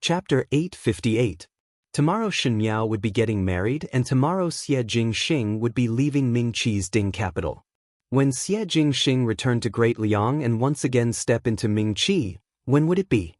Chapter 858. Tomorrow Shen Miao would be getting married and tomorrow Xie Jingxing would be leaving Mingqi's Ding capital. When Xie Jingxing returned to Great Liang and once again step into Mingqi, when would it be?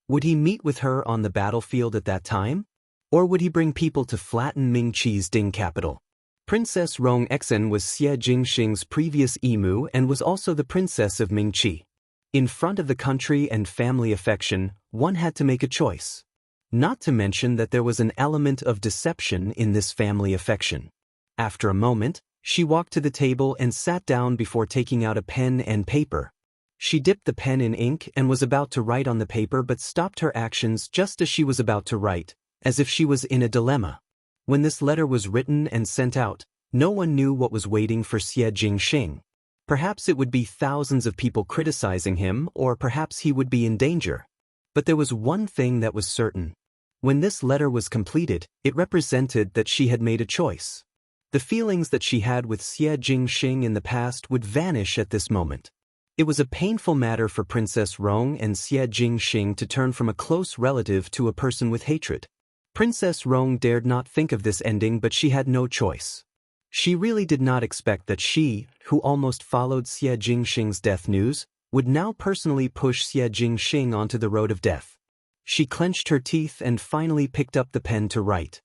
Would he meet with her on the battlefield at that time? Or would he bring people to flatten Mingqi's Ding capital? Princess Rong Exen was Xie Jingxing's previous imu and was also the princess of Mingqi. In front of the country and family affection, one had to make a choice. Not to mention that there was an element of deception in this family affection. After a moment, she walked to the table and sat down before taking out a pen and paper. She dipped the pen in ink and was about to write on the paper but stopped her actions just as she was about to write, as if she was in a dilemma. When this letter was written and sent out, no one knew what was waiting for Xie Jingxing. Perhaps it would be thousands of people criticizing him, or perhaps he would be in danger. But there was one thing that was certain. When this letter was completed, it represented that she had made a choice. The feelings that she had with Xie Jingxing in the past would vanish at this moment. It was a painful matter for Princess Rong and Xie Jingxing to turn from a close relative to a person with hatred. Princess Rong dared not think of this ending, but she had no choice. She really did not expect that she, who almost followed Xie Jingxing's death news, would now personally push Xie Jingxing onto the road of death. She clenched her teeth and finally picked up the pen to write.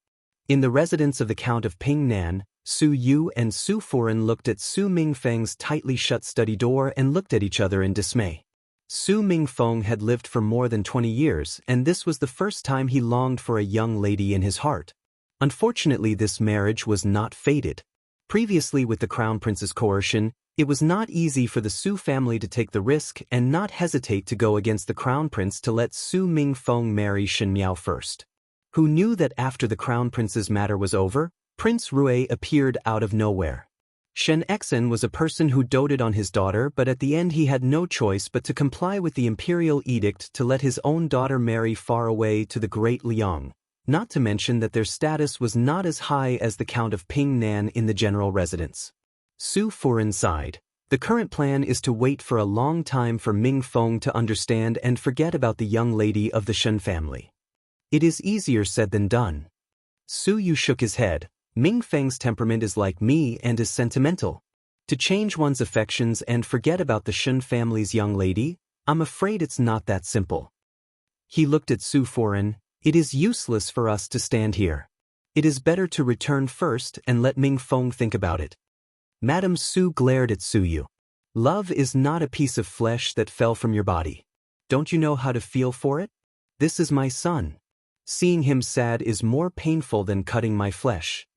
In the residence of the Count of Pingnan, Su Yu and Su Furen looked at Su Mingfeng's tightly shut study door and looked at each other in dismay. Su Mingfeng had lived for more than 20 years, and this was the first time he longed for a young lady in his heart. Unfortunately, this marriage was not fated. Previously, with the Crown Prince's coercion, it was not easy for the Su family to take the risk and not hesitate to go against the Crown Prince to let Su Mingfeng marry Shen Miao first. Who knew that after the Crown Prince's matter was over, Prince Rui appeared out of nowhere. Shen Exen was a person who doted on his daughter, but at the end he had no choice but to comply with the imperial edict to let his own daughter marry far away to the Great Liang. Not to mention that their status was not as high as the Count of Pingnan in the general residence. Su Furen sighed. The current plan is to wait for a long time for Mingfeng to understand and forget about the young lady of the Shen family. It is easier said than done. Su Yu shook his head. Mingfeng's temperament is like me and is sentimental. To change one's affections and forget about the Shen family's young lady, I'm afraid it's not that simple. He looked at Su Furen. It is useless for us to stand here. It is better to return first and let Mingfeng think about it. Madame Su glared at Su Yu. Love is not a piece of flesh that fell from your body. Don't you know how to feel for it? This is my son. Seeing him sad is more painful than cutting my flesh.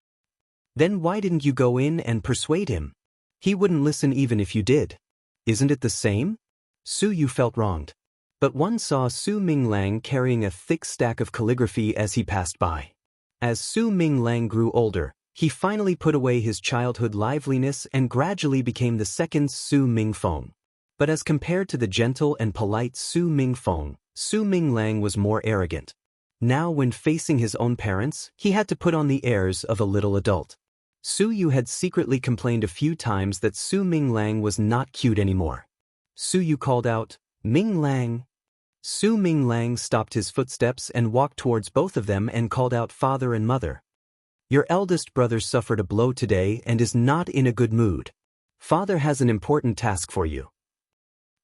Then why didn't you go in and persuade him? He wouldn't listen even if you did. Isn't it the same? Su Yu felt wronged. But one saw Su Minglang carrying a thick stack of calligraphy as he passed by. As Su Minglang grew older, he finally put away his childhood liveliness and gradually became the second Su Mingfeng. But as compared to the gentle and polite Su Mingfeng, Su Minglang was more arrogant. Now when facing his own parents, he had to put on the airs of a little adult. Su Yu had secretly complained a few times that Su Minglang was not cute anymore. Su Yu called out, "Minglang." Su Minglang stopped his footsteps and walked towards both of them and called out father and mother. Your eldest brother suffered a blow today and is not in a good mood. Father has an important task for you.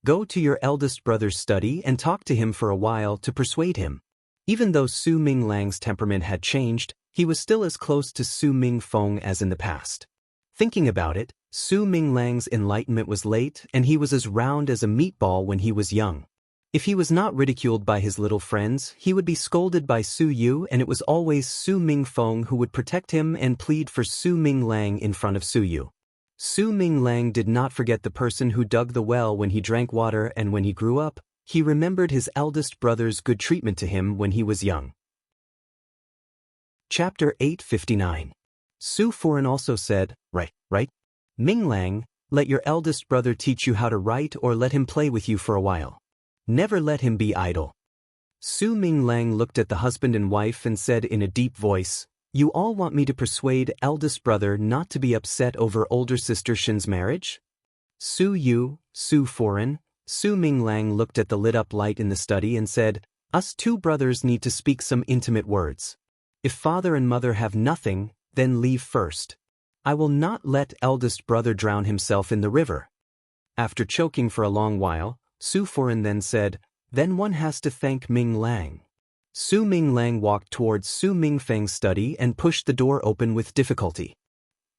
Go to your eldest brother's study and talk to him for a while to persuade him. Even though Su Minglang's temperament had changed, he was still as close to Su Mingfeng as in the past. Thinking about it, Su Minglang's enlightenment was late and he was as round as a meatball when he was young. If he was not ridiculed by his little friends, he would be scolded by Su Yu, and it was always Su Mingfeng who would protect him and plead for Su Minglang in front of Su Yu. Su Minglang did not forget the person who dug the well when he drank water, and when he grew up, he remembered his eldest brother's good treatment to him when he was young. Chapter 859. Su Furen also said, Right. Minglang, let your eldest brother teach you how to write or let him play with you for a while. Never let him be idle. Su Minglang looked at the husband and wife and said in a deep voice, You all want me to persuade eldest brother not to be upset over older sister Shen's marriage? Su Yu, Su Furen, Su Minglang looked at the lit-up light in the study and said, Us two brothers need to speak some intimate words. If father and mother have nothing, then leave first. I will not let eldest brother drown himself in the river." After choking for a long while, Su Furan then said, "Then one has to thank Ming Lang." Su Ming Lang walked towards Su Mingfeng's study and pushed the door open with difficulty.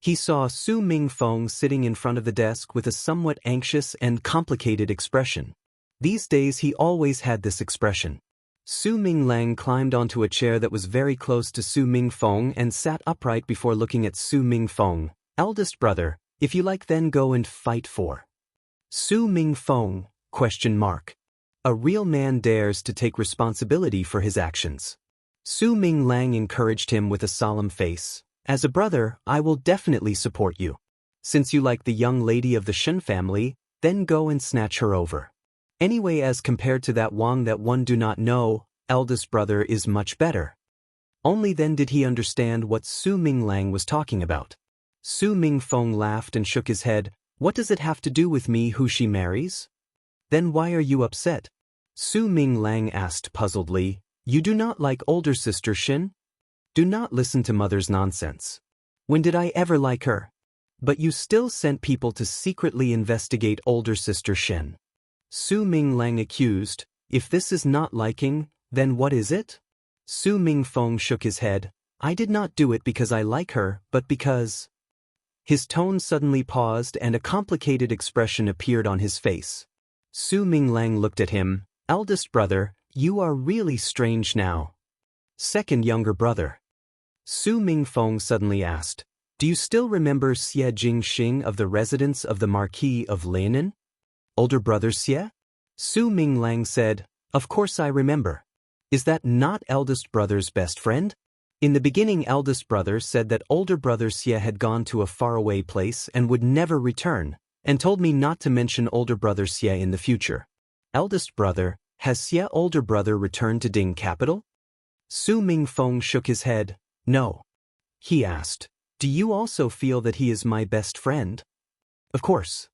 He saw Su Mingfeng sitting in front of the desk with a somewhat anxious and complicated expression. These days he always had this expression. Su Minglang climbed onto a chair that was very close to Su Mingfeng and sat upright before looking at Su Mingfeng. "Eldest brother, if you like then go and fight for Su Mingfeng? A real man dares to take responsibility for his actions." Su Minglang encouraged him with a solemn face. "As a brother, I will definitely support you. Since you like the young lady of the Shen family, then go and snatch her over. Anyway, as compared to that Wang that one do not know, eldest brother is much better." Only then did he understand what Su Minglang was talking about. Su Mingfeng laughed and shook his head. "What does it have to do with me who she marries?" "Then why are you upset?" Su Minglang asked puzzledly. "You do not like older sister Shen? Do not listen to mother's nonsense. When did I ever like her? But you still sent people to secretly investigate older sister Shen." Su Minglang accused. "If this is not liking, then what is it?" Su Mingfeng shook his head. "I did not do it because I like her, but because—" His tone suddenly paused and a complicated expression appeared on his face. Su Minglang looked at him. "Eldest brother, you are really strange now." "Second younger brother." Su Mingfeng suddenly asked, "Do you still remember Xie Jingxing of the residence of the Marquis of Lineage? Older brother Xie?" Su Minglang said, "Of course I remember. Is that not eldest brother's best friend?" In the beginning, eldest brother said that older brother Xie had gone to a faraway place and would never return, and told me not to mention older brother Xie in the future. "Eldest brother, has Xie older brother returned to Ding capital?" Su Mingfeng shook his head. "No." He asked, "Do you also feel that he is my best friend?" "Of course."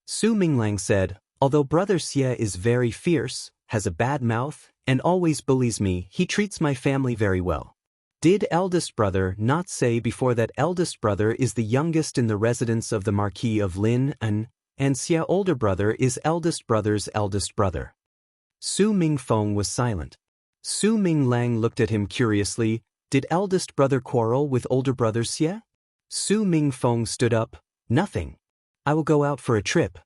Su Minglang said, "Although brother Xie is very fierce, has a bad mouth, and always bullies me, he treats my family very well. Did eldest brother not say before that eldest brother is the youngest in the residence of the Marquis of Lin and Xie older brother is eldest brother's eldest brother?" Su Mingfeng was silent. Su Minglang looked at him curiously. "Did eldest brother quarrel with older brother Xie?" Su Mingfeng stood up. "Nothing. I will go out for a trip.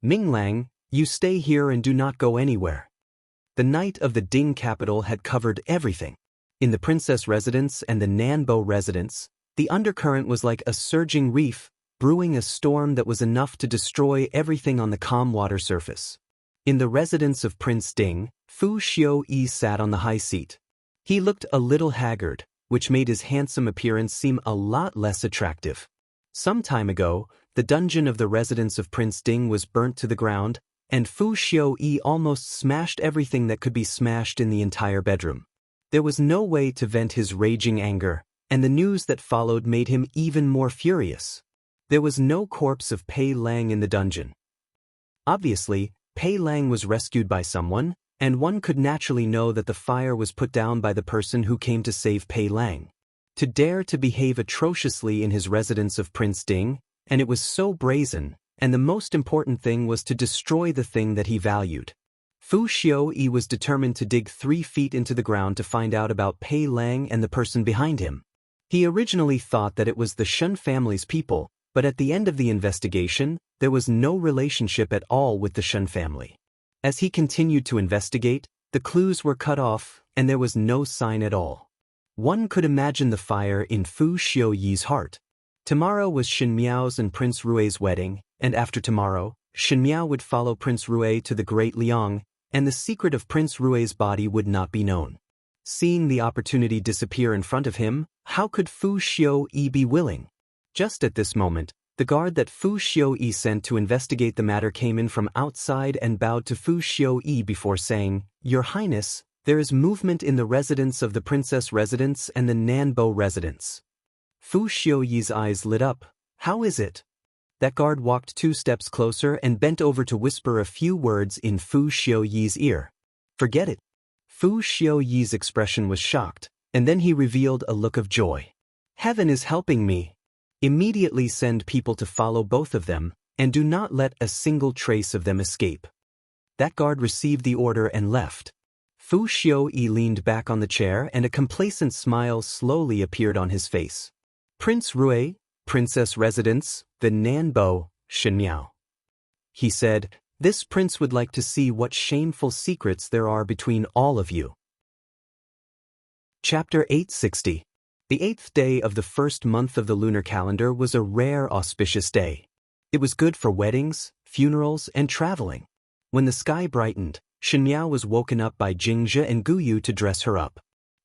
Minglang, you stay here and do not go anywhere." The night of the Ding capital had covered everything. In the princess residence and the Nanbo residence, the undercurrent was like a surging reef, brewing a storm that was enough to destroy everything on the calm water surface. In the residence of Prince Ding, Fu Xiu-yi sat on the high seat. He looked a little haggard, which made his handsome appearance seem a lot less attractive. Some time ago, the dungeon of the residence of Prince Ding was burnt to the ground, and Fu Xiu-yi almost smashed everything that could be smashed in the entire bedroom. There was no way to vent his raging anger, and the news that followed made him even more furious. There was no corpse of Pei Lang in the dungeon. Obviously, Pei Lang was rescued by someone, and one could naturally know that the fire was put down by the person who came to save Pei Lang. To dare to behave atrociously in his residence of Prince Ding, and it was so brazen, and the most important thing was to destroy the thing that he valued. Fu Xiu-yi was determined to dig 3 feet into the ground to find out about Pei Lang and the person behind him. He originally thought that it was the Shen family's people, but at the end of the investigation, there was no relationship at all with the Shen family. As he continued to investigate, the clues were cut off, and there was no sign at all. One could imagine the fire in Fu Xiu-yi's heart. Tomorrow was Shen Miao's and Prince Rui's wedding, and after tomorrow, Shen Miao would follow Prince Rui to the Great Liang, and the secret of Prince Rui's body would not be known. Seeing the opportunity disappear in front of him, how could Fu Xiu-yi be willing? Just at this moment, the guard that Fu Xiu-yi sent to investigate the matter came in from outside and bowed to Fu Xiu-yi before saying, "Your Highness, there is movement in the residence of the Princess Residence and the Nanbo Residence." Fu Xiu-yi's eyes lit up. "How is it?" That guard walked 2 steps closer and bent over to whisper a few words in Fu Xiu-yi's ear. "Forget it." Fu Xiaoyi's expression was shocked, and then he revealed a look of joy. Heaven is helping me. Immediately send people to follow both of them, and do not let a single trace of them escape. That guard received the order and left. Fu Xiaoyi leaned back on the chair and a complacent smile slowly appeared on his face. Prince Rui, Princess Residence, the Nanbo, Shenmiao. He said, this prince would like to see what shameful secrets there are between all of you. Chapter 860. The 8th day of the first month of the lunar calendar was a rare auspicious day. It was good for weddings, funerals, and traveling. When the sky brightened, Shenmiao was woken up by Jingzhe and Guyu to dress her up.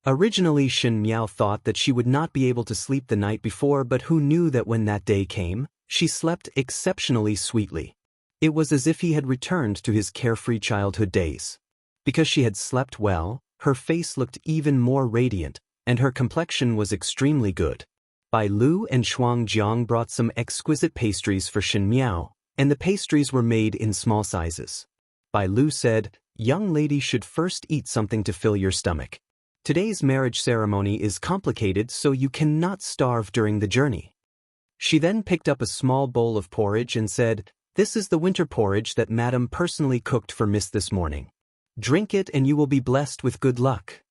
Originally Shenmiao thought that she would not be able to sleep the night before, but who knew that when that day came, she slept exceptionally sweetly. It was as if he had returned to his carefree childhood days. Because she had slept well, her face looked even more radiant, and her complexion was extremely good. Bai Lu and Shuangjiang brought some exquisite pastries for Shenmiao, and the pastries were made in small sizes. Bai Lu said, young lady should first eat something to fill your stomach. Today's marriage ceremony is complicated, so you cannot starve during the journey. She then picked up a small bowl of porridge and said, this is the winter porridge that Madam personally cooked for Miss this morning. Drink it and you will be blessed with good luck.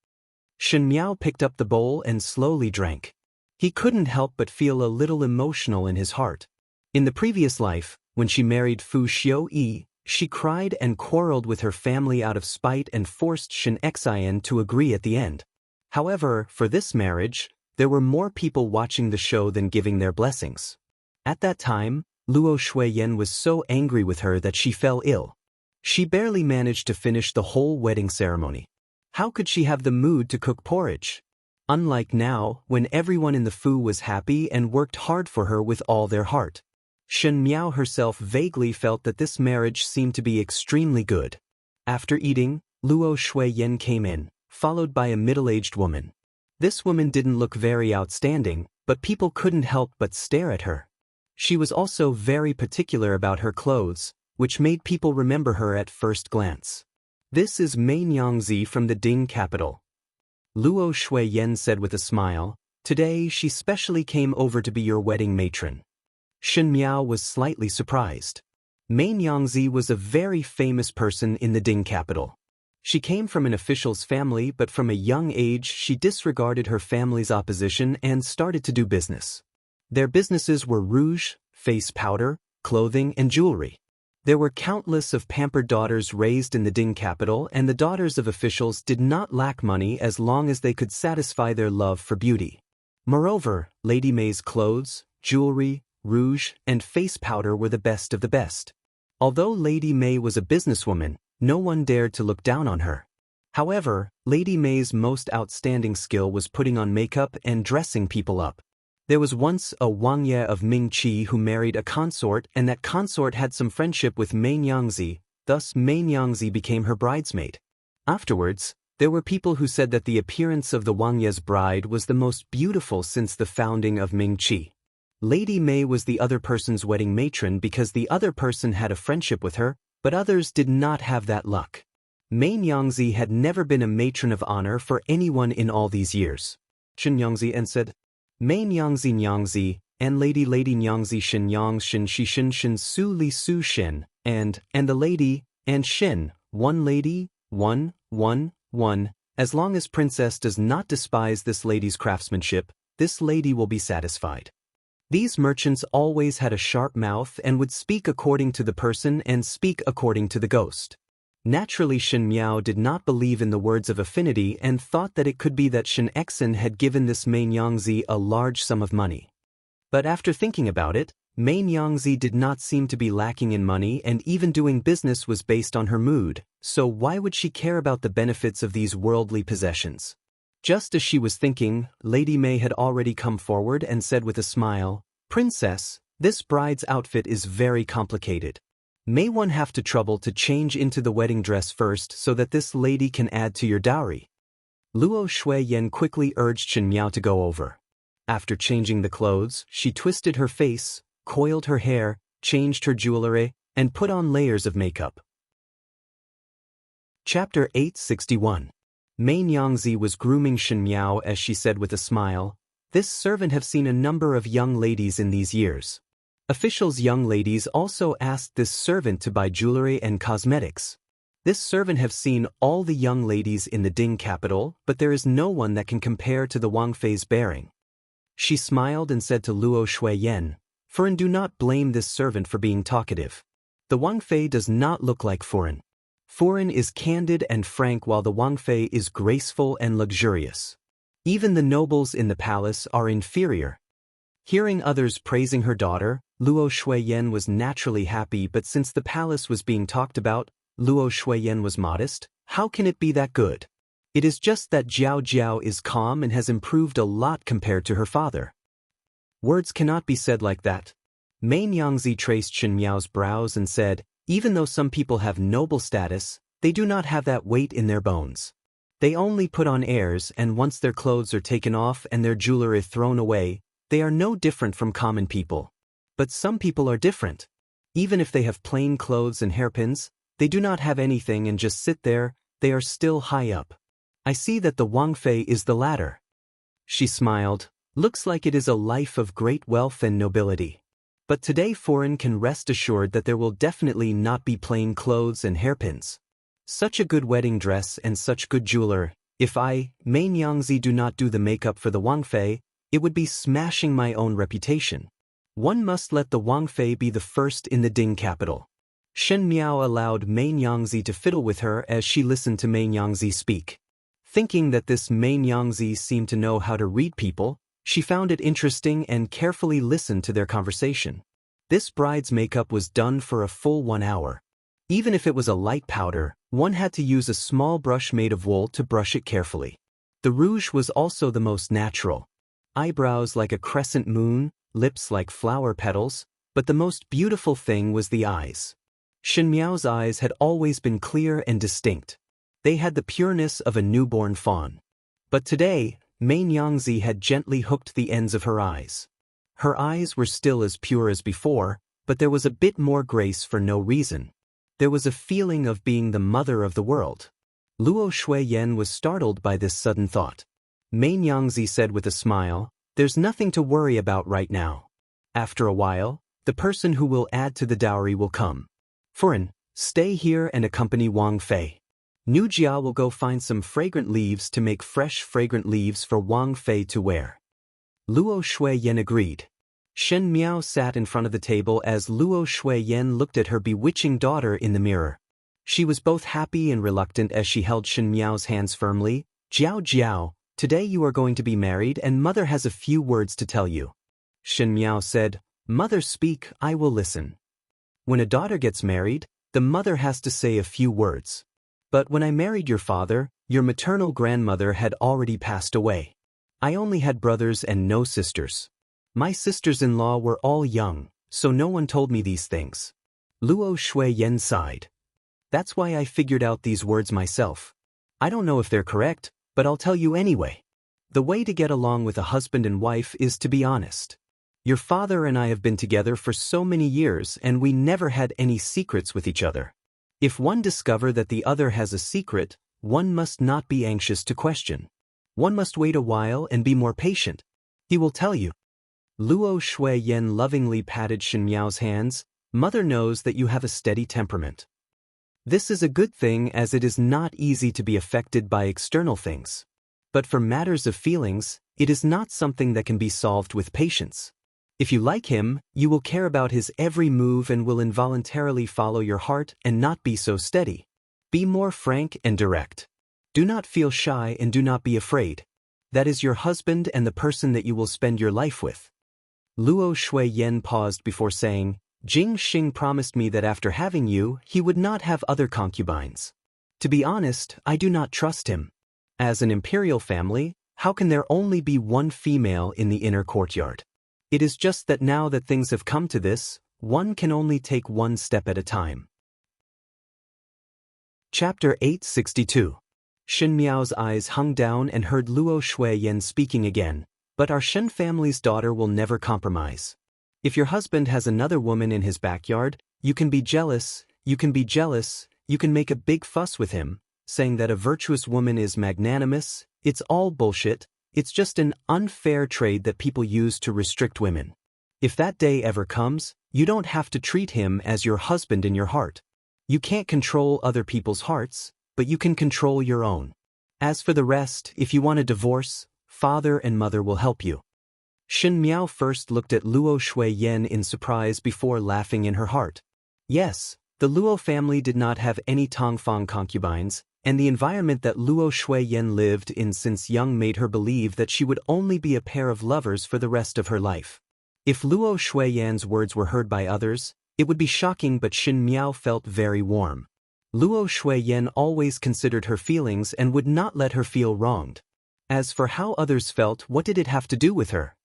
Shenmiao picked up the bowl and slowly drank. He couldn't help but feel a little emotional in his heart. In the previous life, when she married Fu Xiaoyi, she cried and quarreled with her family out of spite and forced Shen Xian to agree at the end. However, for this marriage, there were more people watching the show than giving their blessings. At that time, Luo Shuiyan was so angry with her that she fell ill. She barely managed to finish the whole wedding ceremony. How could she have the mood to cook porridge? Unlike now, when everyone in the Fu was happy and worked hard for her with all their heart. Shenmiao herself vaguely felt that this marriage seemed to be extremely good. After eating, Luo Shuiyan came in, followed by a middle-aged woman. This woman didn't look very outstanding, but people couldn't help but stare at her. She was also very particular about her clothes, which made people remember her at first glance. This is Mei Nyangzi from the Ding capital. Luo Shuiyan said with a smile, today she specially came over to be your wedding matron. Shenmiao was slightly surprised. Mei Nyangzi was a very famous person in the Ding capital. She came from an official's family, but from a young age she disregarded her family's opposition and started to do business. Their businesses were rouge, face powder, clothing, and jewelry. There were countless of pampered daughters raised in the Ding capital, and the daughters of officials did not lack money as long as they could satisfy their love for beauty. Moreover, Lady Mei's clothes, jewelry, rouge, and face powder were the best of the best. Although Lady Mei was a businesswoman, no one dared to look down on her. However, Lady Mei's most outstanding skill was putting on makeup and dressing people up. There was once a Wang Ye of Mingqi who married a consort, and that consort had some friendship with Mei Nyangzi, thus Mei Nyangzi became her bridesmaid. Afterwards, there were people who said that the appearance of the Wang Ye's bride was the most beautiful since the founding of Mingqi. Lady Mei was the other person's wedding matron because the other person had a friendship with her, but others did not have that luck. Mei Nyangzi had never been a matron of honor for anyone in all these years. Shen Nyangzi and said, Mei Nyangzi Nyangzi, and Lady Nyangzi Shen Yang Shen Shi Shen Shen Su Li Su Shen, and the lady, and Shen, one lady, one, as long as princess does not despise this lady's craftsmanship, this lady will be satisfied. These merchants always had a sharp mouth and would speak according to the person and speak according to the ghost. Naturally Shenmiao did not believe in the words of affinity and thought that it could be that Shen Exen had given this Mei Nyangzi a large sum of money. But after thinking about it, Mei Nyangzi did not seem to be lacking in money, and even doing business was based on her mood, so why would she care about the benefits of these worldly possessions? Just as she was thinking, Lady Mei had already come forward and said with a smile, Princess, this bride's outfit is very complicated. May one have to trouble to change into the wedding dress first so that this lady can add to your dowry? Luo Shuiyan quickly urged Shenmiao to go over. After changing the clothes, she twisted her face, coiled her hair, changed her jewelry, and put on layers of makeup. Chapter 861. Mei Nyangzi was grooming Shen Miao as she said with a smile, "This servant have seen a number of young ladies in these years." Officials' young ladies also asked this servant to buy jewelry and cosmetics. This servant have seen all the young ladies in the Ding capital, but there is no one that can compare to the Wang Fei's bearing. She smiled and said to Luo Shuiyan, "Foreign, do not blame this servant for being talkative. The Wang Fei does not look like Foreign. Foreign is candid and frank while the Wang Fei is graceful and luxurious. Even the nobles in the palace are inferior." Hearing others praising her daughter, Luo Shuiyan was naturally happy, but since the palace was being talked about, Luo Shuiyan was modest. How can it be that good? It is just that Jiao Jiao is calm and has improved a lot compared to her father. Words cannot be said like that. Mei Nyangzi traced Shen Miao's brows and said, "Even though some people have noble status, they do not have that weight in their bones. They only put on airs, and once their clothes are taken off and their jewelry thrown away, they are no different from common people. But some people are different. Even if they have plain clothes and hairpins, they do not have anything and just sit there, they are still high up. I see that the Wang Fei is the latter." She smiled. "Looks like it is a life of great wealth and nobility. But today Foreign can rest assured that there will definitely not be plain clothes and hairpins. Such a good wedding dress and such good jeweler. If I, Mei Nyangzi, do not do the makeup for the Wang Fei, it would be smashing my own reputation. One must let the Wang Fei be the first in the Ding capital." Shen Miao allowed Mei Nyangzi to fiddle with her as she listened to Mei Nyangzi speak. Thinking that this Mei Nyangzi seemed to know how to read people, she found it interesting and carefully listened to their conversation. This bride's makeup was done for a full 1 hour. Even if it was a light powder, one had to use a small brush made of wool to brush it carefully. The rouge was also the most natural. Eyebrows like a crescent moon, lips like flower petals, but the most beautiful thing was the eyes. Shen Miao's eyes had always been clear and distinct. They had the pureness of a newborn fawn. But today, Mei Nyangzi had gently hooked the ends of her eyes. Her eyes were still as pure as before, but there was a bit more grace for no reason. There was a feeling of being the mother of the world. Luo Shuiyan was startled by this sudden thought. Mei Nyangzi said with a smile, "There's nothing to worry about right now. After a while, the person who will add to the dowry will come. Foreign, stay here and accompany Wang Fei. Nu Jia will go find some fragrant leaves to make fresh fragrant leaves for Wang Fei to wear." Luo Shuiyan agreed. Shen Miao sat in front of the table as Luo Shuiyan looked at her bewitching daughter in the mirror. She was both happy and reluctant as she held Shen Miao's hands firmly. "Jiao Jiao, today you are going to be married and mother has a few words to tell you." Shen Miao said, "Mother, speak, I will listen." When a daughter gets married, the mother has to say a few words. But when I married your father, your maternal grandmother had already passed away. I only had brothers and no sisters. My sisters-in-law were all young, so no one told me these things." Luo Shuiyan sighed. "That's why I figured out these words myself. I don't know if they're correct, but I'll tell you anyway. The way to get along with a husband and wife is to be honest. Your father and I have been together for so many years and we never had any secrets with each other. If one discover that the other has a secret, one must not be anxious to question. One must wait a while and be more patient. He will tell you." Luo Shuiyan lovingly patted Shen Miao's hands. "Mother knows that you have a steady temperament. This is a good thing as it is not easy to be affected by external things. But for matters of feelings, it is not something that can be solved with patience. If you like him, you will care about his every move and will involuntarily follow your heart and not be so steady. Be more frank and direct. Do not feel shy and do not be afraid. That is your husband and the person that you will spend your life with." Luo Shuiyan paused before saying, "Jing Xing promised me that after having you, he would not have other concubines. To be honest, I do not trust him. As an imperial family, how can there only be one female in the inner courtyard? It is just that now that things have come to this, one can only take one step at a time." Chapter 862. Shen Miao's eyes hung down and heard Luo Shuiyan speaking again, "But our Shen family's daughter will never compromise. If your husband has another woman in his backyard, you can be jealous, you can make a big fuss with him, saying that a virtuous woman is magnanimous. It's all bullshit. It's just an unfair trade that people use to restrict women. If that day ever comes, you don't have to treat him as your husband in your heart. You can't control other people's hearts, but you can control your own. As for the rest, if you want a divorce, father and mother will help you. Shen Miao first looked at Luo Shuiyan in surprise before laughing in her heart. Yes, the Luo family did not have any Tongfang concubines, and the environment that Luo Shuiyan lived in since young made her believe that she would only be a pair of lovers for the rest of her life. If Luo Shuiyan's words were heard by others, it would be shocking, but Shen Miao felt very warm. Luo Shuiyan always considered her feelings and would not let her feel wronged. As for how others felt, what did it have to do with her?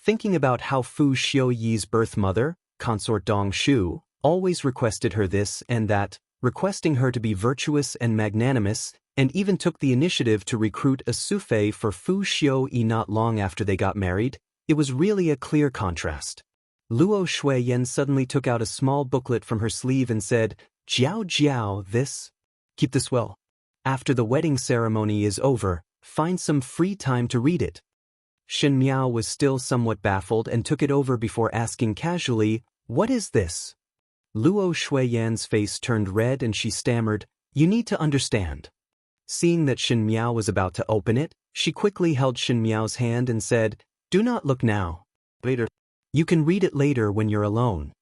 Thinking about how Fu Xiuyi's birth mother, consort Dong Shu, always requested her this and that, requesting her to be virtuous and magnanimous, and even took the initiative to recruit a Sufei for Fu Xiuyi not long after they got married, it was really a clear contrast. Luo Shuiyan suddenly took out a small booklet from her sleeve and said, "Jiao Jiao, this? Keep this well. After the wedding ceremony is over, find some free time to read it." Shen Miao was still somewhat baffled and took it over before asking casually, "What is this?" Luo Shuiyan's face turned red and she stammered, "You need to understand." Seeing that Shen Miao was about to open it, she quickly held Shen Miao's hand and said, "Do not look now. Later. You can read it later when you're alone."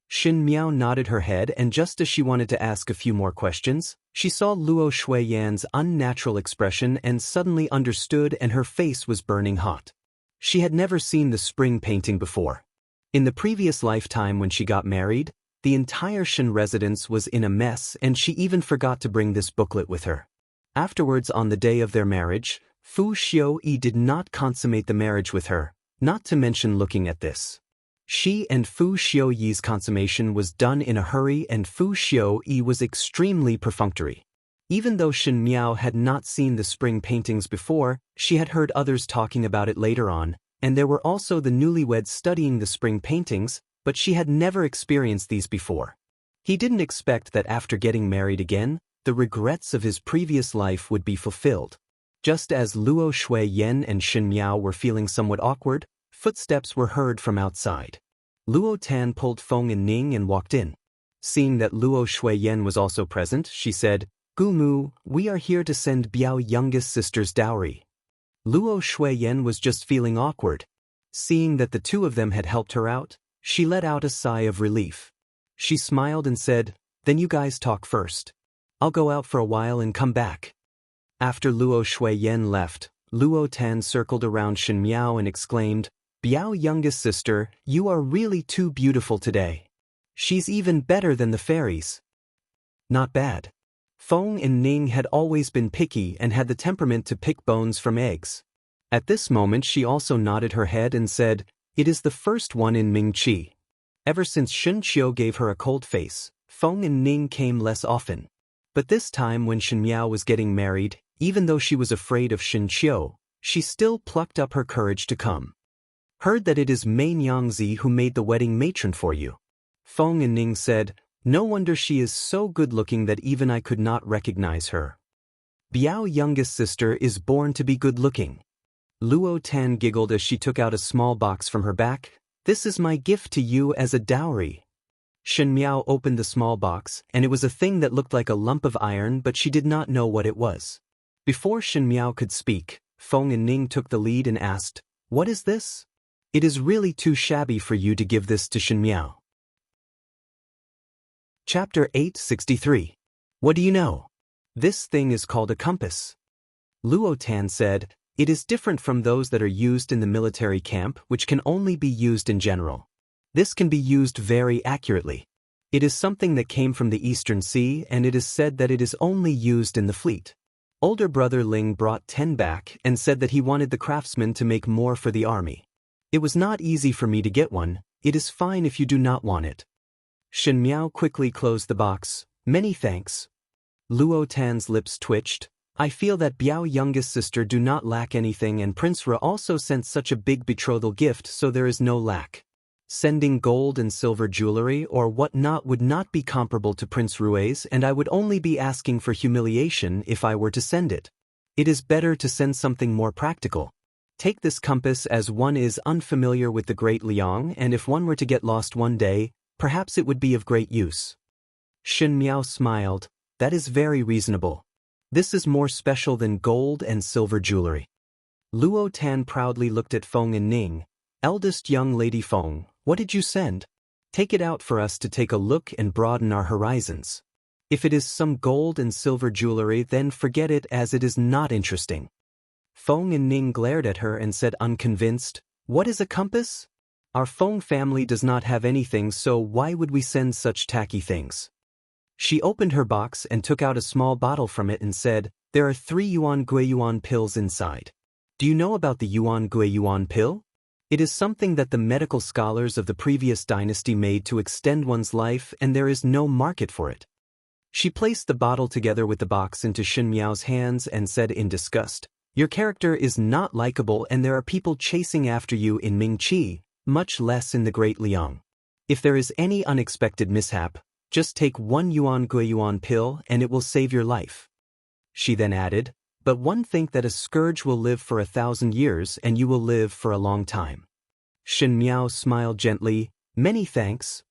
Shen Miao nodded her head, and just as she wanted to ask a few more questions, she saw Luo Shuiyan's unnatural expression and suddenly understood, and her face was burning hot. She had never seen the spring painting before. In the previous lifetime when she got married, the entire Shen residence was in a mess, and she even forgot to bring this booklet with her. Afterwards, on the day of their marriage, Fu Xiuyi did not consummate the marriage with her, not to mention looking at this. She and Fu Xiuyi's consummation was done in a hurry, and Fu Xiuyi was extremely perfunctory. Even though Shen Miao had not seen the spring paintings before, she had heard others talking about it later on, and there were also the newlyweds studying the spring paintings, but she had never experienced these before. He didn't expect that after getting married again, the regrets of his previous life would be fulfilled. Just as Luo Shuiyan and Shen Miao were feeling somewhat awkward, footsteps were heard from outside. Luo Tan pulled Feng and Ning and walked in. Seeing that Luo Shuiyan was also present, she said, "Gumu, we are here to send Biao youngest sister's dowry." Luo Shuiyan was just feeling awkward. Seeing that the two of them had helped her out, she let out a sigh of relief. She smiled and said, "Then you guys talk first. I'll go out for a while and come back." After Luo Shuiyan left, Luo Tan circled around Shen Miao and exclaimed, "Biao youngest sister, you are really too beautiful today. She's even better than the fairies." Not bad. Feng and Ning had always been picky and had the temperament to pick bones from eggs. At this moment she also nodded her head and said, "It is the first one in Mingqi." Ever since Shen Qiu gave her a cold face, Feng and Ning came less often. But this time when Shen Miao was getting married, even though she was afraid of Shen Qiu, she still plucked up her courage to come. "Heard that it is Mei Nyangzi who made the wedding matron for you." Feng and Ning said, "No wonder she is so good-looking that even I could not recognize her." "Biao youngest sister is born to be good-looking." Luo Tan giggled as she took out a small box from her back. "This is my gift to you as a dowry." Shen Miao opened the small box, and it was a thing that looked like a lump of iron, but she did not know what it was. Before Shen Miao could speak, Feng and Ning took the lead and asked, "What is this? It is really too shabby for you to give this to Shen Miao." Chapter 863. What do you know? This thing is called a compass. Luo Tan said, "It is different from those that are used in the military camp, which can only be used in general. This can be used very accurately. It is something that came from the Eastern Sea, and it is said that it is only used in the fleet." Older brother Ling brought 10 back and said that he wanted the craftsman to make more for the army. "It was not easy for me to get one. It is fine if you do not want it." Shen Miao quickly closed the box. "Many thanks." Luo Tan's lips twitched. "I feel that Biao youngest sister do not lack anything, and Prince Ra also sent such a big betrothal gift, so there is no lack." Sending gold and silver jewelry or whatnot would not be comparable to Prince Rui's, and I would only be asking for humiliation if I were to send it. It is better to send something more practical. Take this compass, as one is unfamiliar with the Great Liang, and if one were to get lost one day, perhaps it would be of great use. Shen Miao smiled. That is very reasonable. This is more special than gold and silver jewelry. Luo Tan proudly looked at Feng and Ning. Eldest young lady Feng, what did you send? Take it out for us to take a look and broaden our horizons. If it is some gold and silver jewelry, then forget it, as it is not interesting. Feng and Ning glared at her and said unconvinced, what is a compass? Our Feng family does not have anything, so why would we send such tacky things? She opened her box and took out a small bottle from it and said, there are 3 Yuan Gui Yuan pills inside. Do you know about the Yuan Gui Yuan pill? It is something that the medical scholars of the previous dynasty made to extend one's life, and there is no market for it. She placed the bottle together with the box into Shen Miao's hands and said in disgust, your character is not likable, and there are people chasing after you in Mingqi, much less in the Great Liang. If there is any unexpected mishap, just take 1 Yuan Gui Yuan pill and it will save your life. She then added, but one think that a scourge will live for 1,000 years and you will live for a long time. Shen Miao smiled gently, many thanks.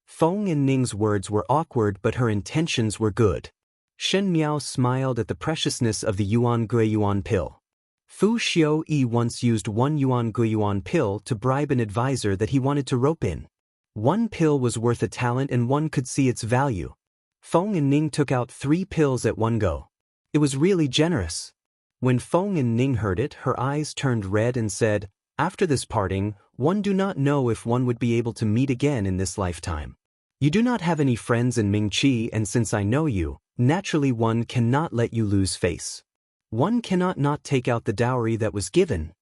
Feng and Ning's words were awkward, but her intentions were good. Shen Miao smiled at the preciousness of the Yuan Gui Yuan pill. Fu Xiu once used 1 Yuan Gui Yuan pill to bribe an advisor that he wanted to rope in. 1 pill was worth a talent and one could see its value. Feng and Ning took out 3 pills at one go. It was really generous. When Feng and Ning heard it, her eyes turned red and said, after this parting, one do not know if one would be able to meet again in this lifetime. You do not have any friends in Mingqi, and since I know you, naturally one cannot let you lose face. One cannot not take out the dowry that was given.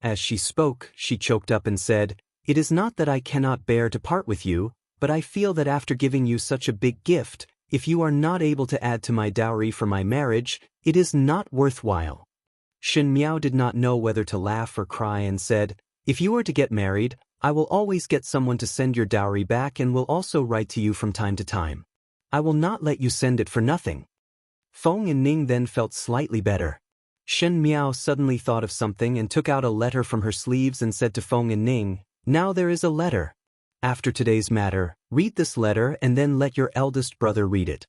As she spoke, she choked up and said, it is not that I cannot bear to part with you, but I feel that after giving you such a big gift, if you are not able to add to my dowry for my marriage, it is not worthwhile. Shen Miao did not know whether to laugh or cry and said, if you are to get married, I will always get someone to send your dowry back and will also write to you from time to time. I will not let you send it for nothing. Feng and Ning then felt slightly better. Shen Miao suddenly thought of something and took out a letter from her sleeves and said to Feng and Ning, now there is a letter. After today's matter, read this letter and then let your eldest brother read it.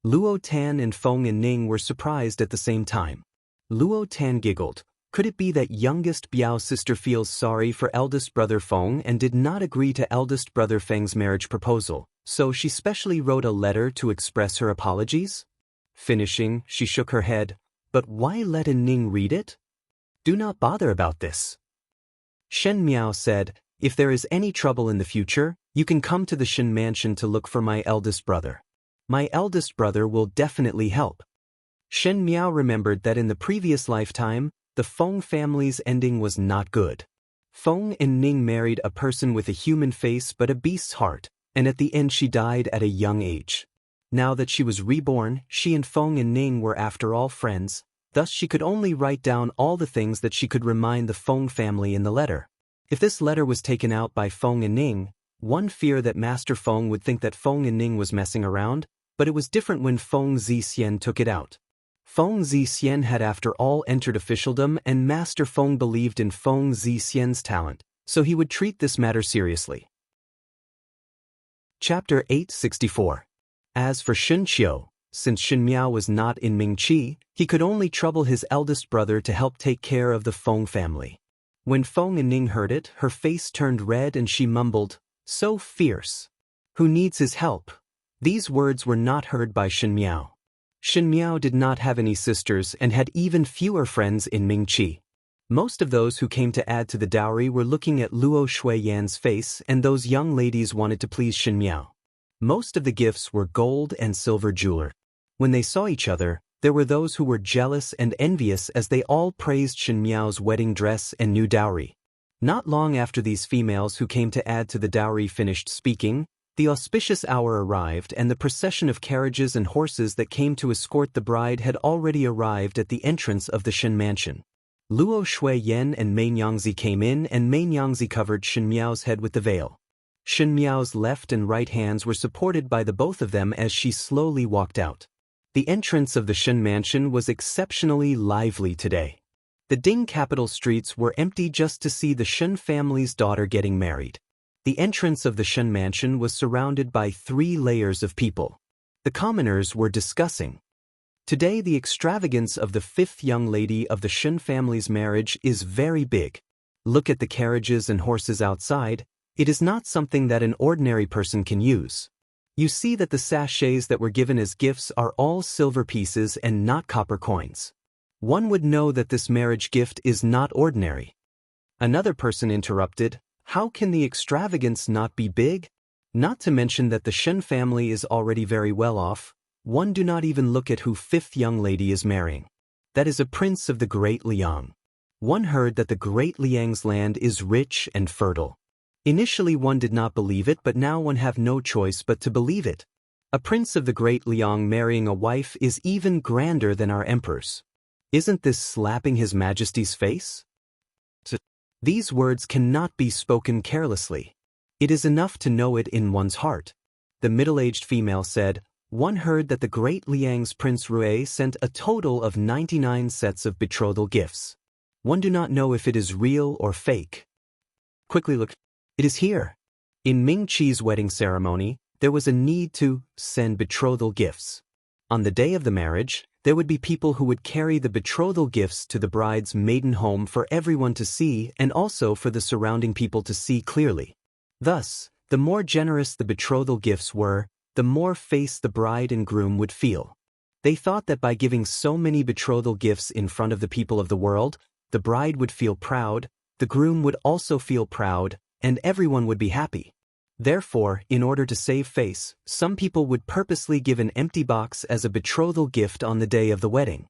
Luo Tan and Feng and Ning were surprised at the same time. Luo Tan giggled. Could it be that youngest Biao's sister feels sorry for eldest brother Feng and did not agree to eldest brother Feng's marriage proposal, so she specially wrote a letter to express her apologies? Finishing, she shook her head. But why let a Ning read it? Do not bother about this. Shen Miao said, if there is any trouble in the future, you can come to the Shen mansion to look for my eldest brother. My eldest brother will definitely help. Shen Miao remembered that in the previous lifetime, the Feng family's ending was not good. Feng and Ning married a person with a human face but a beast's heart, and at the end she died at a young age. Now that she was reborn, she and Feng and Ning were after all friends, thus she could only write down all the things that she could remind the Feng family in the letter. If this letter was taken out by Feng and Ning, one feared that Master Feng would think that Feng and Ning was messing around, but it was different when Feng Zixian took it out. Feng Zixian had after all entered officialdom, and Master Feng believed in Feng Zixian's talent, so he would treat this matter seriously. Chapter 864. As for Shun Qiu, since Shen Miao was not in Mingqi, he could only trouble his eldest brother to help take care of the Feng family. When Feng and Ning heard it, her face turned red and she mumbled, so fierce. Who needs his help? These words were not heard by Shen Miao. Shen Miao did not have any sisters and had even fewer friends in Mingqi. Most of those who came to add to the dowry were looking at Luo Shuiyan's face, and those young ladies wanted to please Shen Miao. Most of the gifts were gold and silver jewelry. When they saw each other, there were those who were jealous and envious as they all praised Shen Miao's wedding dress and new dowry. Not long after these females who came to add to the dowry finished speaking, the auspicious hour arrived, and the procession of carriages and horses that came to escort the bride had already arrived at the entrance of the Shen mansion. Luo Shuiyan and Mei Nyangzi came in, and Mei Nyangzi covered Shen Miao's head with the veil. Shen Miao's left and right hands were supported by the both of them as she slowly walked out. The entrance of the Shen mansion was exceptionally lively today. The Ding capital streets were empty just to see the Shen family's daughter getting married. The entrance of the Shen mansion was surrounded by 3 layers of people. The commoners were discussing. Today the extravagance of the 5th young lady of the Shen family's marriage is very big. Look at the carriages and horses outside. It is not something that an ordinary person can use. You see that the sachets that were given as gifts are all silver pieces and not copper coins. One would know that this marriage gift is not ordinary. Another person interrupted, how can the extravagance not be big? Not to mention that the Shen family is already very well off. One do not even look at who 5th young lady is marrying. That is a prince of the Great Liang. One heard that the Great Liang's land is rich and fertile. Initially one did not believe it, but now one have no choice but to believe it. A prince of the Great Liang marrying a wife is even grander than our emperors. Isn't this slapping His Majesty's face? These words cannot be spoken carelessly. It is enough to know it in one's heart. The middle-aged female said, one heard that the Great Liang's Prince Rui sent a total of 99 sets of betrothal gifts. One do not know if it is real or fake. Quickly look. It is here. In Ming Qi's wedding ceremony, there was a need to send betrothal gifts. On the day of the marriage, there would be people who would carry the betrothal gifts to the bride's maiden home for everyone to see and also for the surrounding people to see clearly. Thus, the more generous the betrothal gifts were, the more face the bride and groom would feel. They thought that by giving so many betrothal gifts in front of the people of the world, the bride would feel proud, the groom would also feel proud, and everyone would be happy. Therefore, in order to save face, some people would purposely give an empty box as a betrothal gift on the day of the wedding.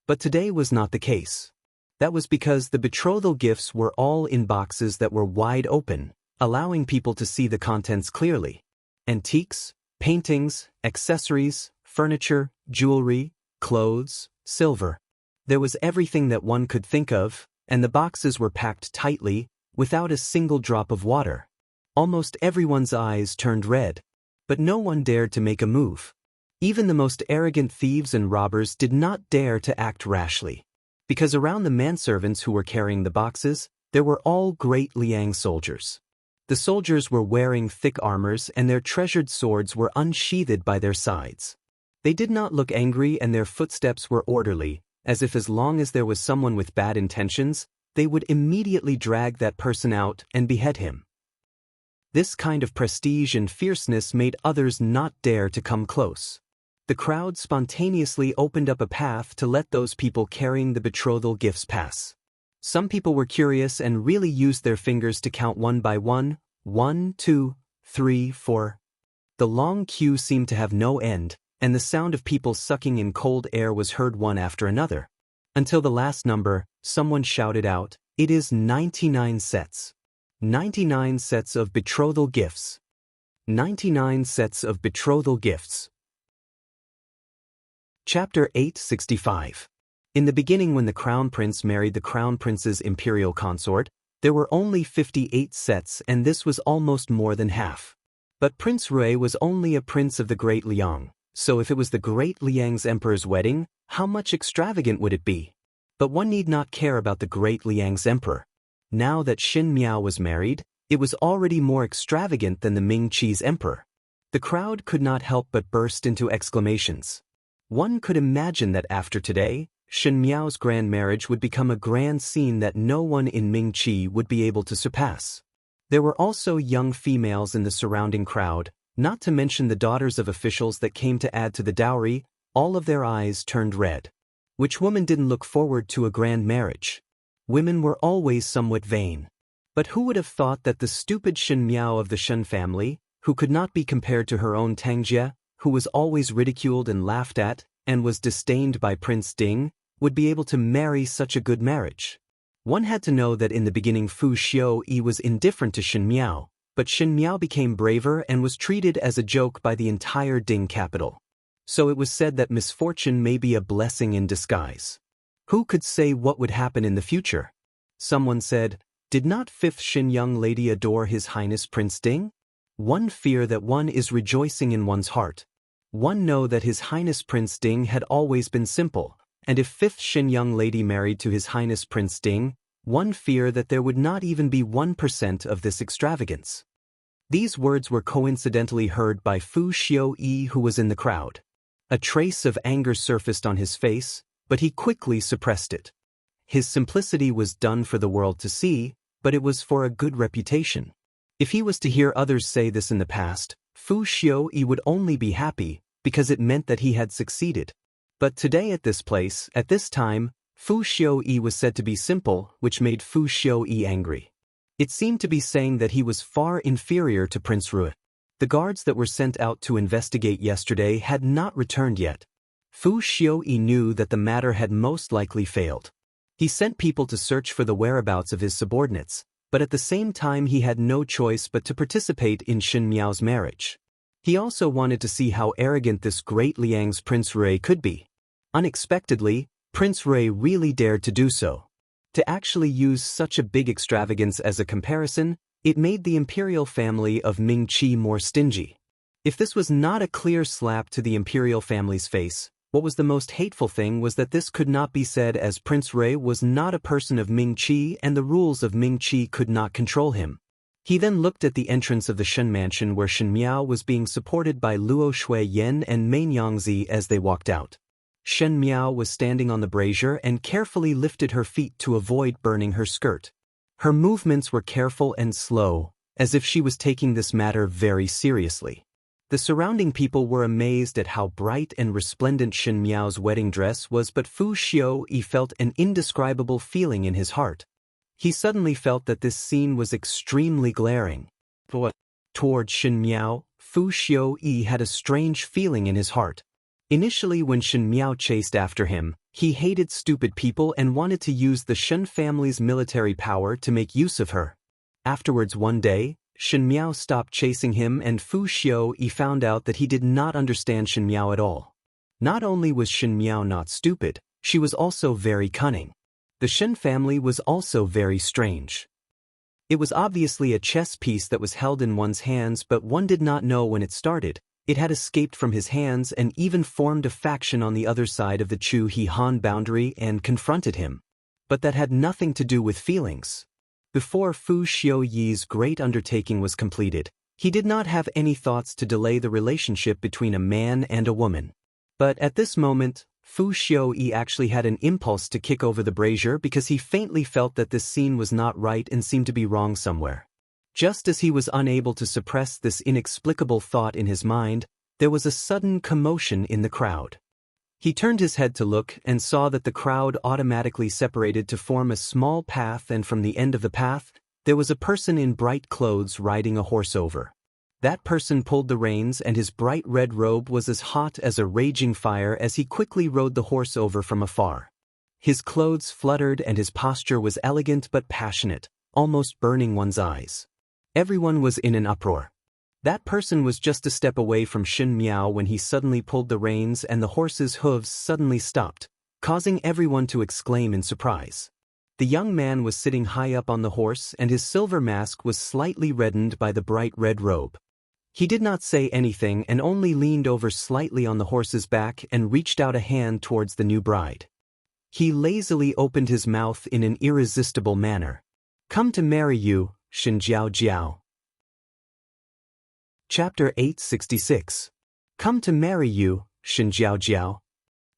But today was not the case. That was because the betrothal gifts were all in boxes that were wide open, allowing people to see the contents clearly. Antiques, paintings, accessories, furniture, jewelry, clothes, silver. There was everything that one could think of, and the boxes were packed tightly, without a single drop of water. Almost everyone's eyes turned red, but no one dared to make a move. Even the most arrogant thieves and robbers did not dare to act rashly, because around the manservants who were carrying the boxes, there were all Great Liang soldiers. The soldiers were wearing thick armors and their treasured swords were unsheathed by their sides. They did not look angry and their footsteps were orderly, as if as long as there was someone with bad intentions, they would immediately drag that person out and behead him. This kind of prestige and fierceness made others not dare to come close. The crowd spontaneously opened up a path to let those people carrying the betrothal gifts pass. Some people were curious and really used their fingers to count one by one, 1, 2, 3, 4. The long queue seemed to have no end, and the sound of people sucking in cold air was heard one after another. Until the last number, someone shouted out, "It is 99 sets. 99 sets of betrothal gifts. 99 sets of betrothal gifts." Chapter 865. In the beginning, when the Crown Prince married the Crown Prince's imperial consort, there were only 58 sets and this was almost more than half. But Prince Rui was only a prince of the Great Liang, so if it was the Great Liang's emperor's wedding, how much extravagant would it be? But one need not care about the Great Liang's emperor. Now that Xin Miao was married, it was already more extravagant than the Ming Qi's emperor. The crowd could not help but burst into exclamations. One could imagine that after today, Xin Miao's grand marriage would become a grand scene that no one in Ming Qi would be able to surpass. There were also young females in the surrounding crowd, not to mention the daughters of officials that came to add to the dowry. All of their eyes turned red. Which woman didn't look forward to a grand marriage? Women were always somewhat vain. But who would have thought that the stupid Xin Miao of the Shen family, who could not be compared to her own Tangjie, who was always ridiculed and laughed at, and was disdained by Prince Ding, would be able to marry such a good marriage? One had to know that in the beginning Fu Xiuyi was indifferent to Xin Miao, but Xin Miao became braver and was treated as a joke by the entire Ding capital. So it was said that misfortune may be a blessing in disguise. Who could say what would happen in the future? Someone said, "Did not 5th Xin young lady adore His Highness Prince Ding?" One fear that one is rejoicing in one's heart. One know that His Highness Prince Ding had always been simple, and if fifth Xin young lady married to His Highness Prince Ding, one fear that there would not even be 1% of this extravagance. These words were coincidentally heard by Fu Xiu-yi, who was in the crowd. A trace of anger surfaced on his face, but he quickly suppressed it. His simplicity was done for the world to see, but it was for a good reputation. If he was to hear others say this in the past, Fu Xiu-yi would only be happy, because it meant that he had succeeded. But today at this place, at this time, Fu Xiu-yi was said to be simple, which made Fu Xiu-yi angry. It seemed to be saying that he was far inferior to Prince Rui. The guards that were sent out to investigate yesterday had not returned yet. Fu Xiu-yi knew that the matter had most likely failed. He sent people to search for the whereabouts of his subordinates, but at the same time he had no choice but to participate in Xin Miao's marriage. He also wanted to see how arrogant this great Liang's Prince Rui could be. Unexpectedly, Prince Rui really dared to do so. To actually use such a big extravagance as a comparison, it made the imperial family of Ming Qi more stingy. If this was not a clear slap to the imperial family's face, what was the most hateful thing was that this could not be said, as Prince Rui was not a person of Ming Qi and the rules of Ming Qi could not control him. He then looked at the entrance of the Shen mansion where Shen Miao was being supported by Luo Shui-yen and Mei Yangzi as they walked out. Shen Miao was standing on the brazier and carefully lifted her feet to avoid burning her skirt. Her movements were careful and slow, as if she was taking this matter very seriously. The surrounding people were amazed at how bright and resplendent Shen Miao's wedding dress was, but Fu Xiu-yi felt an indescribable feeling in his heart. He suddenly felt that this scene was extremely glaring. Toward Shen Miao, Fu Xiu-yi had a strange feeling in his heart. Initially, when Shen Miao chased after him, he hated stupid people and wanted to use the Shen family's military power to make use of her. Afterwards, one day, Shen Miao stopped chasing him and Fu Xiu-yi found out that he did not understand Shen Miao at all. Not only was Shen Miao not stupid, she was also very cunning. The Shen family was also very strange. It was obviously a chess piece that was held in one's hands, but one did not know when it started. It had escaped from his hands and even formed a faction on the other side of the Chu He Han boundary and confronted him. But that had nothing to do with feelings. Before Fu Xiu-yi's great undertaking was completed, he did not have any thoughts to delay the relationship between a man and a woman. But at this moment, Fu Xiu-yi actually had an impulse to kick over the brazier because he faintly felt that this scene was not right and seemed to be wrong somewhere. Just as he was unable to suppress this inexplicable thought in his mind, there was a sudden commotion in the crowd. He turned his head to look and saw that the crowd automatically separated to form a small path, and from the end of the path, there was a person in bright clothes riding a horse over. That person pulled the reins and his bright red robe was as hot as a raging fire as he quickly rode the horse over from afar. His clothes fluttered and his posture was elegant but passionate, almost burning one's eyes. Everyone was in an uproar. That person was just a step away from Shen Miao when he suddenly pulled the reins and the horse's hooves suddenly stopped, causing everyone to exclaim in surprise. The young man was sitting high up on the horse and his silver mask was slightly reddened by the bright red robe. He did not say anything and only leaned over slightly on the horse's back and reached out a hand towards the new bride. He lazily opened his mouth in an irresistible manner. "Come to marry you, Shen Jiao Jiao." Chapter 866. Come to marry you, Shen Jiao Jiao.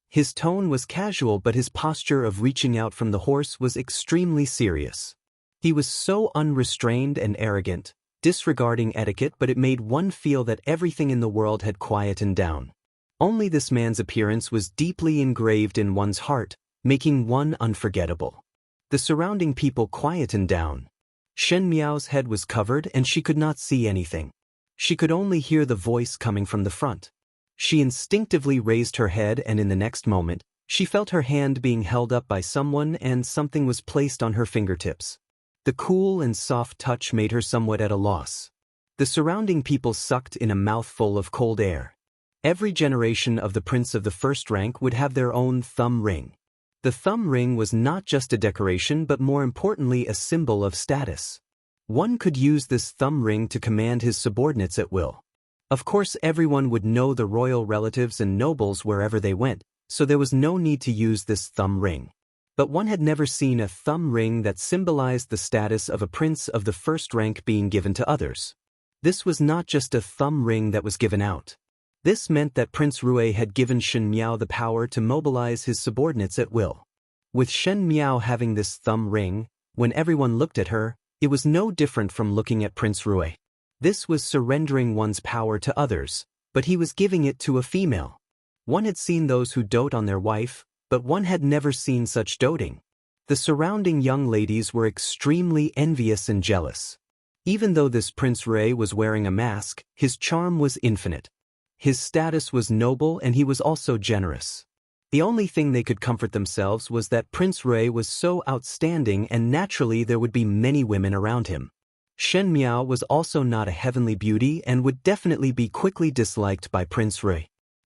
His tone was casual, but his posture of reaching out from the horse was extremely serious. He was so unrestrained and arrogant, disregarding etiquette, but it made one feel that everything in the world had quietened down. Only this man's appearance was deeply engraved in one's heart, making one unforgettable. The surrounding people quietened down. Shen Miao's head was covered and she could not see anything. She could only hear the voice coming from the front. She instinctively raised her head and in the next moment, she felt her hand being held up by someone and something was placed on her fingertips. The cool and soft touch made her somewhat at a loss. The surrounding people sucked in a mouthful of cold air. Every generation of the prince of the first rank would have their own thumb ring. The thumb ring was not just a decoration but more importantly a symbol of status. One could use this thumb ring to command his subordinates at will. Of course, everyone would know the royal relatives and nobles wherever they went, so there was no need to use this thumb ring. But one had never seen a thumb ring that symbolized the status of a prince of the first rank being given to others. This was not just a thumb ring that was given out. This meant that Prince Rui had given Shen Miao the power to mobilize his subordinates at will. With Shen Miao having this thumb ring, when everyone looked at her, it was no different from looking at Prince Rui. This was surrendering one's power to others, but he was giving it to a female. One had seen those who dote on their wife, but one had never seen such doting. The surrounding young ladies were extremely envious and jealous. Even though this Prince Rui was wearing a mask, his charm was infinite. His status was noble and he was also generous. The only thing they could comfort themselves was that Prince Rui was so outstanding and naturally there would be many women around him. Shen Miao was also not a heavenly beauty and would definitely be quickly disliked by Prince Rui,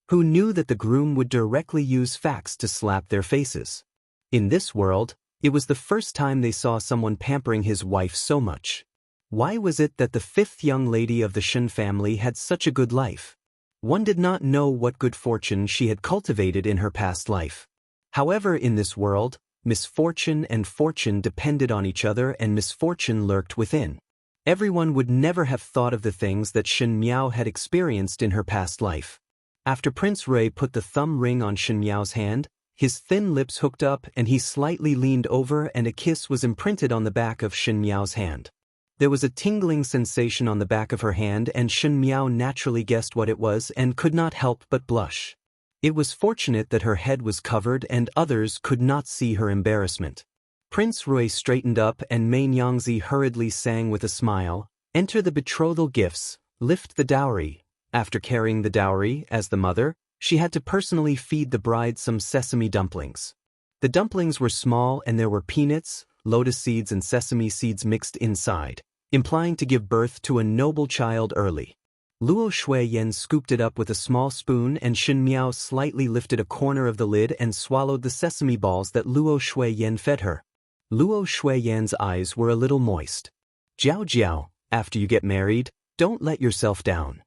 who knew that the groom would directly use facts to slap their faces. In this world, it was the first time they saw someone pampering his wife so much. Why was it that the fifth young lady of the Shen family had such a good life? One did not know what good fortune she had cultivated in her past life. However, in this world, misfortune and fortune depended on each other and misfortune lurked within. Everyone would never have thought of the things that Shen Miao had experienced in her past life. After Prince Rui put the thumb ring on Shen Miao's hand, his thin lips hooked up and he slightly leaned over and a kiss was imprinted on the back of Shen Miao's hand. There was a tingling sensation on the back of her hand and Shen Miao naturally guessed what it was and could not help but blush. It was fortunate that her head was covered and others could not see her embarrassment. Prince Rui straightened up and Mei Nyangzi hurriedly sang with a smile, "Enter the betrothal gifts, lift the dowry." After carrying the dowry, as the mother, she had to personally feed the bride some sesame dumplings. The dumplings were small and there were peanuts, lotus seeds and sesame seeds mixed inside, implying to give birth to a noble child early. Luo Shuiyan scooped it up with a small spoon and Shen Miao slightly lifted a corner of the lid and swallowed the sesame balls that Luo Shuiyan fed her. Luo Shuiyan's eyes were a little moist. "Jiao Jiao, after you get married, don't let yourself down."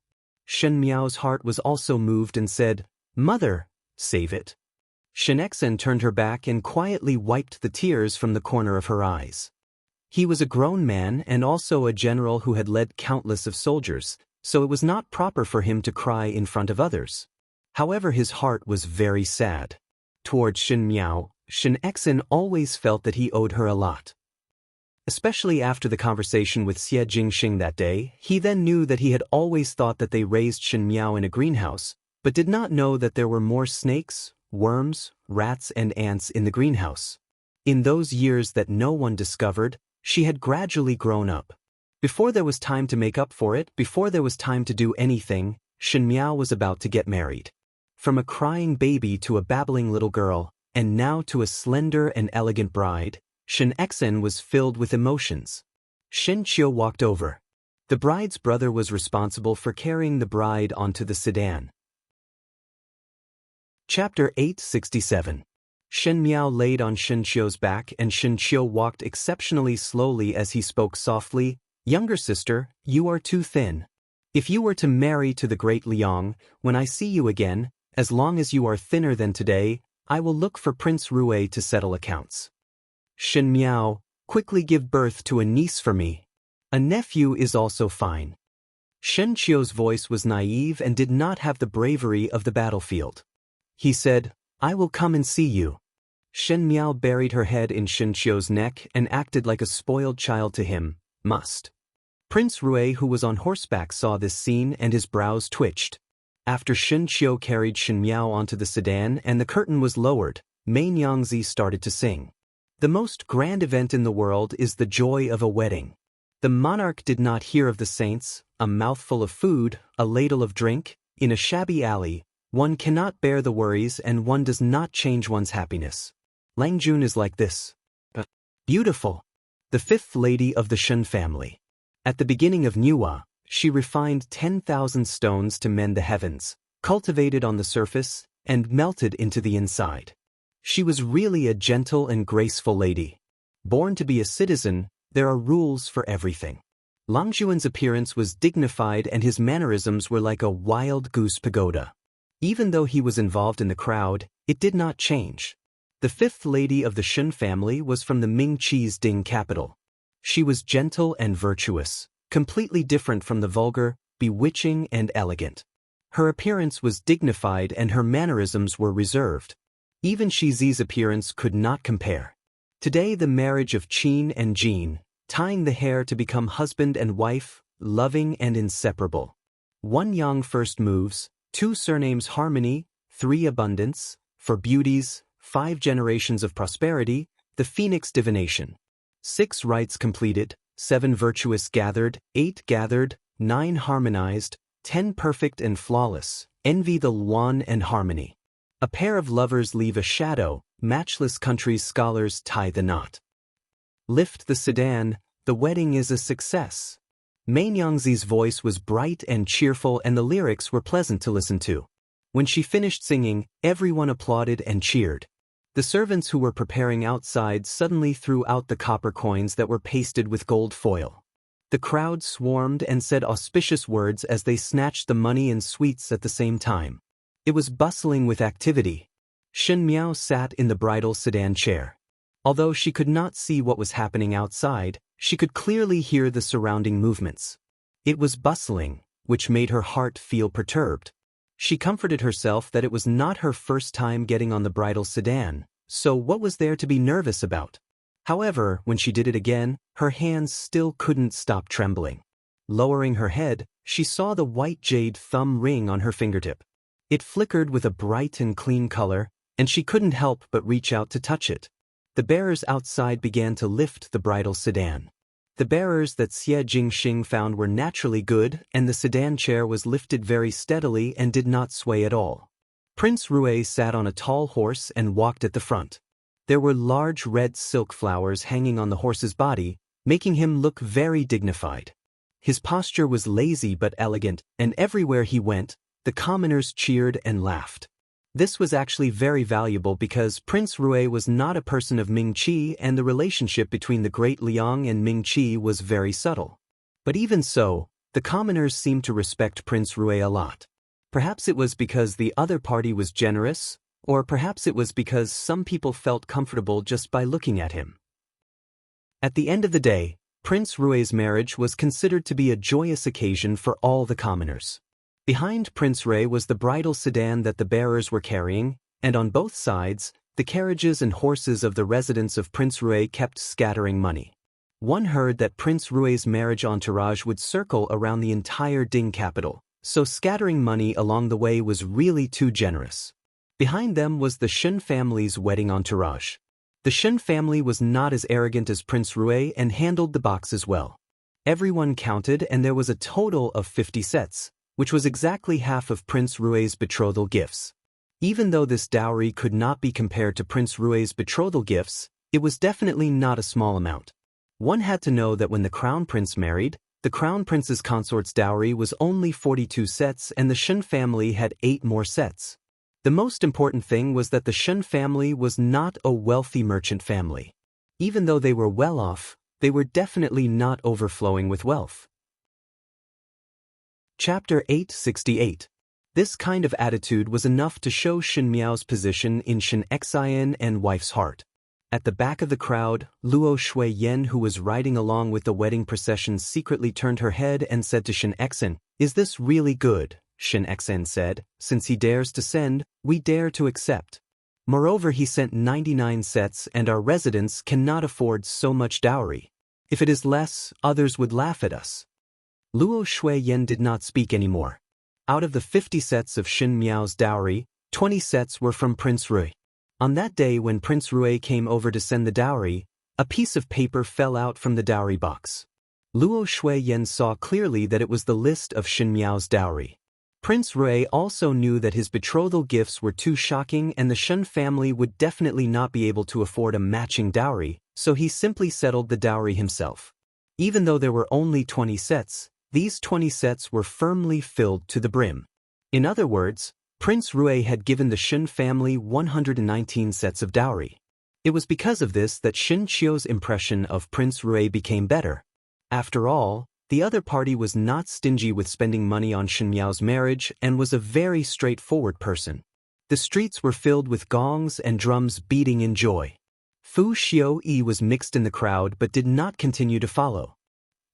Shen Miao's heart was also moved and said, "Mother, save it." Shen Exen turned her back and quietly wiped the tears from the corner of her eyes. He was a grown man and also a general who had led countless of soldiers, so it was not proper for him to cry in front of others. However, his heart was very sad. Towards Shen Miao, Shen Exen always felt that he owed her a lot. Especially after the conversation with Xie Jingxing that day, he then knew that he had always thought that they raised Shen Miao in a greenhouse, but did not know that there were more snakes, worms, rats and ants in the greenhouse. In those years that no one discovered, she had gradually grown up. Before there was time to make up for it, before there was time to do anything, Shen Miao was about to get married. From a crying baby to a babbling little girl, and now to a slender and elegant bride, Shen Exen was filled with emotions. Shen Qiu walked over. The bride's brother was responsible for carrying the bride onto the sedan. Chapter 867. Shen Miao laid on Shen Qiu's back and Shen Qiu walked exceptionally slowly as he spoke softly, "Younger sister, you are too thin. If you were to marry to the great Liang, when I see you again, as long as you are thinner than today, I will look for Prince Rui to settle accounts. Shen Miao, quickly give birth to a niece for me. A nephew is also fine." Shen Qiu's voice was naive and did not have the bravery of the battlefield. He said, "I will come and see you." Shen Miao buried her head in Shen Qiu's neck and acted like a spoiled child to him, "Must." Prince Rui, who was on horseback, saw this scene and his brows twitched. After Shen Qiu carried Shen Miao onto the sedan and the curtain was lowered, Mei Nyangzi started to sing. The most grand event in the world is the joy of a wedding. The monarch did not hear of the saints, a mouthful of food, a ladle of drink, in a shabby alley. One cannot bear the worries and one does not change one's happiness. Lang Jun is like this. Beautiful. The fifth lady of the Shen family. At the beginning of Nuwa, she refined 10,000 stones to mend the heavens, cultivated on the surface, and melted into the inside. She was really a gentle and graceful lady. Born to be a citizen, there are rules for everything. Lang Xuan's appearance was dignified and his mannerisms were like a wild goose pagoda. Even though he was involved in the crowd, it did not change. The fifth lady of the Shun family was from the Ming-Chi's Ding capital. She was gentle and virtuous, completely different from the vulgar, bewitching and elegant. Her appearance was dignified and her mannerisms were reserved. Even Shi Zi's appearance could not compare. Today the marriage of Qin and Jin, tying the hair to become husband and wife, loving and inseparable. 1 Yang first moves, 2 surnames harmony, 3 abundance, 4 beauties, 5 generations of prosperity, the phoenix divination. 6 rites completed, 7 virtuous gathered, 8 gathered, 9 harmonized, 10 perfect and flawless, envy the Luan and harmony. A pair of lovers leave a shadow, matchless countries scholars tie the knot. Lift the sedan, the wedding is a success. Mein Yangzi's voice was bright and cheerful and the lyrics were pleasant to listen to. When she finished singing, everyone applauded and cheered. The servants who were preparing outside suddenly threw out the copper coins that were pasted with gold foil. The crowd swarmed and said auspicious words as they snatched the money and sweets at the same time. It was bustling with activity. Shen Miao sat in the bridal sedan chair. Although she could not see what was happening outside, she could clearly hear the surrounding movements. It was bustling, which made her heart feel perturbed. She comforted herself that it was not her first time getting on the bridal sedan, so what was there to be nervous about? However, when she did it again, her hands still couldn't stop trembling. Lowering her head, she saw the white jade thumb ring on her fingertip. It flickered with a bright and clean color, and she couldn't help but reach out to touch it. The bearers outside began to lift the bridal sedan. The bearers that Xie Jingxing found were naturally good, and the sedan chair was lifted very steadily and did not sway at all. Prince Rui sat on a tall horse and walked at the front. There were large red silk flowers hanging on the horse's body, making him look very dignified. His posture was lazy but elegant, and everywhere he went, the commoners cheered and laughed. This was actually very valuable because Prince Rui was not a person of Ming-Chi and the relationship between the great Liang and Ming-Chi was very subtle. But even so, the commoners seemed to respect Prince Rui a lot. Perhaps it was because the other party was generous, or perhaps it was because some people felt comfortable just by looking at him. At the end of the day, Prince Rui's marriage was considered to be a joyous occasion for all the commoners. Behind Prince Rui was the bridal sedan that the bearers were carrying, and on both sides, the carriages and horses of the residents of Prince Rui kept scattering money. One heard that Prince Rui's marriage entourage would circle around the entire Ding capital, so scattering money along the way was really too generous. Behind them was the Shun family's wedding entourage. The Shun family was not as arrogant as Prince Rui and handled the box as well. Everyone counted and there was a total of 50 sets, which was exactly half of Prince Rui's betrothal gifts. Even though this dowry could not be compared to Prince Rui's betrothal gifts, it was definitely not a small amount. One had to know that when the crown prince married, the crown prince's consort's dowry was only 42 sets and the Shun family had 8 more sets. The most important thing was that the Shun family was not a wealthy merchant family. Even though they were well off, they were definitely not overflowing with wealth. Chapter 868. This kind of attitude was enough to show Shen Miao's position in Shen Xian and wife's heart. At the back of the crowd, Luo Shuiyan, who was riding along with the wedding procession, secretly turned her head and said to Shen Xian, "Is this really good?" Shen Xian said, "Since he dares to send, we dare to accept. Moreover, he sent 99 sets and our residents cannot afford so much dowry. If it is less, others would laugh at us." Luo Shuiyan did not speak anymore. Out of the 50 sets of Shen Miao's dowry, 20 sets were from Prince Rui. On that day when Prince Rui came over to send the dowry, a piece of paper fell out from the dowry box. Luo Shuiyan saw clearly that it was the list of Shen Miao's dowry. Prince Rui also knew that his betrothal gifts were too shocking and the Shun family would definitely not be able to afford a matching dowry, so he simply settled the dowry himself. Even though there were only 20 sets, these 20 sets were firmly filled to the brim. In other words, Prince Rui had given the Shun family 119 sets of dowry. It was because of this that Shen Qiu's impression of Prince Rui became better. After all, The other party was not stingy with spending money on Shen Miao's marriage and was a very straightforward person. The streets were filled with gongs and drums beating in joy. Fu Xiaoyi was mixed in the crowd but did not continue to follow.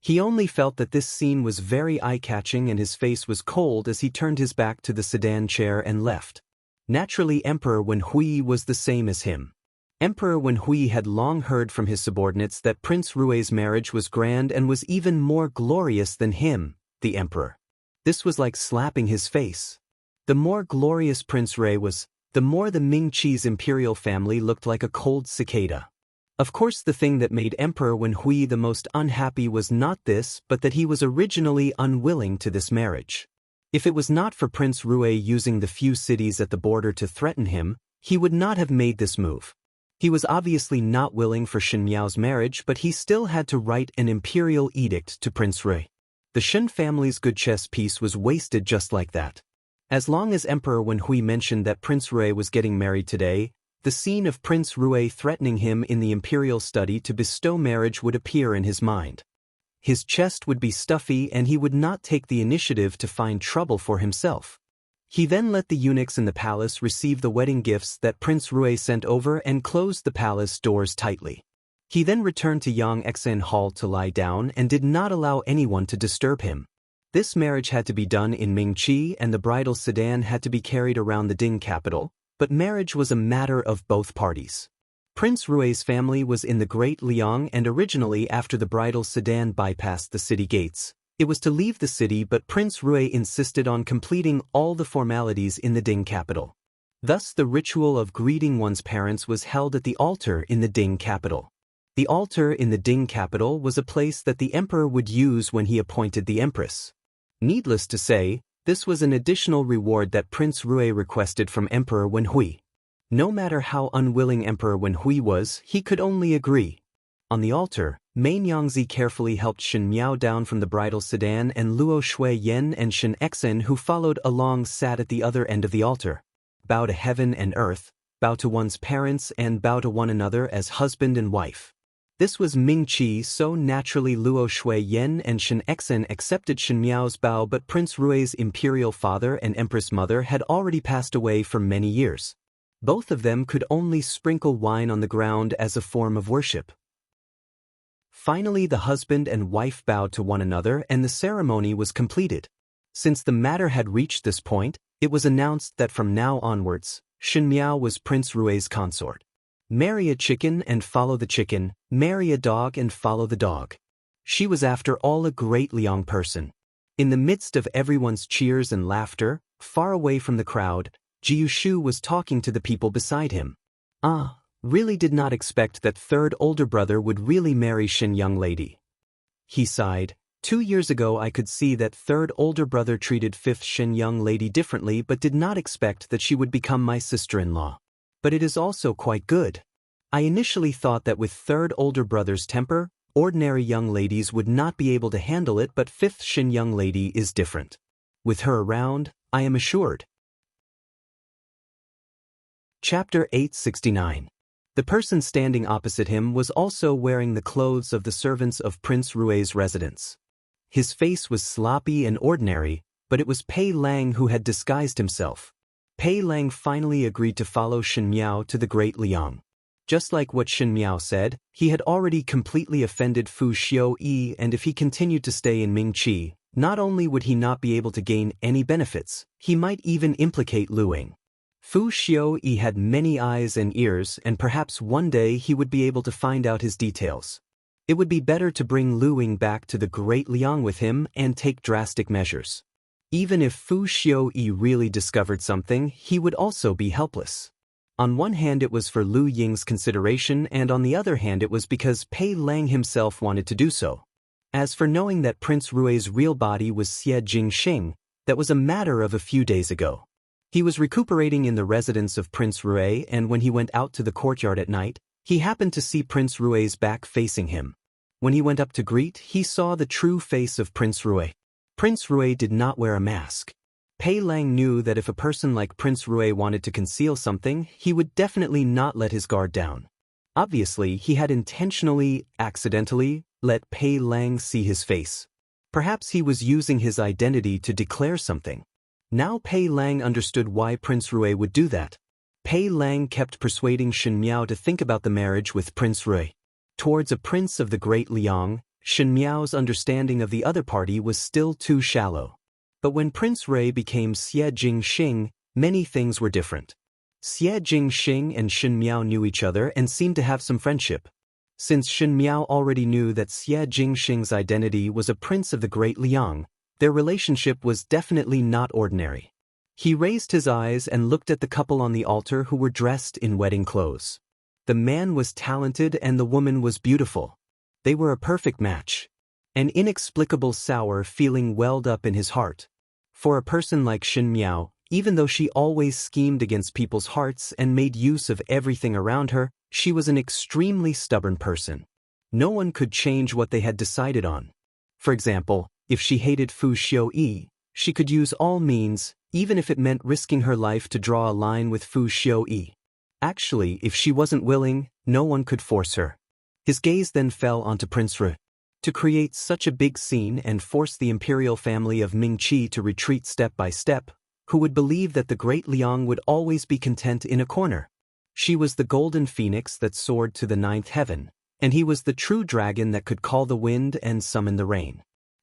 He only felt that this scene was very eye-catching and his face was cold as he turned his back to the sedan chair and left. Naturally, Emperor Wenhui was the same as him. Emperor Wenhui had long heard from his subordinates that Prince Rui's marriage was grand and was even more glorious than him, the emperor. This was like slapping his face. The more glorious Prince Rui was, the more the Ming Qi's imperial family looked like a cold cicada. Of course, the thing that made Emperor Wenhui the most unhappy was not this, but that he was originally unwilling to this marriage. If it was not for Prince Rui using the few cities at the border to threaten him, he would not have made this move. He was obviously not willing for Shen Miao's marriage, but he still had to write an imperial edict to Prince Rui. The Shen family's good chess piece was wasted just like that. As long as Emperor Wenhui mentioned that Prince Rui was getting married today, the scene of Prince Rui threatening him in the imperial study to bestow marriage would appear in his mind. His chest would be stuffy and he would not take the initiative to find trouble for himself. He then let the eunuchs in the palace receive the wedding gifts that Prince Rui sent over and closed the palace doors tightly. He then returned to Yang Exen Hall to lie down and did not allow anyone to disturb him. This marriage had to be done in Mingqi and the bridal sedan had to be carried around the Ding capital, but marriage was a matter of both parties. Prince Rui's family was in the Great Liang and originally after the bridal sedan bypassed the city gates, it was to leave the city, but Prince Rui insisted on completing all the formalities in the Ding capital. Thus the ritual of greeting one's parents was held at the altar in the Ding capital. The altar in the Ding capital was a place that the emperor would use when he appointed the empress. Needless to say, this was an additional reward that Prince Rui requested from Emperor Wenhui. No matter how unwilling Emperor Wenhui was, he could only agree. On the altar, Mei Nyangzi carefully helped Shen Miao down from the bridal sedan and Luo Shui-yen and Shen Exen who followed along sat at the other end of the altar. Bow to heaven and earth, bow to one's parents and bow to one another as husband and wife. This was Ming Qi, so naturally Luo Shui-yen and Shen Exen accepted Shen Miao's bow, but Prince Rui's imperial father and Empress mother had already passed away for many years. Both of them could only sprinkle wine on the ground as a form of worship. Finally, the husband and wife bowed to one another and the ceremony was completed. Since the matter had reached this point, it was announced that from now onwards, Shen Miao was Prince Rui's consort. Marry a chicken and follow the chicken, marry a dog and follow the dog. She was after all a great Liang person. In the midst of everyone's cheers and laughter, far away from the crowd, Jiu Shu was talking to the people beside him. Really did not expect that third older brother would really marry Shen young lady. He sighed. 2 years ago I could see that third older brother treated fifth Shen young lady differently but did not expect that she would become my sister-in-law. But it is also quite good. I initially thought that with third older brother's temper, ordinary young ladies would not be able to handle it, but fifth Shen young lady is different. With her around, I am assured. Chapter 869. The person standing opposite him was also wearing the clothes of the servants of Prince Rui's residence. His face was sloppy and ordinary, but it was Pei Lang who had disguised himself. Pei Lang finally agreed to follow Shen Miao to the Great Liang. Just like what Shen Miao said, he had already completely offended Fu Xiaoyi, and if he continued to stay in Mingqi, not only would he not be able to gain any benefits, he might even implicate Lu Ying. Fu Xiaoyi had many eyes and ears, and perhaps one day he would be able to find out his details. It would be better to bring Lu Ying back to the Great Liang with him and take drastic measures. Even if Fu Xiaoyi really discovered something, he would also be helpless. On one hand it was for Lu Ying's consideration, and on the other hand it was because Pei Lang himself wanted to do so. As for knowing that Prince Rui's real body was Xie Jingxing, that was a matter of a few days ago. He was recuperating in the residence of Prince Rui, and when he went out to the courtyard at night, he happened to see Prince Rui's back facing him. When he went up to greet, he saw the true face of Prince Rui. Prince Rui did not wear a mask. Pei Lang knew that if a person like Prince Rui wanted to conceal something, he would definitely not let his guard down. Obviously, he had intentionally, accidentally, let Pei Lang see his face. Perhaps he was using his identity to declare something. Now Pei Lang understood why Prince Rui would do that. Pei Lang kept persuading Shen Miao to think about the marriage with Prince Rui. Towards a prince of the Great Liang, Shen Miao's understanding of the other party was still too shallow. But when Prince Rui became Xie Jingxing, many things were different. Xie Jingxing and Shen Miao knew each other and seemed to have some friendship. Since Shen Miao already knew that Xie Jingxing's identity was a prince of the Great Liang, their relationship was definitely not ordinary. He raised his eyes and looked at the couple on the altar who were dressed in wedding clothes. The man was talented and the woman was beautiful. They were a perfect match. An inexplicable sour feeling welled up in his heart. For a person like Shen Miao, even though she always schemed against people's hearts and made use of everything around her, she was an extremely stubborn person. No one could change what they had decided on. For example, if she hated Fu Xiuyi, she could use all means, even if it meant risking her life to draw a line with Fu Xiuyi. Actually, if she wasn't willing, no one could force her. His gaze then fell onto Prince Ru. To create such a big scene and force the imperial family of Mingqi to retreat step by step, who would believe that the Great Liang would always be content in a corner? She was the golden phoenix that soared to the 9th heaven, and he was the true dragon that could call the wind and summon the rain.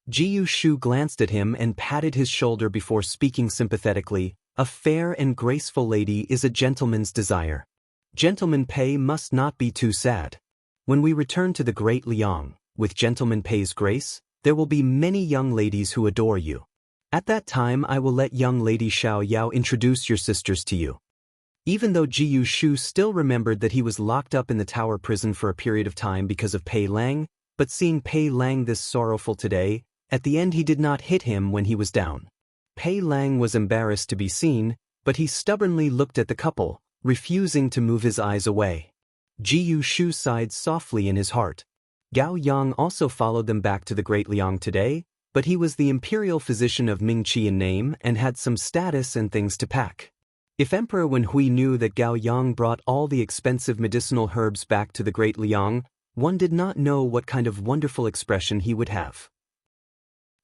Jiyu Shu glanced at him and patted his shoulder before speaking sympathetically. A fair and graceful lady is a gentleman's desire. Gentleman Pei must not be too sad. When we return to the Great Liang, with Gentleman Pei's grace, there will be many young ladies who adore you. At that time I will let young lady Xiao Yao introduce your sisters to you. Even though Jiyu Shu still remembered that he was locked up in the tower prison for a period of time because of Pei Lang, but seeing Pei Lang this sorrowful today, at the end he did not hit him when he was down. Pei Lang was embarrassed to be seen, but he stubbornly looked at the couple, refusing to move his eyes away. Jiyu Shu sighed softly in his heart. Gao Yang also followed them back to the Great Liang today, but he was the imperial physician of Mingqi in name and had some status and things to pack. If Emperor Wenhui knew that Gao Yang brought all the expensive medicinal herbs back to the Great Liang, one did not know what kind of wonderful expression he would have.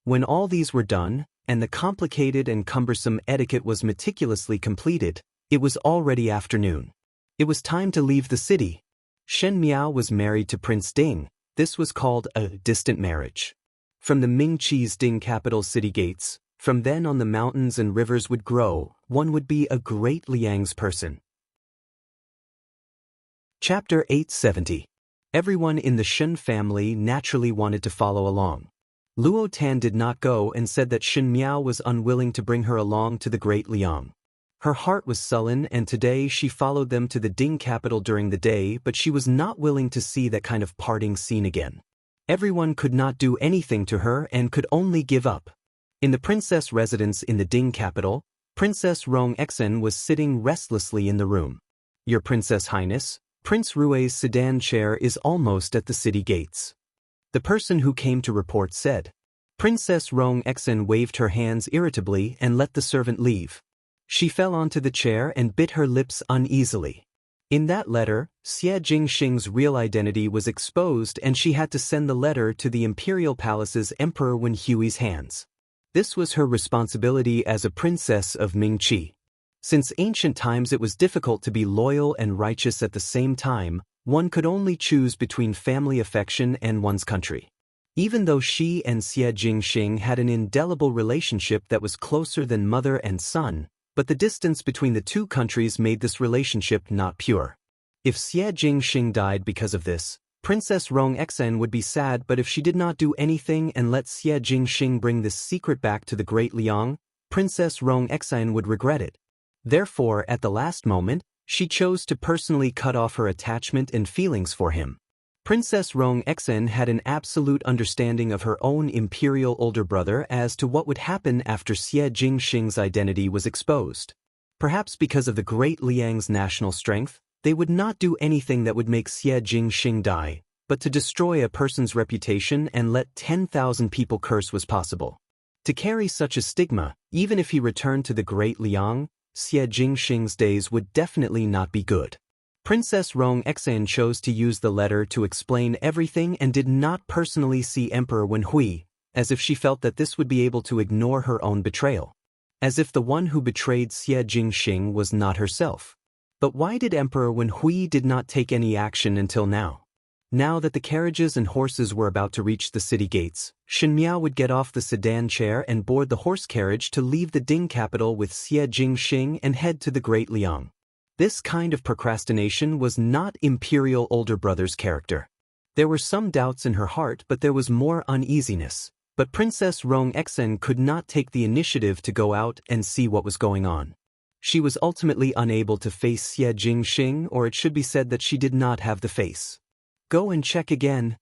When all these were done, and the complicated and cumbersome etiquette was meticulously completed, it was already afternoon. It was time to leave the city. Shen Miao was married to Prince Ding. This was called a distant marriage. From the Mingqi's Ding capital city gates, from then on the mountains and rivers would grow, one would be a great Liang's person. Chapter 870. Everyone in the Shen family naturally wanted to follow along. Luo Tan did not go and said that Shen Miao was unwilling to bring her along to the Great Liang. Her heart was sullen and today she followed them to the Ding capital during the day, but she was not willing to see that kind of parting scene again. Everyone could not do anything to her and could only give up. In the princess residence in the Ding capital, Princess Rong Exen was sitting restlessly in the room. Your Princess Highness, Prince Rui's sedan chair is almost at the city gates. The person who came to report said. Princess Rong Exen waved her hands irritably and let the servant leave. She fell onto the chair and bit her lips uneasily. In that letter, Xie Jingxing's real identity was exposed and she had to send the letter to the imperial palace's Emperor Wenhui's hands. This was her responsibility as a princess of Mingqi. Since ancient times it was difficult to be loyal and righteous at the same time, one could only choose between family affection and one's country. Even though she and Xie Jingxing had an indelible relationship that was closer than mother and son, but the distance between the two countries made this relationship not pure. If Xie Jingxing died because of this, Princess Rong Exen would be sad, but if she did not do anything and let Xie Jingxing bring this secret back to the Great Liang, Princess Rong Exen would regret it. Therefore, at the last moment, she chose to personally cut off her attachment and feelings for him. Princess Rong Exen had an absolute understanding of her own imperial older brother as to what would happen after Xie Jingxing's identity was exposed. Perhaps because of the Great Liang's national strength, they would not do anything that would make Xie Jingxing die, but to destroy a person's reputation and let 10,000 people curse was possible. To carry such a stigma, even if he returned to the Great Liang, Xie Jingxing's days would definitely not be good. Princess Rong Exen chose to use the letter to explain everything and did not personally see Emperor Wenhui, as if she felt that this would be able to ignore her own betrayal. As if the one who betrayed Xie Jingxing was not herself. But why did Emperor Wen Hui did not take any action until now? Now that the carriages and horses were about to reach the city gates, Shen Miao would get off the sedan chair and board the horse carriage to leave the Ding capital with Xie Jingxing and head to the Great Liang. This kind of procrastination was not Imperial older brother's character. There were some doubts in her heart, but there was more uneasiness. But Princess Rong Exen could not take the initiative to go out and see what was going on. She was ultimately unable to face Xie Jingxing, or it should be said that she did not have the face. Go and check again.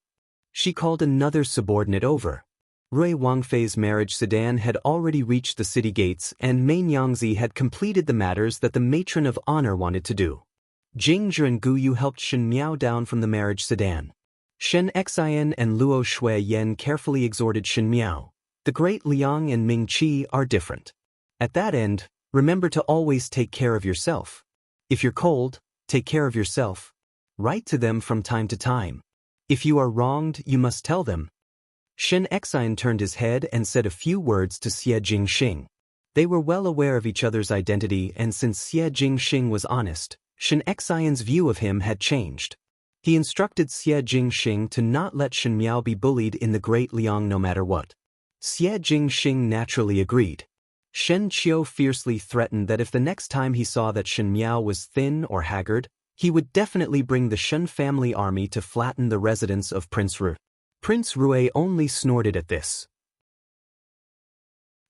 She called another subordinate over. Rui Wangfei's marriage sedan had already reached the city gates, and Mei Nyangzi had completed the matters that the matron of honor wanted to do. Jing Zhi and Gu Yu helped Shen Miao down from the marriage sedan. Shen Xian and Luo Shui-yen carefully exhorted Shen Miao. The Great Liang and Ming Qi are different. At that end, remember to always take care of yourself. If you're cold, take care of yourself. Write to them from time to time. If you are wronged, you must tell them. Shen Xian turned his head and said a few words to Xie Jingxing. They were well aware of each other's identity, and since Xie Jingxing was honest, Shen Xian's view of him had changed. He instructed Xie Jingxing to not let Shen Miao be bullied in the Great Liang no matter what. Xie Jingxing naturally agreed. Shen Qiu fiercely threatened that if the next time he saw that Shen Miao was thin or haggard, he would definitely bring the Shen family army to flatten the residence of Prince Ru. Prince Rui only snorted at this.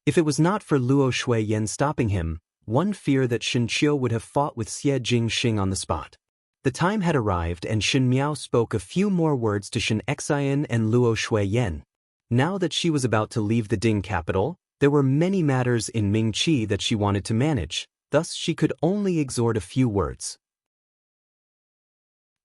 If it was not for Luo Shui-yen stopping him, one feared that Shen Qiu would have fought with Xie Jingxing on the spot. The time had arrived, and Shen Miao spoke a few more words to Shen Xian and Luo Shui-yen. Now that she was about to leave the Ding capital, there were many matters in Ming Qi that she wanted to manage, thus she could only exhort a few words.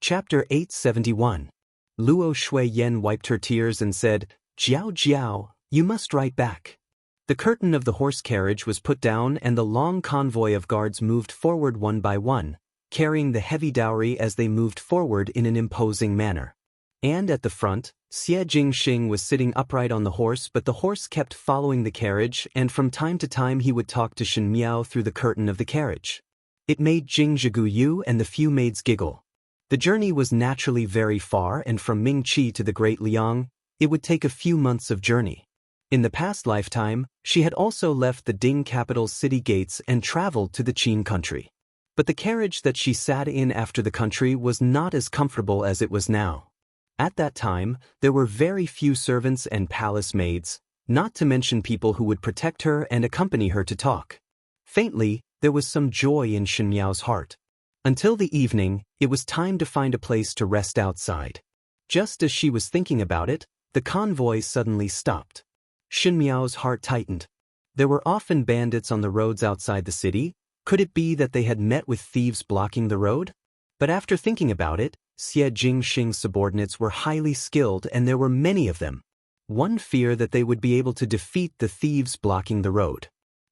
Chapter 871. Luo Shui-yen wiped her tears and said, "Jiao Jiao, you must write back." The curtain of the horse carriage was put down, and the long convoy of guards moved forward one by one, carrying the heavy dowry as they moved forward in an imposing manner. And at the front, Xie Jingxing was sitting upright on the horse, but the horse kept following the carriage, and from time to time he would talk to Shen Miao through the curtain of the carriage. It made Jing Zhi, Gu Yu and the few maids giggle. The journey was naturally very far, and from Ming Qi to the Great Liang, it would take a few months of journey. In the past lifetime, she had also left the Ding capital's city gates and traveled to the Qin country. But the carriage that she sat in after the country was not as comfortable as it was now. At that time, there were very few servants and palace maids, not to mention people who would protect her and accompany her to talk. Faintly, there was some joy in Shen Miao's heart. Until the evening, it was time to find a place to rest outside. Just as she was thinking about it, the convoy suddenly stopped. Shen Miao's heart tightened. There were often bandits on the roads outside the city. Could it be that they had met with thieves blocking the road? But after thinking about it, Xie Jingxing's subordinates were highly skilled, and there were many of them. One feared that they would be able to defeat the thieves blocking the road.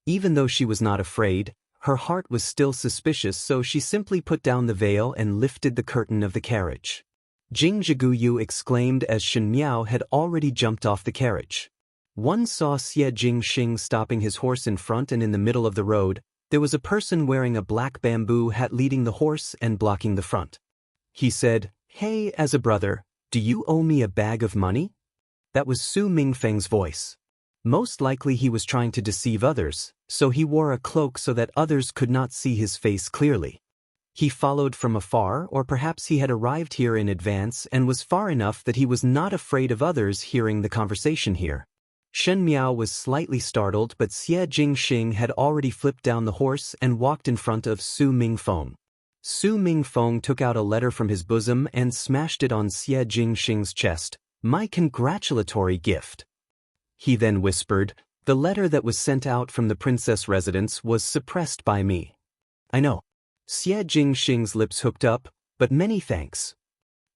Even though she was not afraid, her heart was still suspicious, so she simply put down the veil and lifted the curtain of the carriage. Jing Zhi, Gu Yu exclaimed as Shen Miao had already jumped off the carriage. One saw Xie Jingxing stopping his horse in front, and in the middle of the road, there was a person wearing a black bamboo hat leading the horse and blocking the front. He said, "Hey, as a brother, do you owe me a bag of money?" That was Su Mingfeng's voice. Most likely he was trying to deceive others, so he wore a cloak so that others could not see his face clearly. He followed from afar, or perhaps he had arrived here in advance and was far enough that he was not afraid of others hearing the conversation here. Shen Miao was slightly startled, but Xie Jingxing had already flipped down the horse and walked in front of Su Mingfeng. Su Mingfeng took out a letter from his bosom and smashed it on Xie Jingxing's chest. "My congratulatory gift." He then whispered, "The letter that was sent out from the princess residence was suppressed by me." "I know." Xie Jingxing's lips hooked up, "but many thanks."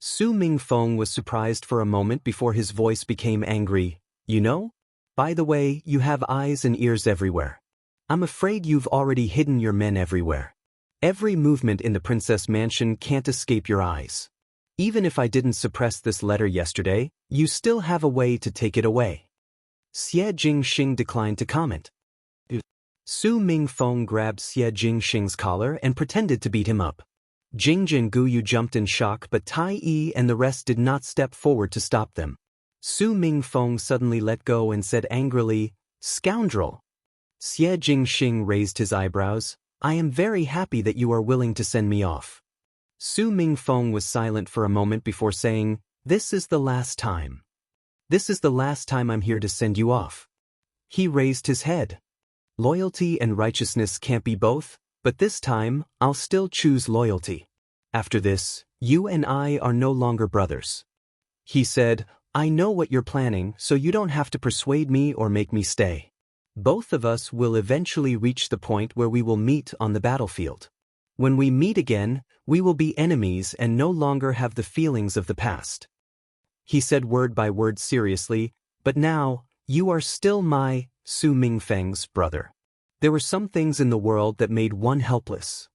Su Mingfeng was surprised for a moment before his voice became angry. "You know? By the way, you have eyes and ears everywhere. I'm afraid you've already hidden your men everywhere. Every movement in the princess mansion can't escape your eyes. Even if I didn't suppress this letter yesterday, you still have a way to take it away." Xie Jingxing declined to comment. Su Mingfeng grabbed Xie Jingxing's collar and pretended to beat him up. Jingjin Guyu jumped in shock, but Tai Yi and the rest did not step forward to stop them. Su Mingfeng suddenly let go and said angrily, "Scoundrel!" Xie Jingxing raised his eyebrows. "I am very happy that you are willing to send me off." Su Mingfeng was silent for a moment before saying, "This is the last time. This is the last time I'm here to send you off." He raised his head. "Loyalty and righteousness can't be both, but this time, I'll still choose loyalty. After this, you and I are no longer brothers." He said, "I know what you're planning, so you don't have to persuade me or make me stay. Both of us will eventually reach the point where we will meet on the battlefield. When we meet again, we will be enemies and no longer have the feelings of the past." He said word by word seriously, "But now, you are still my, Su Mingfeng's, brother." There were some things in the world that made one helpless.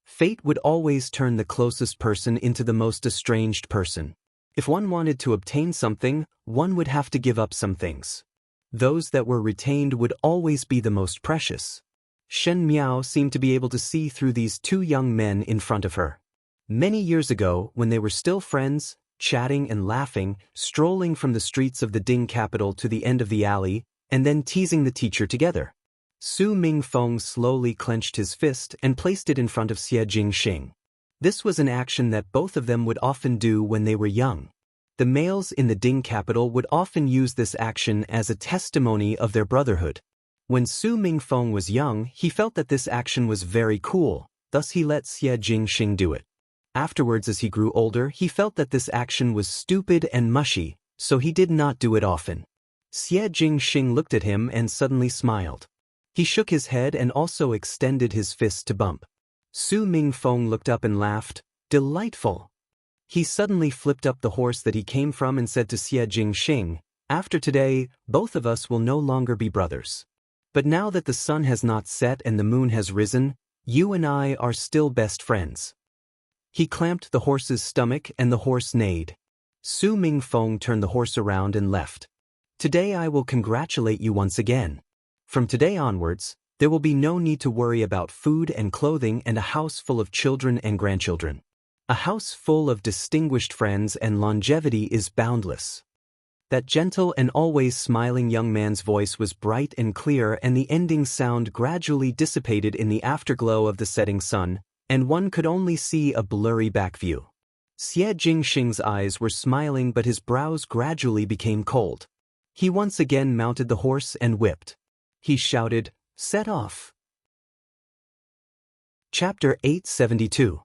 Fate would always turn the closest person into the most estranged person. If one wanted to obtain something, one would have to give up some things. Those that were retained would always be the most precious. Shen Miao seemed to be able to see through these two young men in front of her. Many years ago, when they were still friends, chatting and laughing, strolling from the streets of the Ding capital to the end of the alley, and then teasing the teacher together. Su Mingfeng slowly clenched his fist and placed it in front of Xie Jingxing. This was an action that both of them would often do when they were young. The males in the Ding capital would often use this action as a testimony of their brotherhood. When Su Mingfeng was young, he felt that this action was very cool, thus he let Xie Jingxing do it. Afterwards, as he grew older, he felt that this action was stupid and mushy, so he did not do it often. Xie Jingxing looked at him and suddenly smiled. He shook his head and also extended his fist to bump. Su Mingfeng looked up and laughed, "Delightful." He suddenly flipped up the horse that he came from and said to Xie Jingxing, "After today, both of us will no longer be brothers. But now that the sun has not set and the moon has risen, you and I are still best friends." He clamped the horse's stomach and the horse neighed. Su Mingfeng turned the horse around and left. "Today I will congratulate you once again. From today onwards, there will be no need to worry about food and clothing and a house full of children and grandchildren. A house full of distinguished friends and longevity is boundless." That gentle and always smiling young man's voice was bright and clear, and the ending sound gradually dissipated in the afterglow of the setting sun, and one could only see a blurry back view. Xie Jingxing's eyes were smiling, but his brows gradually became cold. He once again mounted the horse and whipped. He shouted, "Set off!" Chapter 872.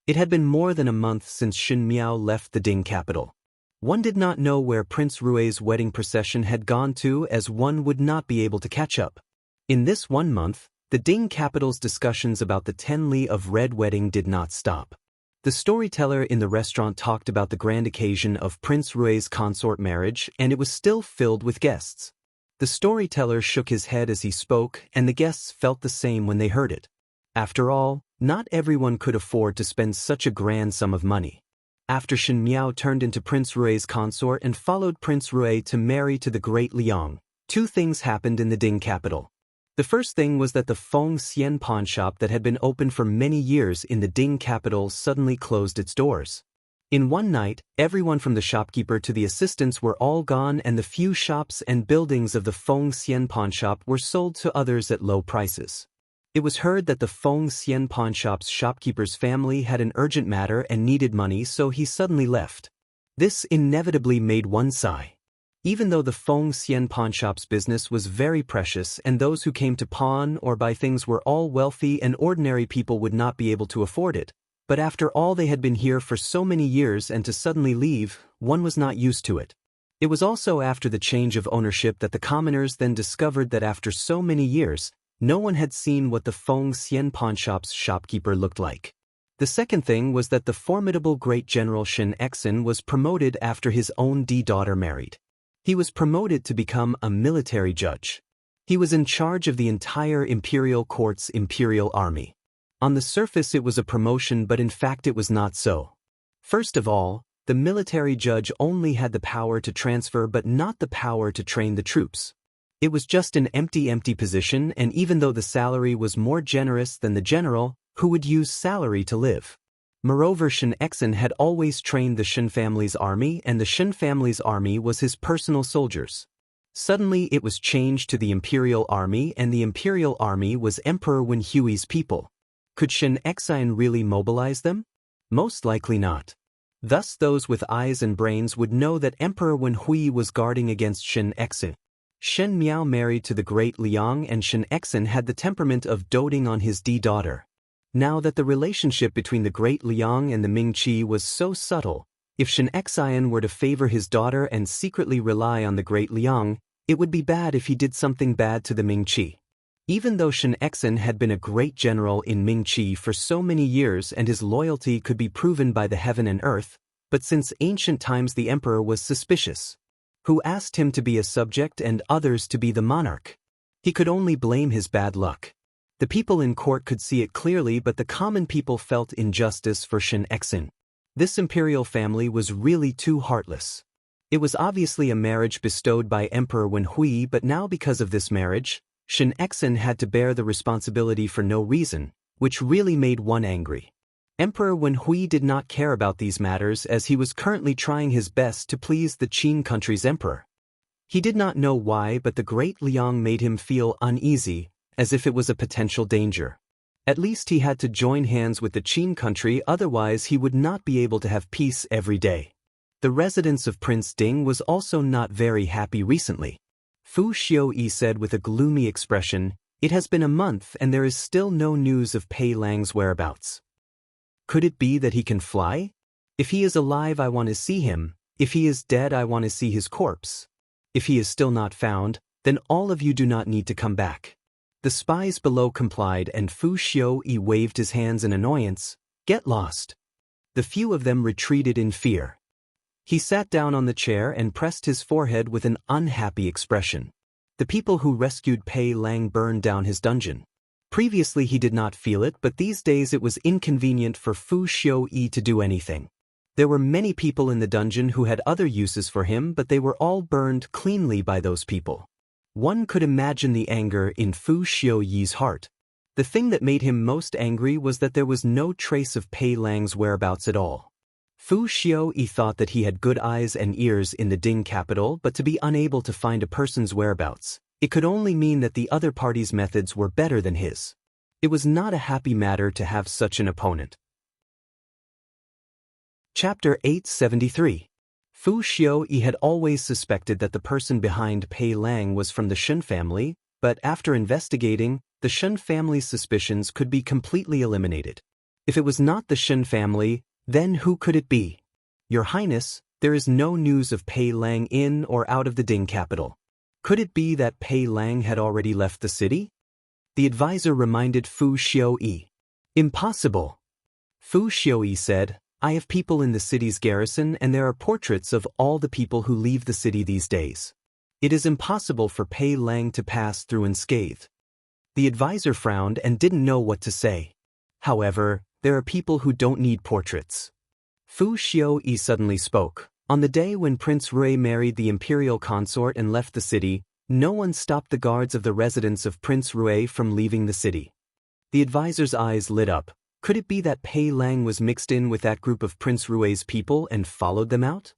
It had been more than a month since Shen Miao left the Ding capital. One did not know where Prince Rui's wedding procession had gone to, as one would not be able to catch up. In this 1 month, the Ding capital's discussions about the 10 li of red wedding did not stop. The storyteller in the restaurant talked about the grand occasion of Prince Rui's consort marriage, and it was still filled with guests. The storyteller shook his head as he spoke, and the guests felt the same when they heard it. After all, not everyone could afford to spend such a grand sum of money. After Shen Miao turned into Prince Rui's consort and followed Prince Rui to marry to the great Liang, 2 things happened in the Ding capital. The first thing was that the Feng Xian pawn shop that had been open for many years in the Ding capital suddenly closed its doors. In one night, everyone from the shopkeeper to the assistants were all gone, and the few shops and buildings of the Feng Xian pawn shop were sold to others at low prices. It was heard that the Feng Xian pawn shop's shopkeeper's family had an urgent matter and needed money, so he suddenly left. This inevitably made one sigh. Even though the Feng Xian pawn shop's business was very precious and those who came to pawn or buy things were all wealthy and ordinary people would not be able to afford it, but after all they had been here for so many years and to suddenly leave, one was not used to it. It was also after the change of ownership that the commoners then discovered that after so many years, no one had seen what the Feng Xian pawn shop's shopkeeper looked like. The second thing was that the formidable great general Shen Exin was promoted after his own daughter married. He was promoted to become a military judge. He was in charge of the entire imperial court's imperial army. On the surface it was a promotion, but in fact it was not so. First of all, the military judge only had the power to transfer but not the power to train the troops. It was just an empty position, and even though the salary was more generous than the general, who would use salary to live? Moreover, Shen Exen had always trained the Shen family's army, and the Shen family's army was his personal soldiers. Suddenly it was changed to the Imperial Army, and the Imperial Army was Emperor Wen Hui's people. Could Shen Exen really mobilize them? Most likely not. Thus those with eyes and brains would know that Emperor Wen Hui was guarding against Shen Exen. Shen Miao married to the great Liang, and Shen Exen had the temperament of doting on his daughter. Now that the relationship between the great Liang and the Ming Qi was so subtle, if Shen Exen were to favor his daughter and secretly rely on the great Liang, it would be bad if he did something bad to the Ming Qi. Even though Shen Exen had been a great general in Ming Qi for so many years and his loyalty could be proven by the heaven and earth, but since ancient times the emperor was suspicious. Who asked him to be a subject and others to be the monarch? He could only blame his bad luck. The people in court could see it clearly, but the common people felt injustice for Shen Exen. This imperial family was really too heartless. It was obviously a marriage bestowed by Emperor Wen Hui, but now because of this marriage, Shen Exen had to bear the responsibility for no reason, which really made one angry. Emperor Wen Hui did not care about these matters as he was currently trying his best to please the Qin country's emperor. He did not know why, but the great Liang made him feel uneasy, as if it was a potential danger. At least he had to join hands with the Qin country, otherwise he would not be able to have peace every day. The residence of Prince Ding was also not very happy recently. Fu Xiuyi said with a gloomy expression, "It has been a month and there is still no news of Pei Lang's whereabouts. Could it be that he can fly? If he is alive, I want to see him. If he is dead, I want to see his corpse. If he is still not found, then all of you do not need to come back." The spies below complied, and Fu Xiuyi waved his hands in annoyance. "Get lost." The few of them retreated in fear. He sat down on the chair and pressed his forehead with an unhappy expression. The people who rescued Pei Lang burned down his dungeon. Previously he did not feel it, but these days it was inconvenient for Fu Xiuyi to do anything. There were many people in the dungeon who had other uses for him, but they were all burned cleanly by those people. One could imagine the anger in Fu Xiuyi's heart. The thing that made him most angry was that there was no trace of Pei Lang's whereabouts at all. Fu Xiuyi thought that he had good eyes and ears in the Ding capital, but to be unable to find a person's whereabouts, it could only mean that the other party's methods were better than his. It was not a happy matter to have such an opponent. Chapter 873. Fu Xiuyi had always suspected that the person behind Pei Lang was from the Shen family, but after investigating, the Shen family's suspicions could be completely eliminated. If it was not the Shen family, then who could it be? Your Highness, there is no news of Pei Lang in or out of the Ding capital. Could it be that Pei Lang had already left the city? The advisor reminded Fu Xiuyi. Impossible. Fu Xiuyi said, "I have people in the city's garrison and there are portraits of all the people who leave the city these days. It is impossible for Pei Lang to pass through unscathed." The advisor frowned and didn't know what to say. However, there are people who don't need portraits. Fu Xiuyi suddenly spoke. On the day when Prince Rui married the imperial consort and left the city, no one stopped the guards of the residence of Prince Rui from leaving the city. The advisor's eyes lit up. Could it be that Pei Lang was mixed in with that group of Prince Rui's people and followed them out?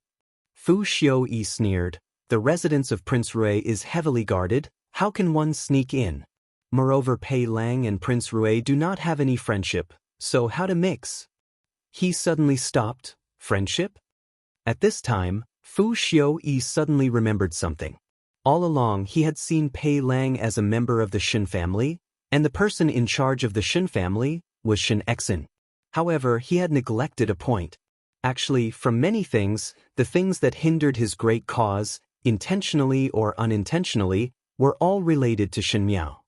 Fu Xiuyi sneered. The residence of Prince Rui is heavily guarded. How can one sneak in? Moreover, Pei Lang and Prince Rui do not have any friendship, so how to mix? He suddenly stopped. Friendship? At this time, Fu Xiuyi suddenly remembered something. All along he had seen Pei Lang as a member of the Shen family, and the person in charge of the Shen family was Shen Exen. However, he had neglected a point. Actually, from many things, the things that hindered his great cause, intentionally or unintentionally, were all related to Shen Miao.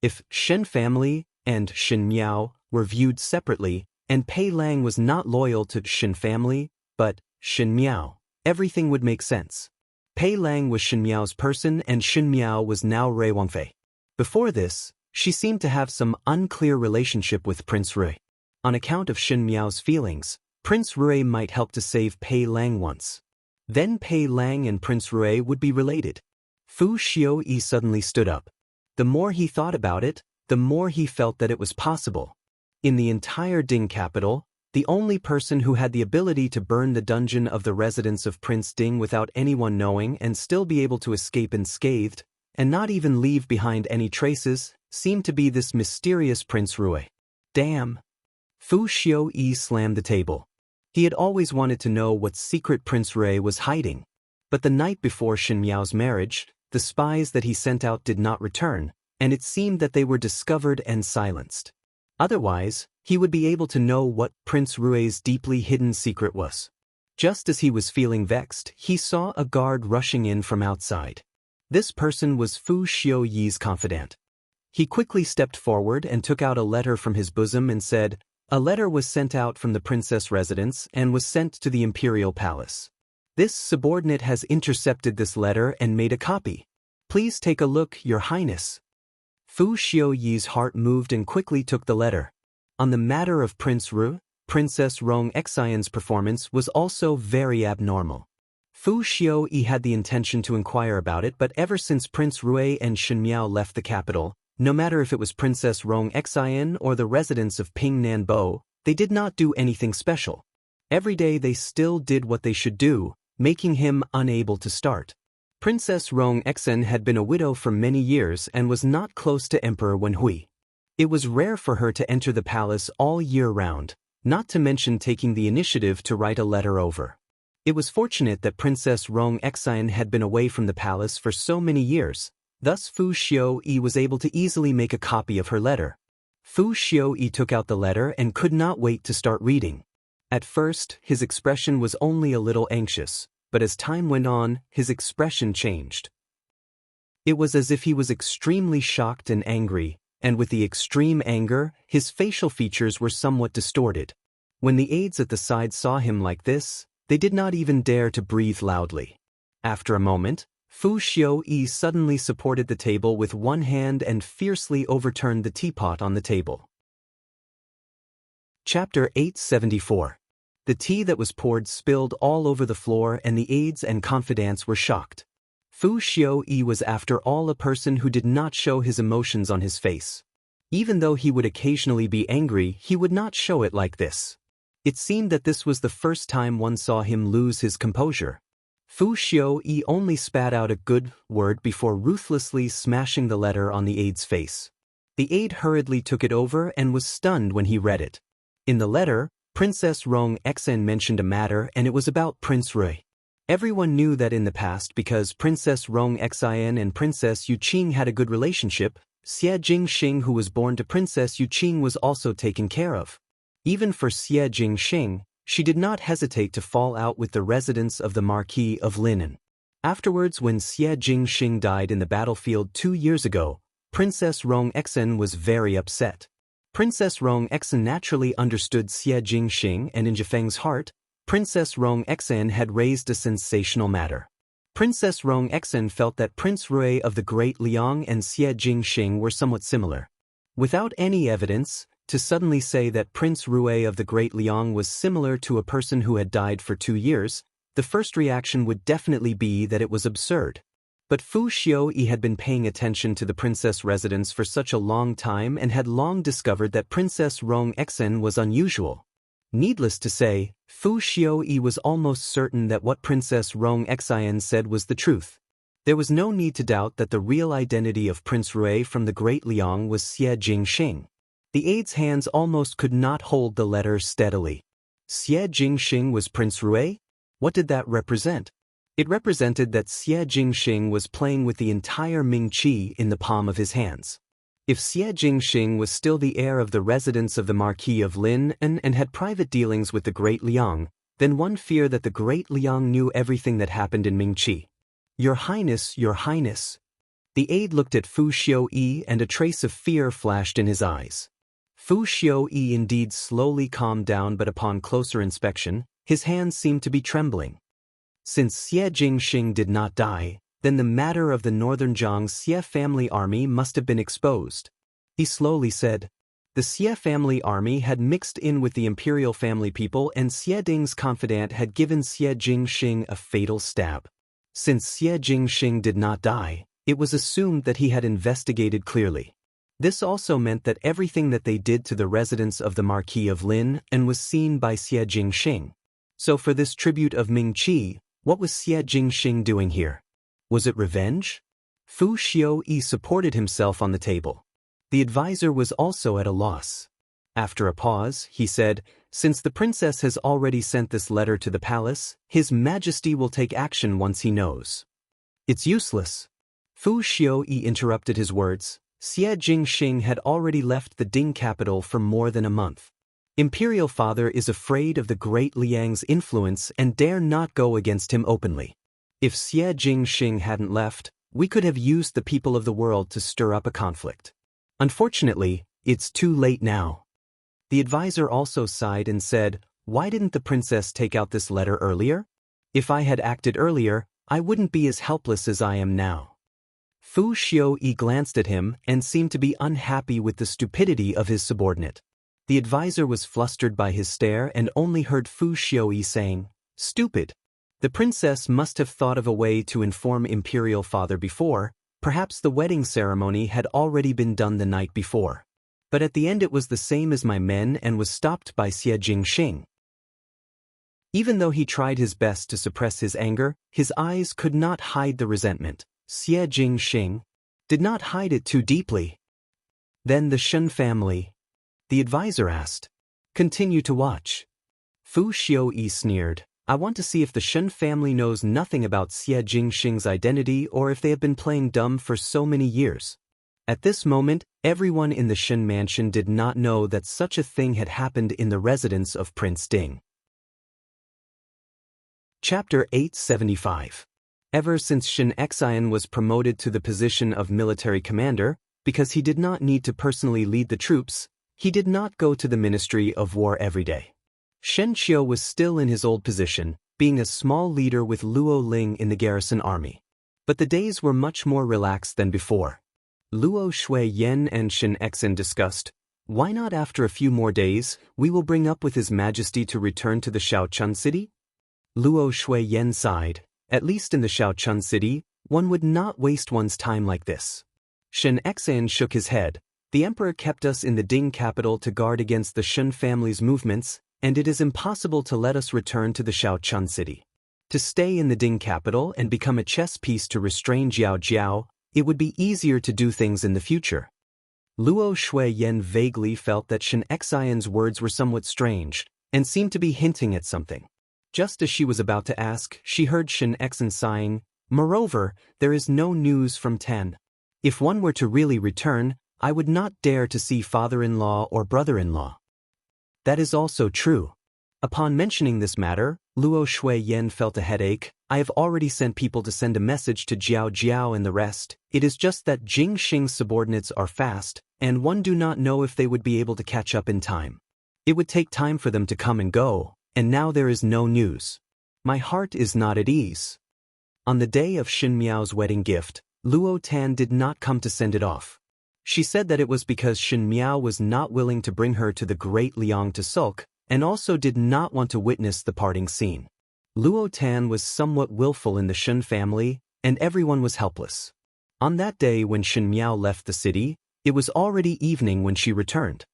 If Shen family and Shen Miao were viewed separately, and Pei Lang was not loyal to Shen family, but Shen Miao, everything would make sense. Pei Lang was Shen Miao's person and Shen Miao was now Rui Wangfei. Before this, she seemed to have some unclear relationship with Prince Rui. On account of Shen Miao's feelings, Prince Rui might help to save Pei Lang once. Then Pei Lang and Prince Rui would be related. Fu Xiaoyi suddenly stood up. The more he thought about it, the more he felt that it was possible. In the entire Ding capital, the only person who had the ability to burn the dungeon of the residence of Prince Ding without anyone knowing and still be able to escape unscathed, and not even leave behind any traces, seemed to be this mysterious Prince Rui. Damn! Fu Xiaoyi slammed the table. He had always wanted to know what secret Prince Rui was hiding. But the night before Shen Miao's marriage, the spies that he sent out did not return, and it seemed that they were discovered and silenced. Otherwise, he would be able to know what Prince Rui's deeply hidden secret was. Just as he was feeling vexed, he saw a guard rushing in from outside. This person was Fu Xiaoyi's confidant. He quickly stepped forward and took out a letter from his bosom and said, "A letter was sent out from the princess residence and was sent to the imperial palace. This subordinate has intercepted this letter and made a copy. Please take a look, Your Highness." Fu Xiaoyi's heart moved and quickly took the letter. On the matter of Prince Ru, Princess Rong Xian's performance was also very abnormal. Fu Xiaoyi had the intention to inquire about it, but ever since Prince Rui and Shen Miao left the capital, no matter if it was Princess Rong Xian or the residence of Ping Nanbo, they did not do anything special. Every day they still did what they should do, making him unable to start. Princess Rong Xian had been a widow for many years and was not close to Emperor Wenhui. It was rare for her to enter the palace all year round, not to mention taking the initiative to write a letter over. It was fortunate that Princess Rong Xian had been away from the palace for so many years, thus Fu Xiaoyi was able to easily make a copy of her letter. Fu Xiaoyi took out the letter and could not wait to start reading. At first, his expression was only a little anxious, but as time went on, his expression changed. It was as if he was extremely shocked and angry, and with the extreme anger, his facial features were somewhat distorted. When the aides at the side saw him like this, they did not even dare to breathe loudly. After a moment, Fu Xiaoyi suddenly supported the table with one hand and fiercely overturned the teapot on the table. Chapter 874. The tea that was poured spilled all over the floor and the aides and confidants were shocked. Fu Xiaoyi was after all a person who did not show his emotions on his face. Even though he would occasionally be angry, he would not show it like this. It seemed that this was the first time one saw him lose his composure. Fu Xiaoyi only spat out a good word before ruthlessly smashing the letter on the aide's face. The aide hurriedly took it over and was stunned when he read it. In the letter, Princess Rong Xian mentioned a matter, and it was about Prince Rui. Everyone knew that in the past because Princess Rong Xian and Princess Yuqing had a good relationship, Xie Jingxing, who was born to Princess Yuqing, was also taken care of. Even for Xie Jingxing, she did not hesitate to fall out with the residents of the Marquis of Lineage. Afterwards, when Xie Jingxing died in the battlefield 2 years ago, Princess Rong Xian was very upset. Princess Rong Xian naturally understood Xie Jingxing, and in Jifeng's heart, Princess Rong Xian had raised a sensational matter. Princess Rong Xian felt that Prince Rui of the Great Liang and Xie Jingxing were somewhat similar. Without any evidence, to suddenly say that Prince Rui of the Great Liang was similar to a person who had died for 2 years, the first reaction would definitely be that it was absurd. But Fu Xiaoyi had been paying attention to the princess residence for such a long time and had long discovered that Princess Rong Xian was unusual. Needless to say, Fu Xiaoyi was almost certain that what Princess Rong Xian said was the truth. There was no need to doubt that the real identity of Prince Rui from the Great Liang was Xie Jingxing. The aide's hands almost could not hold the letter steadily. Xie Jingxing was Prince Rui? What did that represent? It represented that Xie Jingxing was playing with the entire Ming Qi in the palm of his hands. If Xie Jingxing was still the heir of the residence of the Marquis of Lin and had private dealings with the Great Liang, then one feared that the Great Liang knew everything that happened in Ming Qi. Your Highness, Your Highness. The aide looked at Fu Xiaoyi and a trace of fear flashed in his eyes. Fu Xiaoyi indeed slowly calmed down, but upon closer inspection, his hands seemed to be trembling. Since Xie Jingxing did not die, then the matter of the northern Zhang Xie family army must have been exposed. He slowly said, the Xie family army had mixed in with the imperial family people, and Xie Ding's confidant had given Xie Jingxing a fatal stab. Since Xie Jingxing did not die, it was assumed that he had investigated clearly. This also meant that everything that they did to the residence of the Marquis of Lin and was seen by Xie Jingxing. So for this tribute of Ming-Chi, what was Xie Jingxing doing here? Was it revenge? Fu Xiaoyi supported himself on the table. The advisor was also at a loss. After a pause, he said, "Since the princess has already sent this letter to the palace, His Majesty will take action once he knows." "It's useless." Fu Xiaoyi interrupted his words. Xie Jingxing had already left the Ding capital for more than a month. Imperial Father is afraid of the great Liang's influence and dare not go against him openly. If Xie Jingxing hadn't left, we could have used the people of the world to stir up a conflict. Unfortunately, it's too late now. The advisor also sighed and said, "Why didn't the princess take out this letter earlier? If I had acted earlier, I wouldn't be as helpless as I am now." Fu Xiaoyi glanced at him and seemed to be unhappy with the stupidity of his subordinate. The advisor was flustered by his stare and only heard Fu Xiaoyi saying, "Stupid. The princess must have thought of a way to inform Imperial Father before, perhaps the wedding ceremony had already been done the night before. But at the end it was the same as my men and was stopped by Xie Jingxing." Even though he tried his best to suppress his anger, his eyes could not hide the resentment. Xie Jingxing did not hide it too deeply. "Then the Shen family?" the advisor asked. "Continue to watch." Fu Xiaoyi sneered. "I want to see if the Shen family knows nothing about Xie Jingxing's identity or if they have been playing dumb for so many years." At this moment, everyone in the Shen mansion did not know that such a thing had happened in the residence of Prince Ding. Chapter 875. Ever since Shen Xian was promoted to the position of military commander, because he did not need to personally lead the troops, he did not go to the Ministry of War every day. Shen Qiu was still in his old position, being a small leader with Luo Ling in the garrison army. But the days were much more relaxed than before. Luo Shuiyan and Shen Xian discussed, "Why not after a few more days, we will bring up with His Majesty to return to the Shaochun city?" Luo Shuiyan sighed. "At least in the Shaochun city, one would not waste one's time like this." Shen Xian shook his head. "The emperor kept us in the Ding capital to guard against the Shen family's movements, and it is impossible to let us return to the Shaochun city. To stay in the Ding capital and become a chess piece to restrain Jiao Jiao, it would be easier to do things in the future." Luo Shuiyan vaguely felt that Shen Xian's words were somewhat strange, and seemed to be hinting at something. Just as she was about to ask, she heard Shen Xian sighing, "Moreover, there is no news from Tan. If one were to really return, I would not dare to see father-in-law or brother-in-law." "That is also true." Upon mentioning this matter, Luo Shuiyan felt a headache. "I have already sent people to send a message to Jiao Jiao and the rest. It is just that Jingxing's subordinates are fast, and one do not know if they would be able to catch up in time. It would take time for them to come and go, and now there is no news. My heart is not at ease." On the day of Xin Miao's wedding gift, Luo Tan did not come to send it off. She said that it was because Xin Miao was not willing to bring her to the great Liang to sulk, and also did not want to witness the parting scene. Luo Tan was somewhat willful in the Shen family, and everyone was helpless. On that day when Xin Miao left the city, it was already evening when she returned.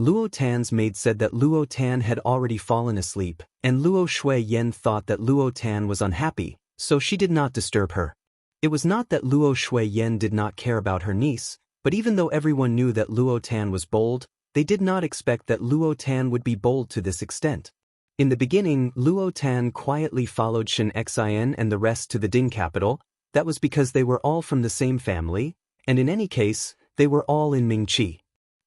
Luo Tan's maid said that Luo Tan had already fallen asleep, and Luo Shuiyan thought that Luo Tan was unhappy, so she did not disturb her. It was not that Luo Shuiyan did not care about her niece, but even though everyone knew that Luo Tan was bold, they did not expect that Luo Tan would be bold to this extent. In the beginning, Luo Tan quietly followed Shen Xian and the rest to the Ding capital. That was because they were all from the same family, and in any case, they were all in Ming-Chi.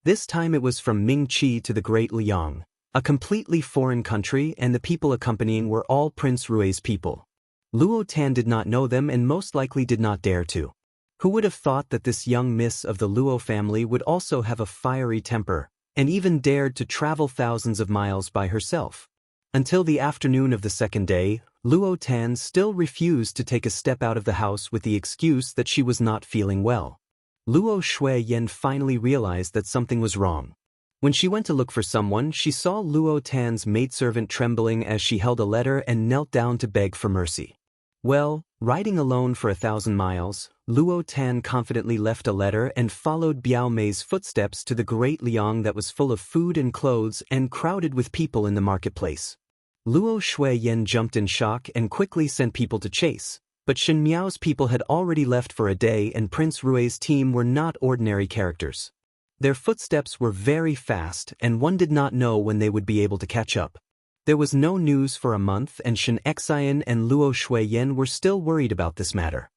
This time it was from Ming-Chi to the Great Liang, a completely foreign country, and the people accompanying were all Prince Rui's people. Luo Tan did not know them and most likely did not dare to. Who would have thought that this young miss of the Luo family would also have a fiery temper, and even dared to travel thousands of miles by herself? Until the afternoon of the second day, Luo Tan still refused to take a step out of the house with the excuse that she was not feeling well. Luo Shuiyan finally realized that something was wrong. When she went to look for someone, she saw Luo Tan's maidservant trembling as she held a letter and knelt down to beg for mercy. Well, riding alone for 1,000 miles, Luo Tan confidently left a letter and followed Biao Mei's footsteps to the great Liang that was full of food and clothes and crowded with people in the marketplace. Luo Shuiyan jumped in shock and quickly sent people to chase, but Shen Miao's people had already left for a day and Prince Rui's team were not ordinary characters. Their footsteps were very fast and one did not know when they would be able to catch up. There was no news for a month and Shen Xian and Luo Shuiyan were still worried about this matter.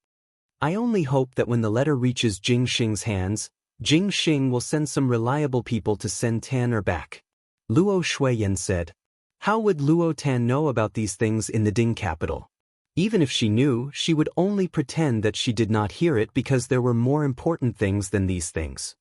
I only hope that when the letter reaches Jing Xing's hands, Jing Xing will send some reliable people to send Tanner back. Luo Shuiyan said. How would Luo Tan know about these things in the Ding capital? Even if she knew, she would only pretend that she did not hear it because there were more important things than these things.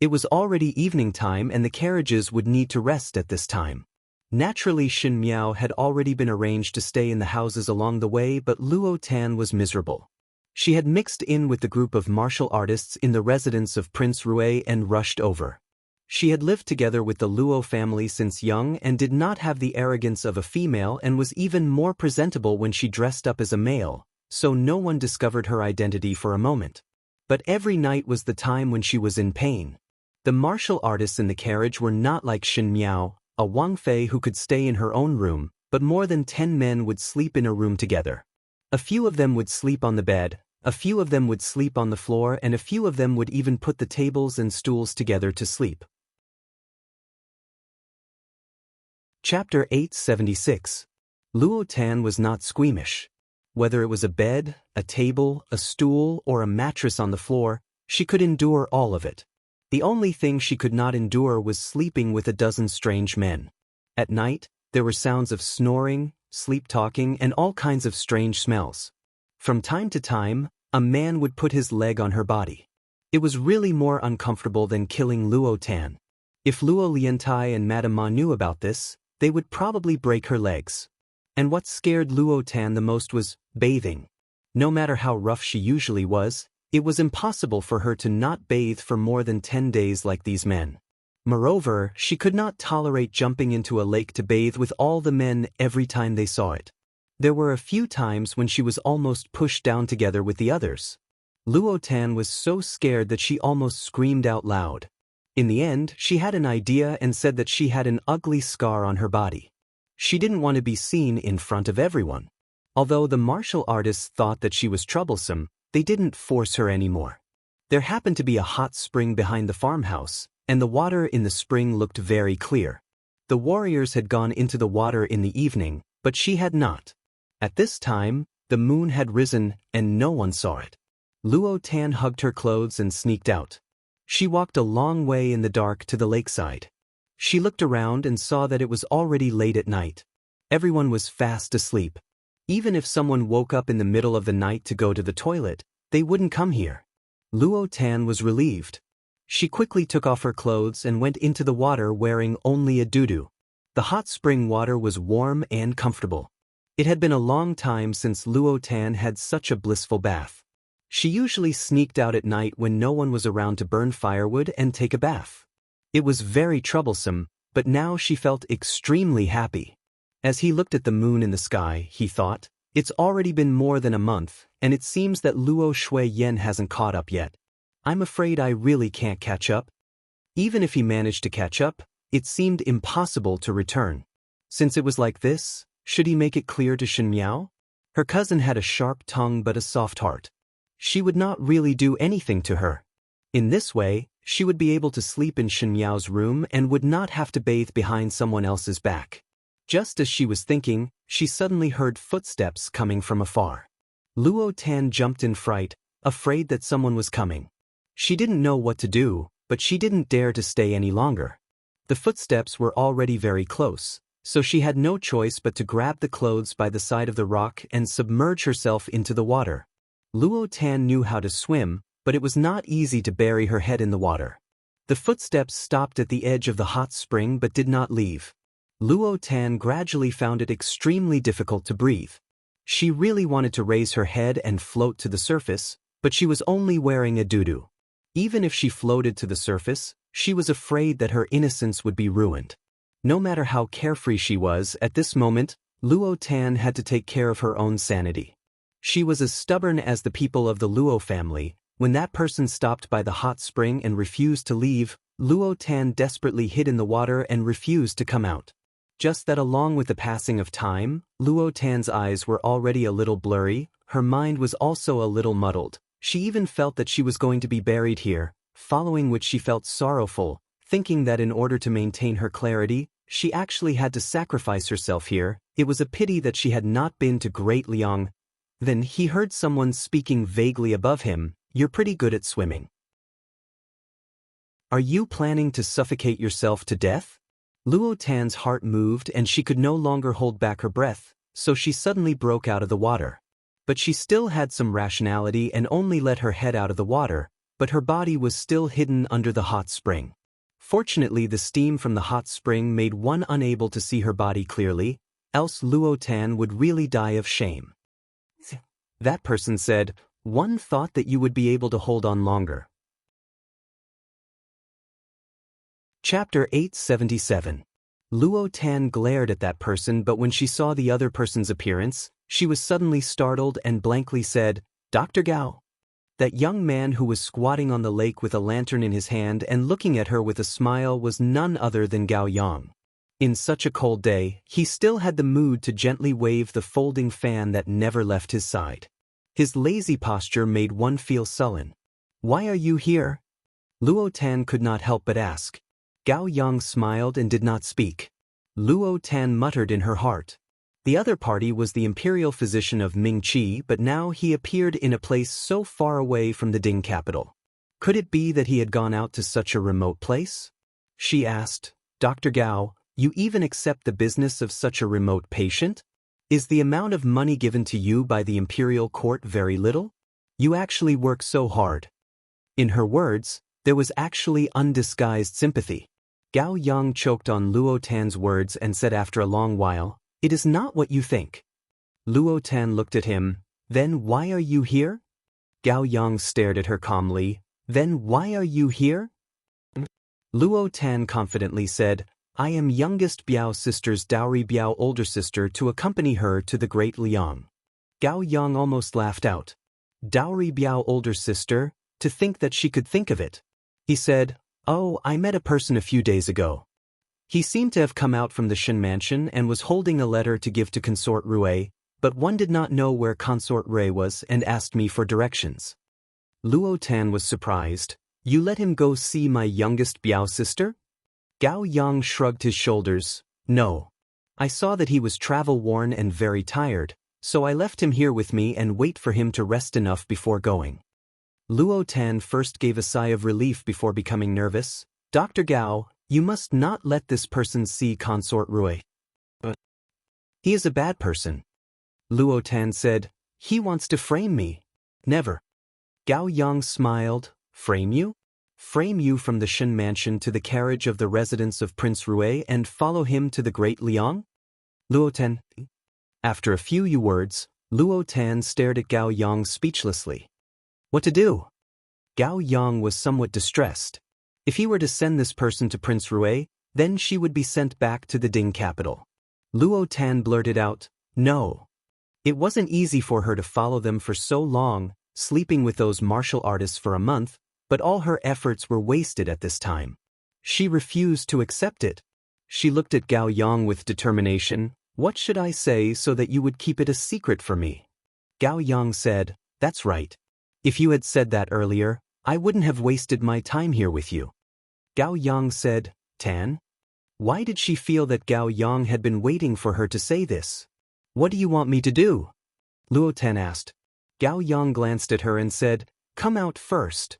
It was already evening time and the carriages would need to rest at this time. Naturally, Shen Miao had already been arranged to stay in the houses along the way, but Luo Tan was miserable. She had mixed in with the group of martial artists in the residence of Prince Rui and rushed over. She had lived together with the Luo family since young and did not have the arrogance of a female and was even more presentable when she dressed up as a male, so no one discovered her identity for a moment. But every night was the time when she was in pain. The martial artists in the carriage were not like Shen Miao, a Wang Fei who could stay in her own room, but more than 10 men would sleep in a room together. A few of them would sleep on the bed, a few of them would sleep on the floor, and a few of them would even put the tables and stools together to sleep. Chapter 876. Luo Tan was not squeamish. Whether it was a bed, a table, a stool, or a mattress on the floor, she could endure all of it. The only thing she could not endure was sleeping with a dozen strange men. At night, there were sounds of snoring, sleep-talking, and all kinds of strange smells. From time to time, a man would put his leg on her body. It was really more uncomfortable than killing Luo Tan. If Luo Liantai and Madame Ma knew about this, they would probably break her legs. And what scared Luo Tan the most was bathing. No matter how rough she usually was, it was impossible for her to not bathe for more than 10 days like these men. Moreover, she could not tolerate jumping into a lake to bathe with all the men every time they saw it. There were a few times when she was almost pushed down together with the others. Luo Tan was so scared that she almost screamed out loud. In the end, she had an idea and said that she had an ugly scar on her body. She didn't want to be seen in front of everyone. Although the martial artists thought that she was troublesome, they didn't force her anymore. There happened to be a hot spring behind the farmhouse, and the water in the spring looked very clear. The warriors had gone into the water in the evening, but she had not. At this time, the moon had risen, and no one saw it. Luo Tan hugged her clothes and sneaked out. She walked a long way in the dark to the lakeside. She looked around and saw that it was already late at night. Everyone was fast asleep. Even if someone woke up in the middle of the night to go to the toilet, they wouldn't come here. Luo Tan was relieved. She quickly took off her clothes and went into the water wearing only a doo-doo. The hot spring water was warm and comfortable. It had been a long time since Luo Tan had such a blissful bath. She usually sneaked out at night when no one was around to burn firewood and take a bath. It was very troublesome, but now she felt extremely happy. As he looked at the moon in the sky, he thought, it's already been more than a month, and it seems that Luo Shuiyan hasn't caught up yet. I'm afraid I really can't catch up. Even if he managed to catch up, it seemed impossible to return. Since it was like this, should he make it clear to Shen Miao? Her cousin had a sharp tongue but a soft heart. She would not really do anything to her. In this way, she would be able to sleep in Shen Miao's room and would not have to bathe behind someone else's back. Just as she was thinking, she suddenly heard footsteps coming from afar. Luo Tan jumped in fright, afraid that someone was coming. She didn't know what to do, but she didn't dare to stay any longer. The footsteps were already very close, so she had no choice but to grab the clothes by the side of the rock and submerge herself into the water. Luo Tan knew how to swim, but it was not easy to bury her head in the water. The footsteps stopped at the edge of the hot spring but did not leave. Luo Tan gradually found it extremely difficult to breathe. She really wanted to raise her head and float to the surface, but she was only wearing a doo-doo. Even if she floated to the surface, she was afraid that her innocence would be ruined. No matter how carefree she was, at this moment, Luo Tan had to take care of her own sanity. She was as stubborn as the people of the Luo family. When that person stopped by the hot spring and refused to leave, Luo Tan desperately hid in the water and refused to come out. Just that along with the passing of time, Luo Tan's eyes were already a little blurry, her mind was also a little muddled. She even felt that she was going to be buried here, following which she felt sorrowful, thinking that in order to maintain her clarity, she actually had to sacrifice herself here. It was a pity that she had not been to Great Liang. Then he heard someone speaking vaguely above him, "You're pretty good at swimming. Are you planning to suffocate yourself to death?" Luo Tan's heart moved and she could no longer hold back her breath, so she suddenly broke out of the water. But she still had some rationality and only let her head out of the water, but her body was still hidden under the hot spring. Fortunately, the steam from the hot spring made one unable to see her body clearly, else Luo Tan would really die of shame. That person said, "One thought that you would be able to hold on longer." Chapter 877. Luo Tan glared at that person, but when she saw the other person's appearance, she was suddenly startled and blankly said, "Dr. Gao." That young man who was squatting on the lake with a lantern in his hand and looking at her with a smile was none other than Gao Yang. In such a cold day, he still had the mood to gently wave the folding fan that never left his side. His lazy posture made one feel sullen. "Why are you here?" Luo Tan could not help but ask. Gao Yang smiled and did not speak. Luo Tan muttered in her heart. The other party was the imperial physician of Mingqi, but now he appeared in a place so far away from the Ding capital. Could it be that he had gone out to such a remote place? She asked, "Dr. Gao, you even accept the business of such a remote patient? Is the amount of money given to you by the imperial court very little? You actually work so hard." In her words, there was actually undisguised sympathy. Gao Yang choked on Luo Tan's words and said after a long while, "It is not what you think." Luo Tan looked at him. "Then why are you here?" Gao Yang stared at her calmly. "Then why are you here?" Luo Tan confidently said, "I am youngest Biao sister's dowry Biao older sister to accompany her to the Great Liang." Gao Yang almost laughed out. Dowry Biao older sister, to think that she could think of it. He said, "Oh, I met a person a few days ago. He seemed to have come out from the Shen mansion and was holding a letter to give to Consort Rue, but one did not know where Consort Rue was and asked me for directions." Luo Tan was surprised. "You let him go see my youngest Biao sister?" Gao Yang shrugged his shoulders. "No. I saw that he was travel-worn and very tired, so I left him here with me and wait for him to rest enough before going." Luo Tan first gave a sigh of relief before becoming nervous. "Dr. Gao, you must not let this person see Consort Rue. But he is a bad person." Luo Tan said, "He wants to frame me." "Never." Gao Yang smiled. "Frame you? Frame you from the Shen mansion to the carriage of the residence of Prince Rue and follow him to the Great Liang?" Luo Tan. After a few words, Luo Tan stared at Gao Yang speechlessly. What to do? Gao Yang was somewhat distressed. If he were to send this person to Prince Rue, then she would be sent back to the Ding capital. Luo Tan blurted out, "No." It wasn't easy for her to follow them for so long, sleeping with those martial artists for a month, but all her efforts were wasted at this time. She refused to accept it. She looked at Gao Yang with determination. "What should I say so that you would keep it a secret for me?" Gao Yang said, "That's right. If you had said that earlier, I wouldn't have wasted my time here with you." Gao Yang said, "Tan?" Why did she feel that Gao Yang had been waiting for her to say this? "What do you want me to do?" Luo Tan asked. Gao Yang glanced at her and said, "Come out first."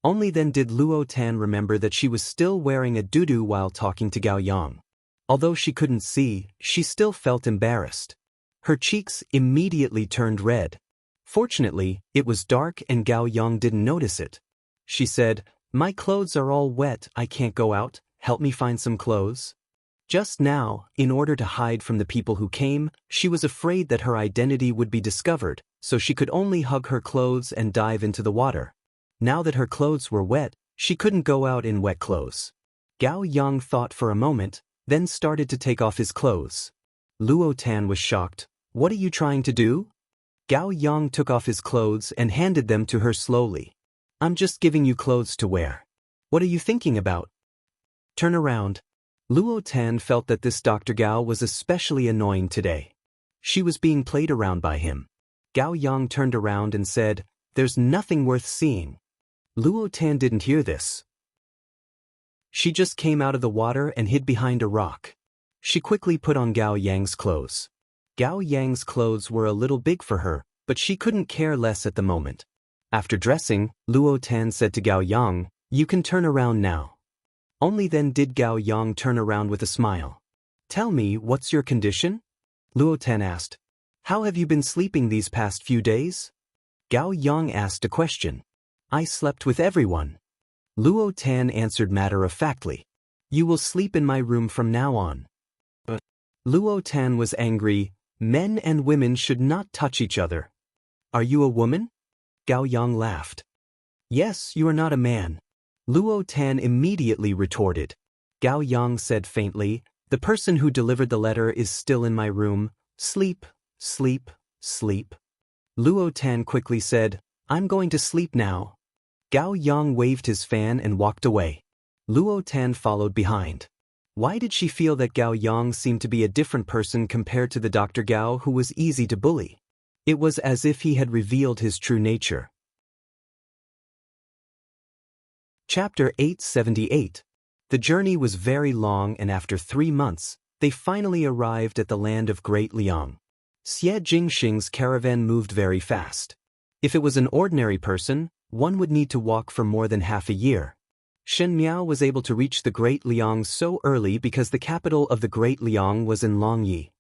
Only then did Luo Tan remember that she was still wearing a doudou while talking to Gao Yang. Although she couldn't see, she still felt embarrassed. Her cheeks immediately turned red. Fortunately, it was dark and Gao Yang didn't notice it. She said, "My clothes are all wet, I can't go out, help me find some clothes." Just now, in order to hide from the people who came, she was afraid that her identity would be discovered, so she could only hug her clothes and dive into the water. Now that her clothes were wet, she couldn't go out in wet clothes. Gao Yang thought for a moment, then started to take off his clothes. Luo Tan was shocked. What are you trying to do? Gao Yang took off his clothes and handed them to her slowly. I'm just giving you clothes to wear. What are you thinking about? Turn around. Luo Tan felt that this Dr. Gao was especially annoying today. She was being played around by him. Gao Yang turned around and said, There's nothing worth seeing. Luo Tan didn't hear this. She just came out of the water and hid behind a rock. She quickly put on Gao Yang's clothes. Gao Yang's clothes were a little big for her, but she couldn't care less at the moment. After dressing, Luo Tan said to Gao Yang, You can turn around now. Only then did Gao Yang turn around with a smile. Tell me, what's your condition? Luo Tan asked. How have you been sleeping these past few days? Gao Yang asked a question. I slept with everyone. Luo Tan answered matter-of-factly. You will sleep in my room from now on. But Luo Tan was angry. Men and women should not touch each other. Are you a woman? Gao Yang laughed. Yes, you are not a man. Luo Tan immediately retorted. Gao Yang said faintly, The person who delivered the letter is still in my room. Sleep, sleep, sleep. Luo Tan quickly said, I'm going to sleep now. Gao Yang waved his fan and walked away. Luo Tan followed behind. Why did she feel that Gao Yang seemed to be a different person compared to the Dr. Gao who was easy to bully? It was as if he had revealed his true nature. Chapter 878. The journey was very long, and after 3 months, they finally arrived at the land of Great Liang. Xie Jingxing's caravan moved very fast. If it was an ordinary person, one would need to walk for more than half a year. Shen Miao was able to reach the Great Liang so early because the capital of the Great Liang was in Longyi.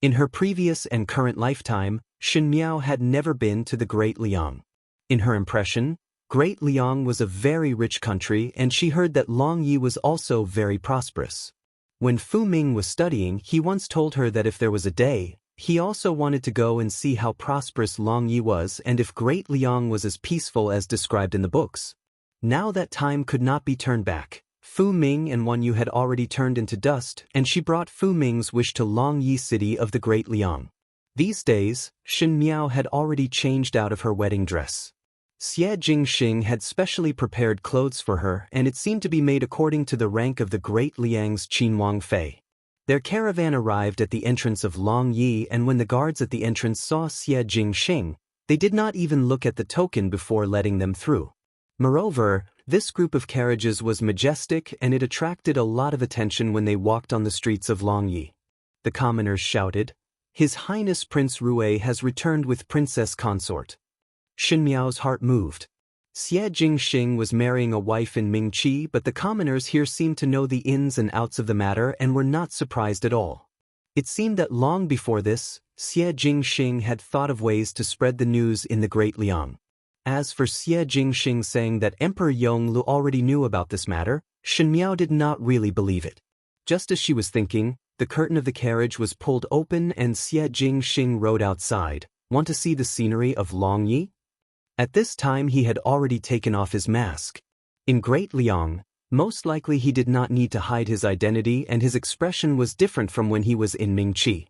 In her previous and current lifetime, Shen Miao had never been to the Great Liang. In her impression, Great Liang was a very rich country, and she heard that Longyi was also very prosperous. When Fu Ming was studying, he once told her that if there was a day, he also wanted to go and see how prosperous Longyi was and if Great Liang was as peaceful as described in the books. Now that time could not be turned back. Fu Ming and Wan Yu had already turned into dust, and she brought Fu Ming's wish to Longyi city of the Great Liang. These days, Shen Miao had already changed out of her wedding dress. Xie Jingxing had specially prepared clothes for her, and it seemed to be made according to the rank of the Great Liang's Qinhuang Fei. Their caravan arrived at the entrance of Longyi, and when the guards at the entrance saw Xie Jingxing, they did not even look at the token before letting them through. Moreover, this group of carriages was majestic, and it attracted a lot of attention when they walked on the streets of Longyi. The commoners shouted, His Highness Prince Rue has returned with Princess Consort. Shen Miao's heart moved. Xie Jingxing was marrying a wife in Mingqi, but the commoners here seemed to know the ins and outs of the matter and were not surprised at all. It seemed that long before this, Xie Jingxing had thought of ways to spread the news in the Great Liang. As for Xie Jingxing saying that Emperor Yonglu already knew about this matter, Shen Miao did not really believe it. Just as she was thinking, the curtain of the carriage was pulled open and Xie Jingxing rode outside. Want to see the scenery of Longyi? At this time he had already taken off his mask. In Great Liang, most likely he did not need to hide his identity, and his expression was different from when he was in Mingqi.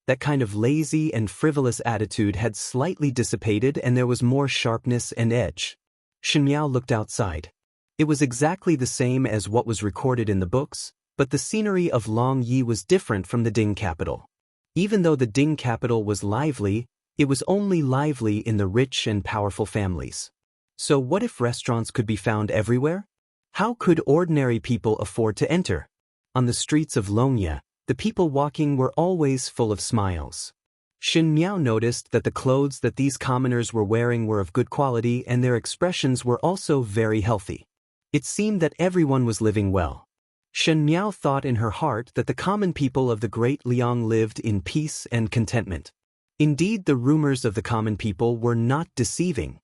That kind of lazy and frivolous attitude had slightly dissipated, and there was more sharpness and edge. Shen Miao looked outside. It was exactly the same as what was recorded in the books, but the scenery of Longyi was different from the Ding capital. Even though the Ding capital was lively, it was only lively in the rich and powerful families. So what if restaurants could be found everywhere? How could ordinary people afford to enter? On the streets of Longya, the people walking were always full of smiles. Shen Miao noticed that the clothes that these commoners were wearing were of good quality, and their expressions were also very healthy. It seemed that everyone was living well. Shen Miao thought in her heart that the common people of the Great Liang lived in peace and contentment. Indeed, the rumors of the common people were not deceiving.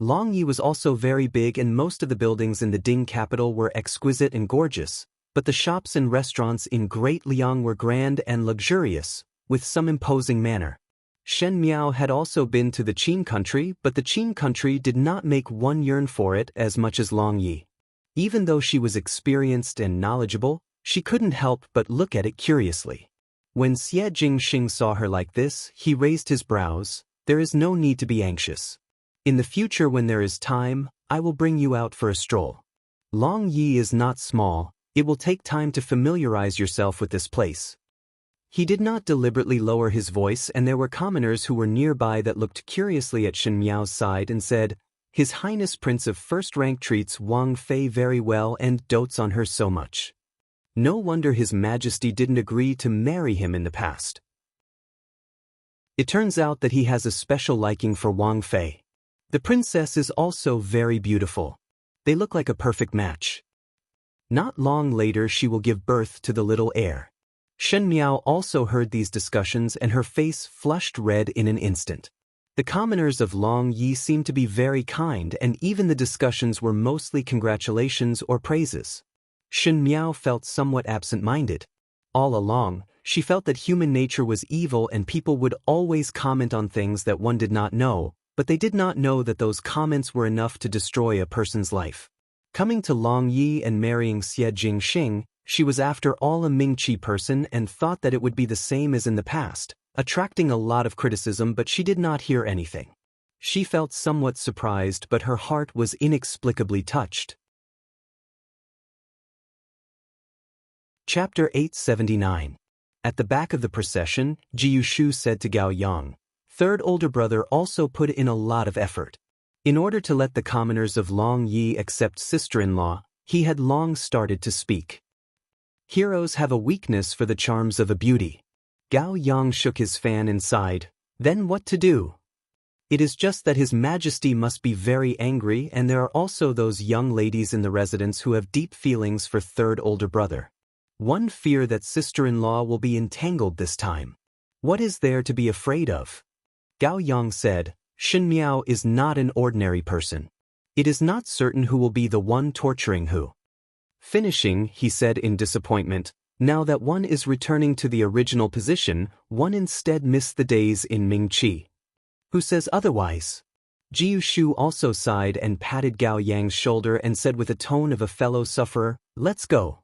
Longyi was also very big, and most of the buildings in the Ding capital were exquisite and gorgeous, but the shops and restaurants in Great Liang were grand and luxurious, with some imposing manner. Shen Miao had also been to the Qin country, but the Qin country did not make one yearn for it as much as Longyi. Even though she was experienced and knowledgeable, she couldn't help but look at it curiously. When Xie Jingxing saw her like this, he raised his brows. There is no need to be anxious. In the future when there is time, I will bring you out for a stroll. Long Yi is not small, it will take time to familiarize yourself with this place. He did not deliberately lower his voice, and there were commoners who were nearby that looked curiously at Shen Miao's side and said, His Highness Prince of First Rank treats Wang Fei very well and dotes on her so much. No wonder His Majesty didn't agree to marry him in the past. It turns out that he has a special liking for Wang Fei. The princess is also very beautiful. They look like a perfect match. Not long later she will give birth to the little heir. Shen Miao also heard these discussions and her face flushed red in an instant. The commoners of Long Yi seemed to be very kind, and even the discussions were mostly congratulations or praises. Shen Miao felt somewhat absent-minded. All along, she felt that human nature was evil and people would always comment on things that one did not know, but they did not know that those comments were enough to destroy a person's life. Coming to Long Yi and marrying Xie Jingxing, she was after all a Mingqi person and thought that it would be the same as in the past, attracting a lot of criticism, but she did not hear anything. She felt somewhat surprised, but her heart was inexplicably touched. Chapter 879. At the back of the procession, Jiu Shu said to Gao Yang, Third older brother also put in a lot of effort. In order to let the commoners of Long Yi accept sister-in-law, he had long started to speak. Heroes have a weakness for the charms of a beauty. Gao Yang shook his fan and sighed. Then what to do? It is just that His Majesty must be very angry, and there are also those young ladies in the residence who have deep feelings for third older brother. One fear that sister-in-law will be entangled this time. What is there to be afraid of? Gao Yang said, Shen Miao is not an ordinary person. It is not certain who will be the one torturing who. Finishing, he said in disappointment, now that one is returning to the original position, one instead missed the days in Mingqi. Who says otherwise? Jiu Shu also sighed and patted Gao Yang's shoulder and said with a tone of a fellow sufferer, Let's go.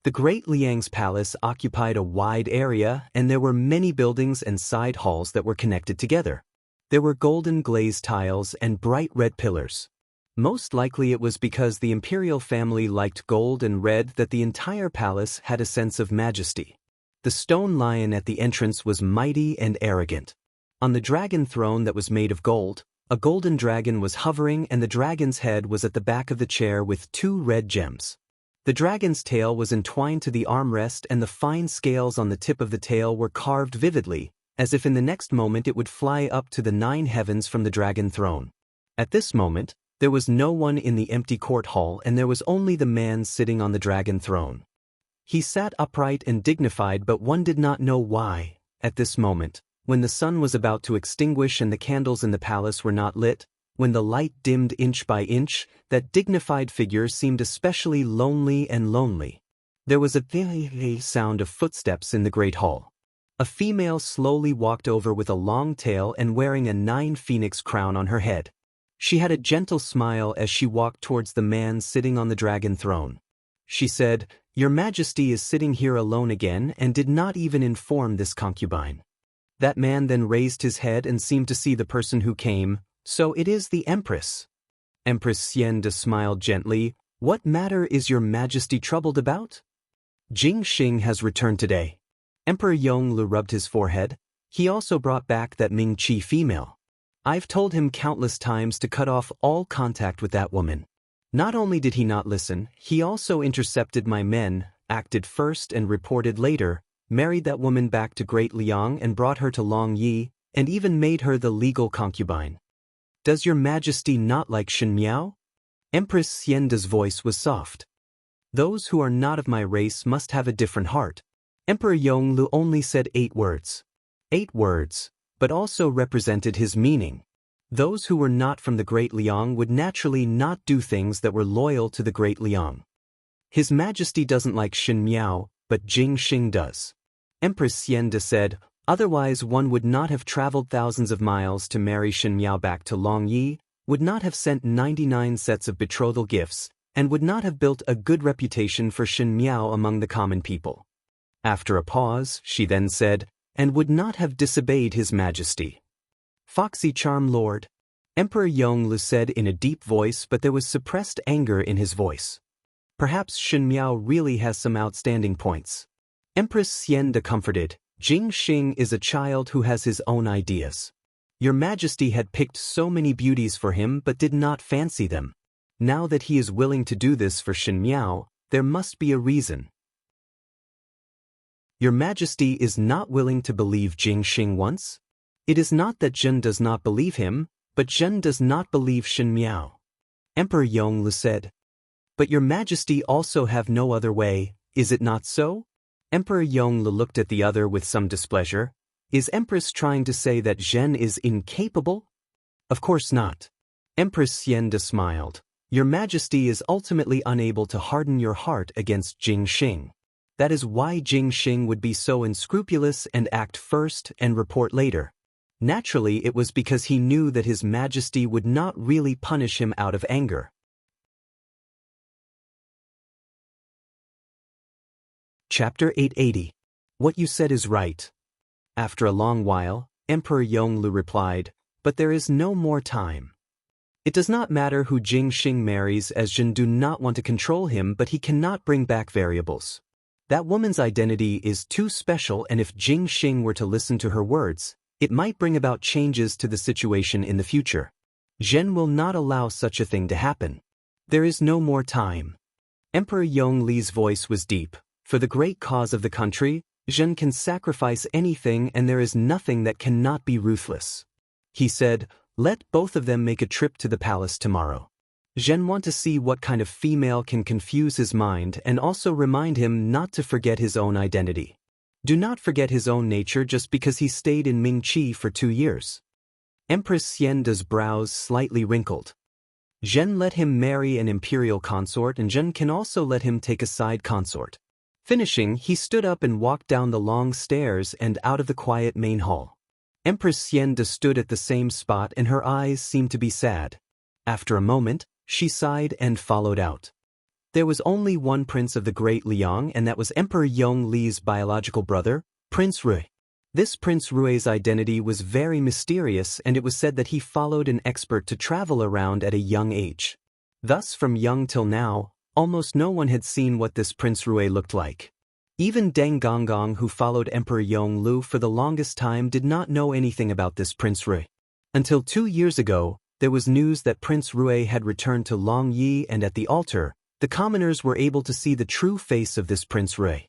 The great Liang's palace occupied a wide area, and there were many buildings and side halls that were connected together. There were golden glazed tiles and bright red pillars. Most likely it was because the imperial family liked gold and red that the entire palace had a sense of majesty. The stone lion at the entrance was mighty and arrogant. On the dragon throne that was made of gold, a golden dragon was hovering, and the dragon's head was at the back of the chair with 2 red gems. The dragon's tail was entwined to the armrest, and the fine scales on the tip of the tail were carved vividly, as if in the next moment it would fly up to the 9 heavens from the dragon throne. At this moment, there was no one in the empty court hall, and there was only the man sitting on the dragon throne. He sat upright and dignified, but one did not know why. At this moment, when the sun was about to extinguish and the candles in the palace were not lit, when the light dimmed inch by inch, that dignified figure seemed especially lonely and lonely. There was a sound of footsteps in the great hall. A female slowly walked over with a long tail and wearing a 9 phoenix crown on her head. She had a gentle smile as she walked towards the man sitting on the dragon throne. She said, Your Majesty is sitting here alone again, and did not even inform this concubine. That man then raised his head and seemed to see the person who came. So it is the Empress. Empress Xianda smiled gently. What matter is Your Majesty troubled about? Jingxing has returned today. Emperor Yonglu rubbed his forehead. He also brought back that Mingqi female. I've told him countless times to cut off all contact with that woman. Not only did he not listen, he also intercepted my men, acted first and reported later, married that woman back to Great Liang and brought her to Long Yi, and even made her the legal concubine. Does Your Majesty not like Shen Miao? Empress Xianda's voice was soft. Those who are not of my race must have a different heart. Emperor Yonglu only said 8 words. 8 words, but also represented his meaning. Those who were not from the Great Liang would naturally not do things that were loyal to the Great Liang. His Majesty doesn't like Shen Miao, but Jingxing does. Empress Xianda said, otherwise one would not have traveled thousands of miles to marry Shen Miao back to Long Yi, would not have sent 99 sets of betrothal gifts, and would not have built a good reputation for Shen Miao among the common people. After a pause, she then said, "And would not have disobeyed His Majesty." "Foxy charm, Lord," Emperor Yongle said in a deep voice, but there was suppressed anger in his voice. Perhaps Shen Miao really has some outstanding points. Empress Xianda comforted, "Jing Xing is a child who has his own ideas. Your Majesty had picked so many beauties for him but did not fancy them. Now that he is willing to do this for Shen Miao, there must be a reason." "Your Majesty is not willing to believe Jing Xing once? It is not that Zhen does not believe him, but Zhen does not believe Shen Miao," Emperor Yongle said. "But your Majesty also have no other way, is it not so?" Emperor Yongle looked at the other with some displeasure. "Is Empress trying to say that Zhen is incapable?" "Of course not." Empress Xianda smiled. "Your Majesty is ultimately unable to harden your heart against Jing Xing. That is why Jing Xing would be so unscrupulous and act first and report later. Naturally, it was because he knew that His Majesty would not really punish him out of anger." Chapter 880. What you said is right. After a long while, Emperor Yongle replied, "But there is no more time. It does not matter who Jing Xing marries, as Zhen do not want to control him, but he cannot bring back variables. That woman's identity is too special, and if Jing Xing were to listen to her words, it might bring about changes to the situation in the future. Zhen will not allow such a thing to happen. There is no more time." Emperor Yongli's voice was deep. "For the great cause of the country, Zhen can sacrifice anything, and there is nothing that cannot be ruthless." He said, "Let both of them make a trip to the palace tomorrow. Zhen want to see what kind of female can confuse his mind and also remind him not to forget his own identity. Do not forget his own nature just because he stayed in Mingqi for 2 years." Empress Xianda's brows slightly wrinkled. "Zhen let him marry an imperial consort, and Zhen can also let him take a side consort." Finishing, he stood up and walked down the long stairs and out of the quiet main hall. Empress Xianda stood at the same spot and her eyes seemed to be sad. After a moment, she sighed and followed out. There was only one prince of the Great Liang, and that was Emperor Yongli's biological brother, Prince Rui. This Prince Rui's identity was very mysterious, and it was said that he followed an expert to travel around at a young age. Thus, from young till now, almost no one had seen what this Prince Rui looked like. Even Deng Gonggong, who followed Emperor Yongle for the longest time, did not know anything about this Prince Rui. Until 2 years ago, there was news that Prince Rui had returned to Longyi, and at the altar, the commoners were able to see the true face of this Prince Rui.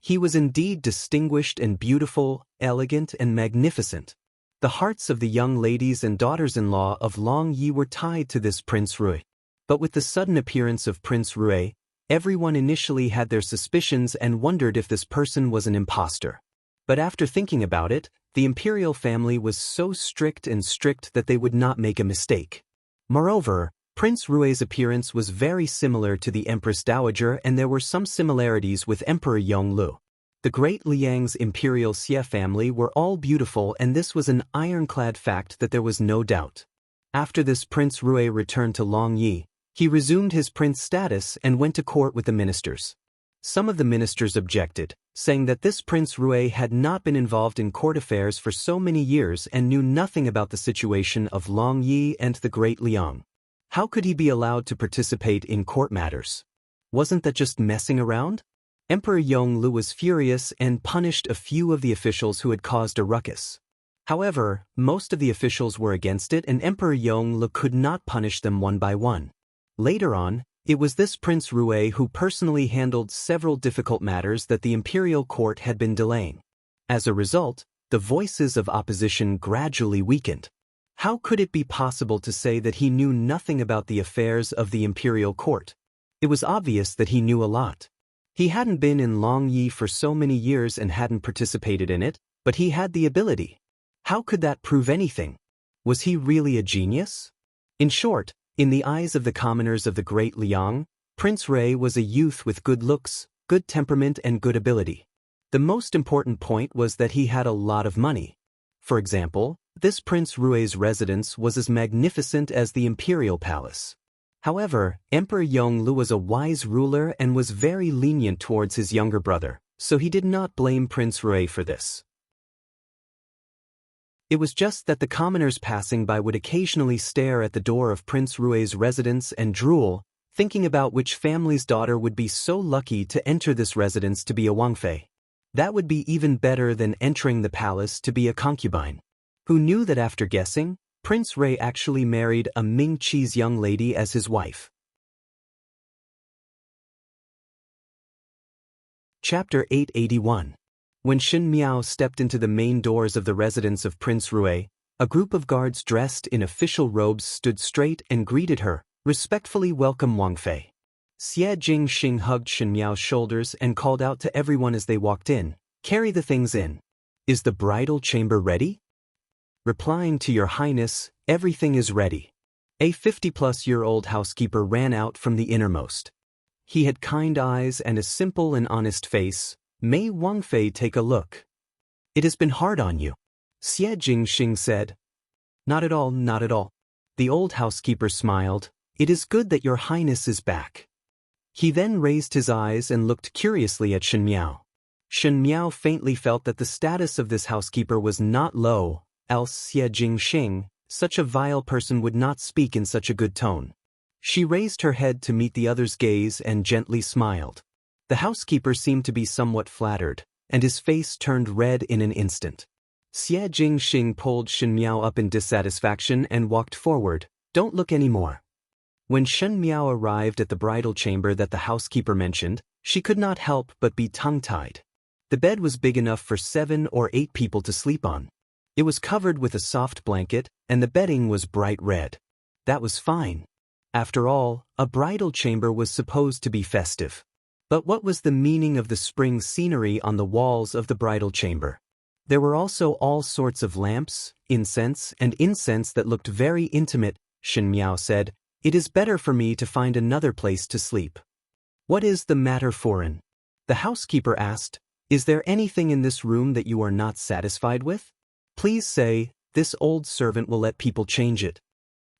He was indeed distinguished and beautiful, elegant and magnificent. The hearts of the young ladies and daughters-in-law of Longyi were tied to this Prince Rui. But with the sudden appearance of Prince Rui, everyone initially had their suspicions and wondered if this person was an impostor. But after thinking about it, the imperial family was so strict that they would not make a mistake. Moreover, Prince Rui's appearance was very similar to the Empress Dowager, and there were some similarities with Emperor Yongle. The Great Liang's imperial Xie family were all beautiful, and this was an ironclad fact that there was no doubt. After this, Prince Rui returned to Longyi. He resumed his prince status and went to court with the ministers. Some of the ministers objected, saying that this Prince Rui had not been involved in court affairs for so many years and knew nothing about the situation of Longyi and the Great Liang. How could he be allowed to participate in court matters? Wasn't that just messing around? Emperor Yongle was furious and punished a few of the officials who had caused a ruckus. However, most of the officials were against it, and Emperor Yongle could not punish them one by one. Later on, it was this Prince Rui who personally handled several difficult matters that the imperial court had been delaying. As a result, the voices of opposition gradually weakened. How could it be possible to say that he knew nothing about the affairs of the imperial court? It was obvious that he knew a lot. He hadn't been in Longyi for so many years and hadn't participated in it, but he had the ability. How could that prove anything? Was he really a genius? In short, in the eyes of the commoners of the Great Liang, Prince Rui was a youth with good looks, good temperament and good ability. The most important point was that he had a lot of money. For example, this Prince Rui's residence was as magnificent as the imperial palace. However, Emperor Yongle was a wise ruler and was very lenient towards his younger brother, so he did not blame Prince Rui for this. It was just that the commoners passing by would occasionally stare at the door of Prince Rui's residence and drool, thinking about which family's daughter would be so lucky to enter this residence to be a Wangfei. That would be even better than entering the palace to be a concubine. Who knew that after guessing, Prince Rui actually married a Ming Qi's young lady as his wife. Chapter 881. When Shen Miao stepped into the main doors of the residence of Prince Rui, a group of guards dressed in official robes stood straight and greeted her, respectfully welcome Wangfei. Xie Jingxing hugged Shen Miao's shoulders and called out to everyone as they walked in, "Carry the things in. Is the bridal chamber ready?" Replying to Your Highness, everything is ready. A 50-plus-year-old housekeeper ran out from the innermost. He had kind eyes and a simple and honest face. "May Wangfei take a look?" "It has been hard on you," Xie Jingxing said. "Not at all, not at all." The old housekeeper smiled. "It is good that Your Highness is back." He then raised his eyes and looked curiously at Shen Miao. Shen Miao faintly felt that the status of this housekeeper was not low, else Xie Jingxing, such a vile person, would not speak in such a good tone. She raised her head to meet the other's gaze and gently smiled. The housekeeper seemed to be somewhat flattered, and his face turned red in an instant. Xie Jingxing pulled Shen Miao up in dissatisfaction and walked forward. "Don't look any more." When Shen Miao arrived at the bridal chamber that the housekeeper mentioned, she could not help but be tongue-tied. The bed was big enough for 7 or 8 people to sleep on. It was covered with a soft blanket, and the bedding was bright red. That was fine. After all, a bridal chamber was supposed to be festive. But what was the meaning of the spring scenery on the walls of the bridal chamber? There were also all sorts of lamps, incense that looked very intimate. Shen Miao said, "It is better for me to find another place to sleep." "What is the matter, foreign?" the housekeeper asked. "Is there anything in this room that you are not satisfied with? Please say, this old servant will let people change it."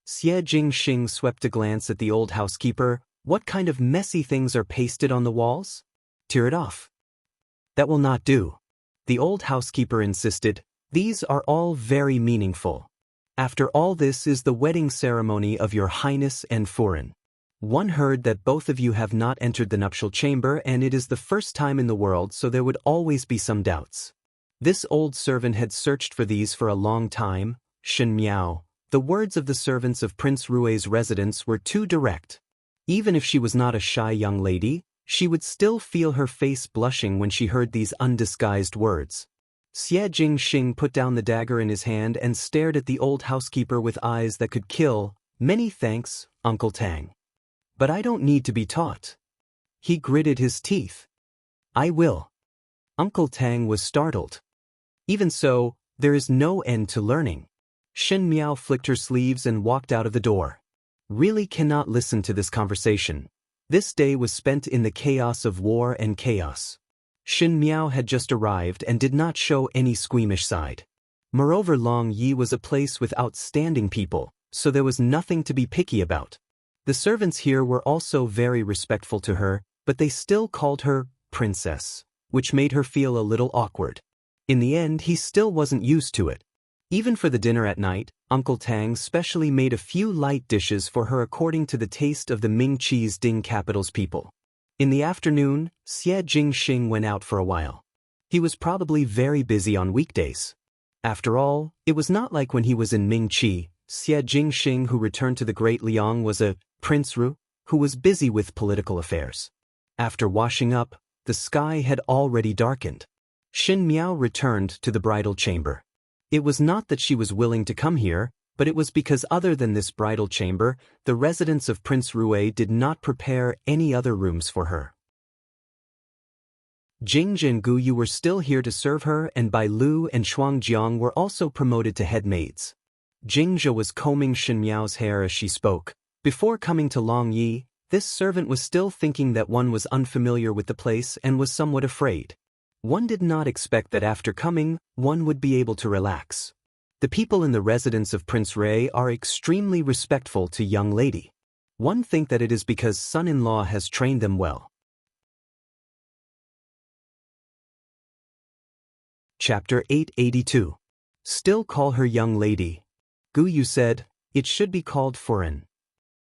Xie Jingxing swept a glance at the old housekeeper. "What kind of messy things are pasted on the walls? Tear it off." "That will not do," the old housekeeper insisted. "These are all very meaningful. After all, this is the wedding ceremony of Your Highness and foreign. One heard that both of you have not entered the nuptial chamber, and it is the first time in the world, so there would always be some doubts." This old servant had searched for these for a long time. Shen Miao, the words of the servants of Prince Rui's residence were too direct. Even if she was not a shy young lady, she would still feel her face blushing when she heard these undisguised words. Xie Jingxing put down the dagger in his hand and stared at the old housekeeper with eyes that could kill. "Many thanks, Uncle Tang. But I don't need to be taught." He gritted his teeth. "I will." Uncle Tang was startled. "Even so, there is no end to learning." Shen Miao flicked her sleeves and walked out of the door. Really cannot listen to this conversation. This day was spent in the chaos of war and chaos. Shen Miao had just arrived and did not show any squeamish side. Moreover, Long Yi was a place with outstanding people, so there was nothing to be picky about. The servants here were also very respectful to her, but they still called her princess, which made her feel a little awkward. In the end, he still wasn't used to it. Even for the dinner at night, Uncle Tang specially made a few light dishes for her according to the taste of the Ming Qi's Ding capital's people. In the afternoon, Xie Jingxing went out for a while. He was probably very busy on weekdays. After all, it was not like when he was in Ming Qi. Xie Jingxing, who returned to the Great Liang, was a Prince Ru, who was busy with political affairs. After washing up, the sky had already darkened. Shen Miao returned to the bridal chamber. It was not that she was willing to come here, but it was because other than this bridal chamber, the residence of Prince Rui did not prepare any other rooms for her. Jing Zhengu, you were still here to serve her, and Bai Lu and Shuang Jiang were also promoted to head maids. Jing Zhe was combing Shen Miao's hair as she spoke. Before coming to Long Yi, this servant was still thinking that one was unfamiliar with the place and was somewhat afraid. One did not expect that after coming, one would be able to relax. The people in the residence of Prince Rui are extremely respectful to young lady. One think that it is because son-in-law has trained them well. Chapter 882. Still call her young lady. Gu Yu said, it should be called Furen.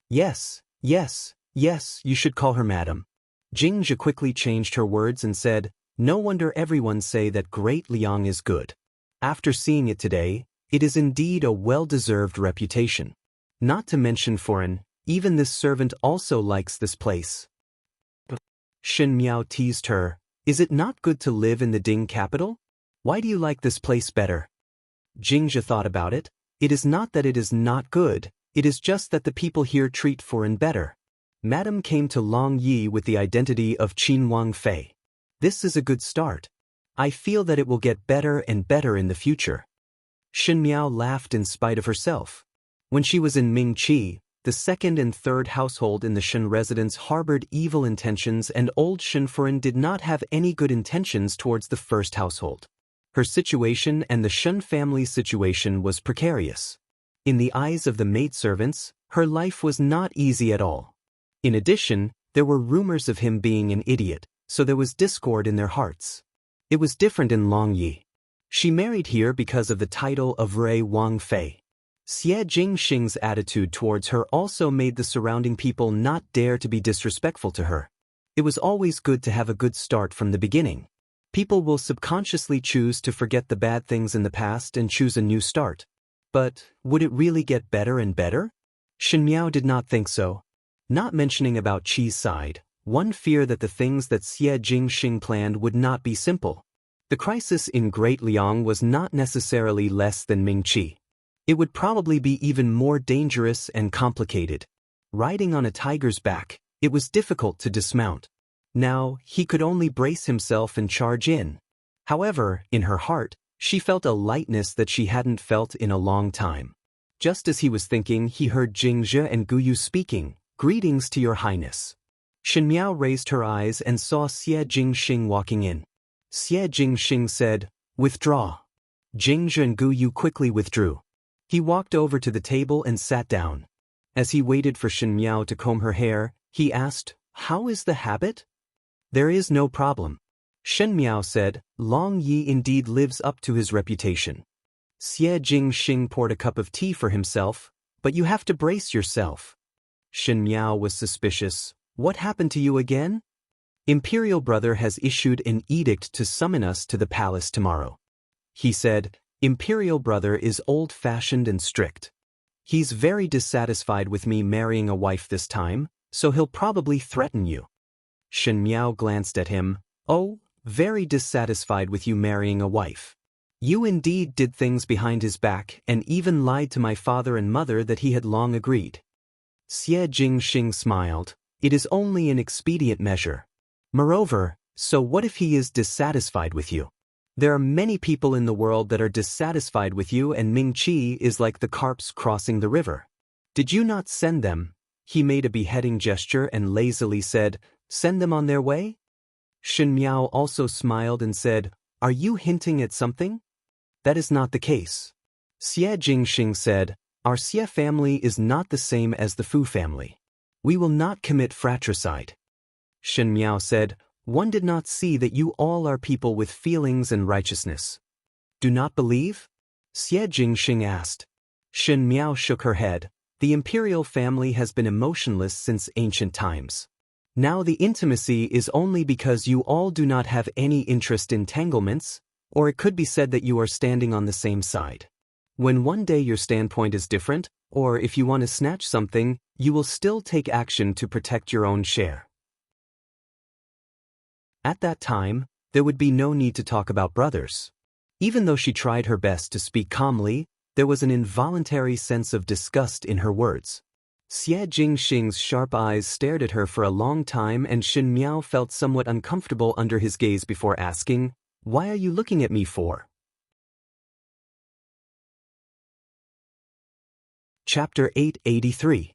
Yes, yes, yes, you should call her madam. Jingzhe quickly changed her words and said, no wonder everyone say that Great Liang is good. After seeing it today, it is indeed a well-deserved reputation. Not to mention Furen, even this servant also likes this place. Shen Miao teased her, is it not good to live in the Ding capital? Why do you like this place better? Jingzhe thought about it. It is not that it is not good, it is just that the people here treat Furen better. Madam came to Long Yi with the identity of Qin Wang Fei. This is a good start. I feel that it will get better and better in the future. Shen Miao laughed in spite of herself. When she was in Mingqi, the second and third household in the Shen residence harbored evil intentions, and old Shen Furen did not have any good intentions towards the first household. Her situation and the Shen family's situation was precarious. In the eyes of the maidservants, her life was not easy at all. In addition, there were rumors of him being an idiot, so there was discord in their hearts. It was different in Long Yi. She married here because of the title of Rui Wang Fei. Xie Jingxing's attitude towards her also made the surrounding people not dare to be disrespectful to her. It was always good to have a good start from the beginning. People will subconsciously choose to forget the bad things in the past and choose a new start. But would it really get better and better? Shen Miao did not think so. Not mentioning about Qi's side, one feared that the things that Xie Jingxing planned would not be simple. The crisis in Great Liang was not necessarily less than Mingqi. It would probably be even more dangerous and complicated. Riding on a tiger's back, it was difficult to dismount. Now, he could only brace himself and charge in. However, in her heart, she felt a lightness that she hadn't felt in a long time. Just as he was thinking, he heard Jingzhe and Gu Yu speaking, greetings to your highness. Shen Miao raised her eyes and saw Xie Jingxing walking in. Xie Jingxing said, withdraw. Jingzhe and Gu Yu quickly withdrew. He walked over to the table and sat down. As he waited for Shen Miao to comb her hair, he asked, how is the habit? There is no problem. Shen Miao said, Long Yi indeed lives up to his reputation. Xie Jingxing poured a cup of tea for himself, but you have to brace yourself. Shen Miao was suspicious. What happened to you again? Imperial brother has issued an edict to summon us to the palace tomorrow. He said, Imperial brother is old-fashioned and strict. He's very dissatisfied with me marrying a wife this time, so he'll probably threaten you. Shen Miao glanced at him. Oh, very dissatisfied with you marrying a wife. You indeed did things behind his back and even lied to my father and mother that he had long agreed. Xie Jingxing smiled. It is only an expedient measure. Moreover, so what if he is dissatisfied with you? There are many people in the world that are dissatisfied with you, and Mingqi is like the carps crossing the river. Did you not send them? He made a beheading gesture and lazily said, send them on their way? Shen Miao also smiled and said, are you hinting at something? That is not the case. Xie Jingxing said, our Xie family is not the same as the Fu family. We will not commit fratricide. Shen Miao said, one did not see that you all are people with feelings and righteousness. Do not believe? Xie Jingxing asked. Shen Miao shook her head. The imperial family has been emotionless since ancient times. Now the intimacy is only because you all do not have any interest in entanglements, or it could be said that you are standing on the same side. When one day your standpoint is different, or if you want to snatch something, you will still take action to protect your own share. At that time, there would be no need to talk about brothers. Even though she tried her best to speak calmly, there was an involuntary sense of disgust in her words. Xie Jingxing's sharp eyes stared at her for a long time, and Shen Miao felt somewhat uncomfortable under his gaze before asking, why are you looking at me for? Chapter 883.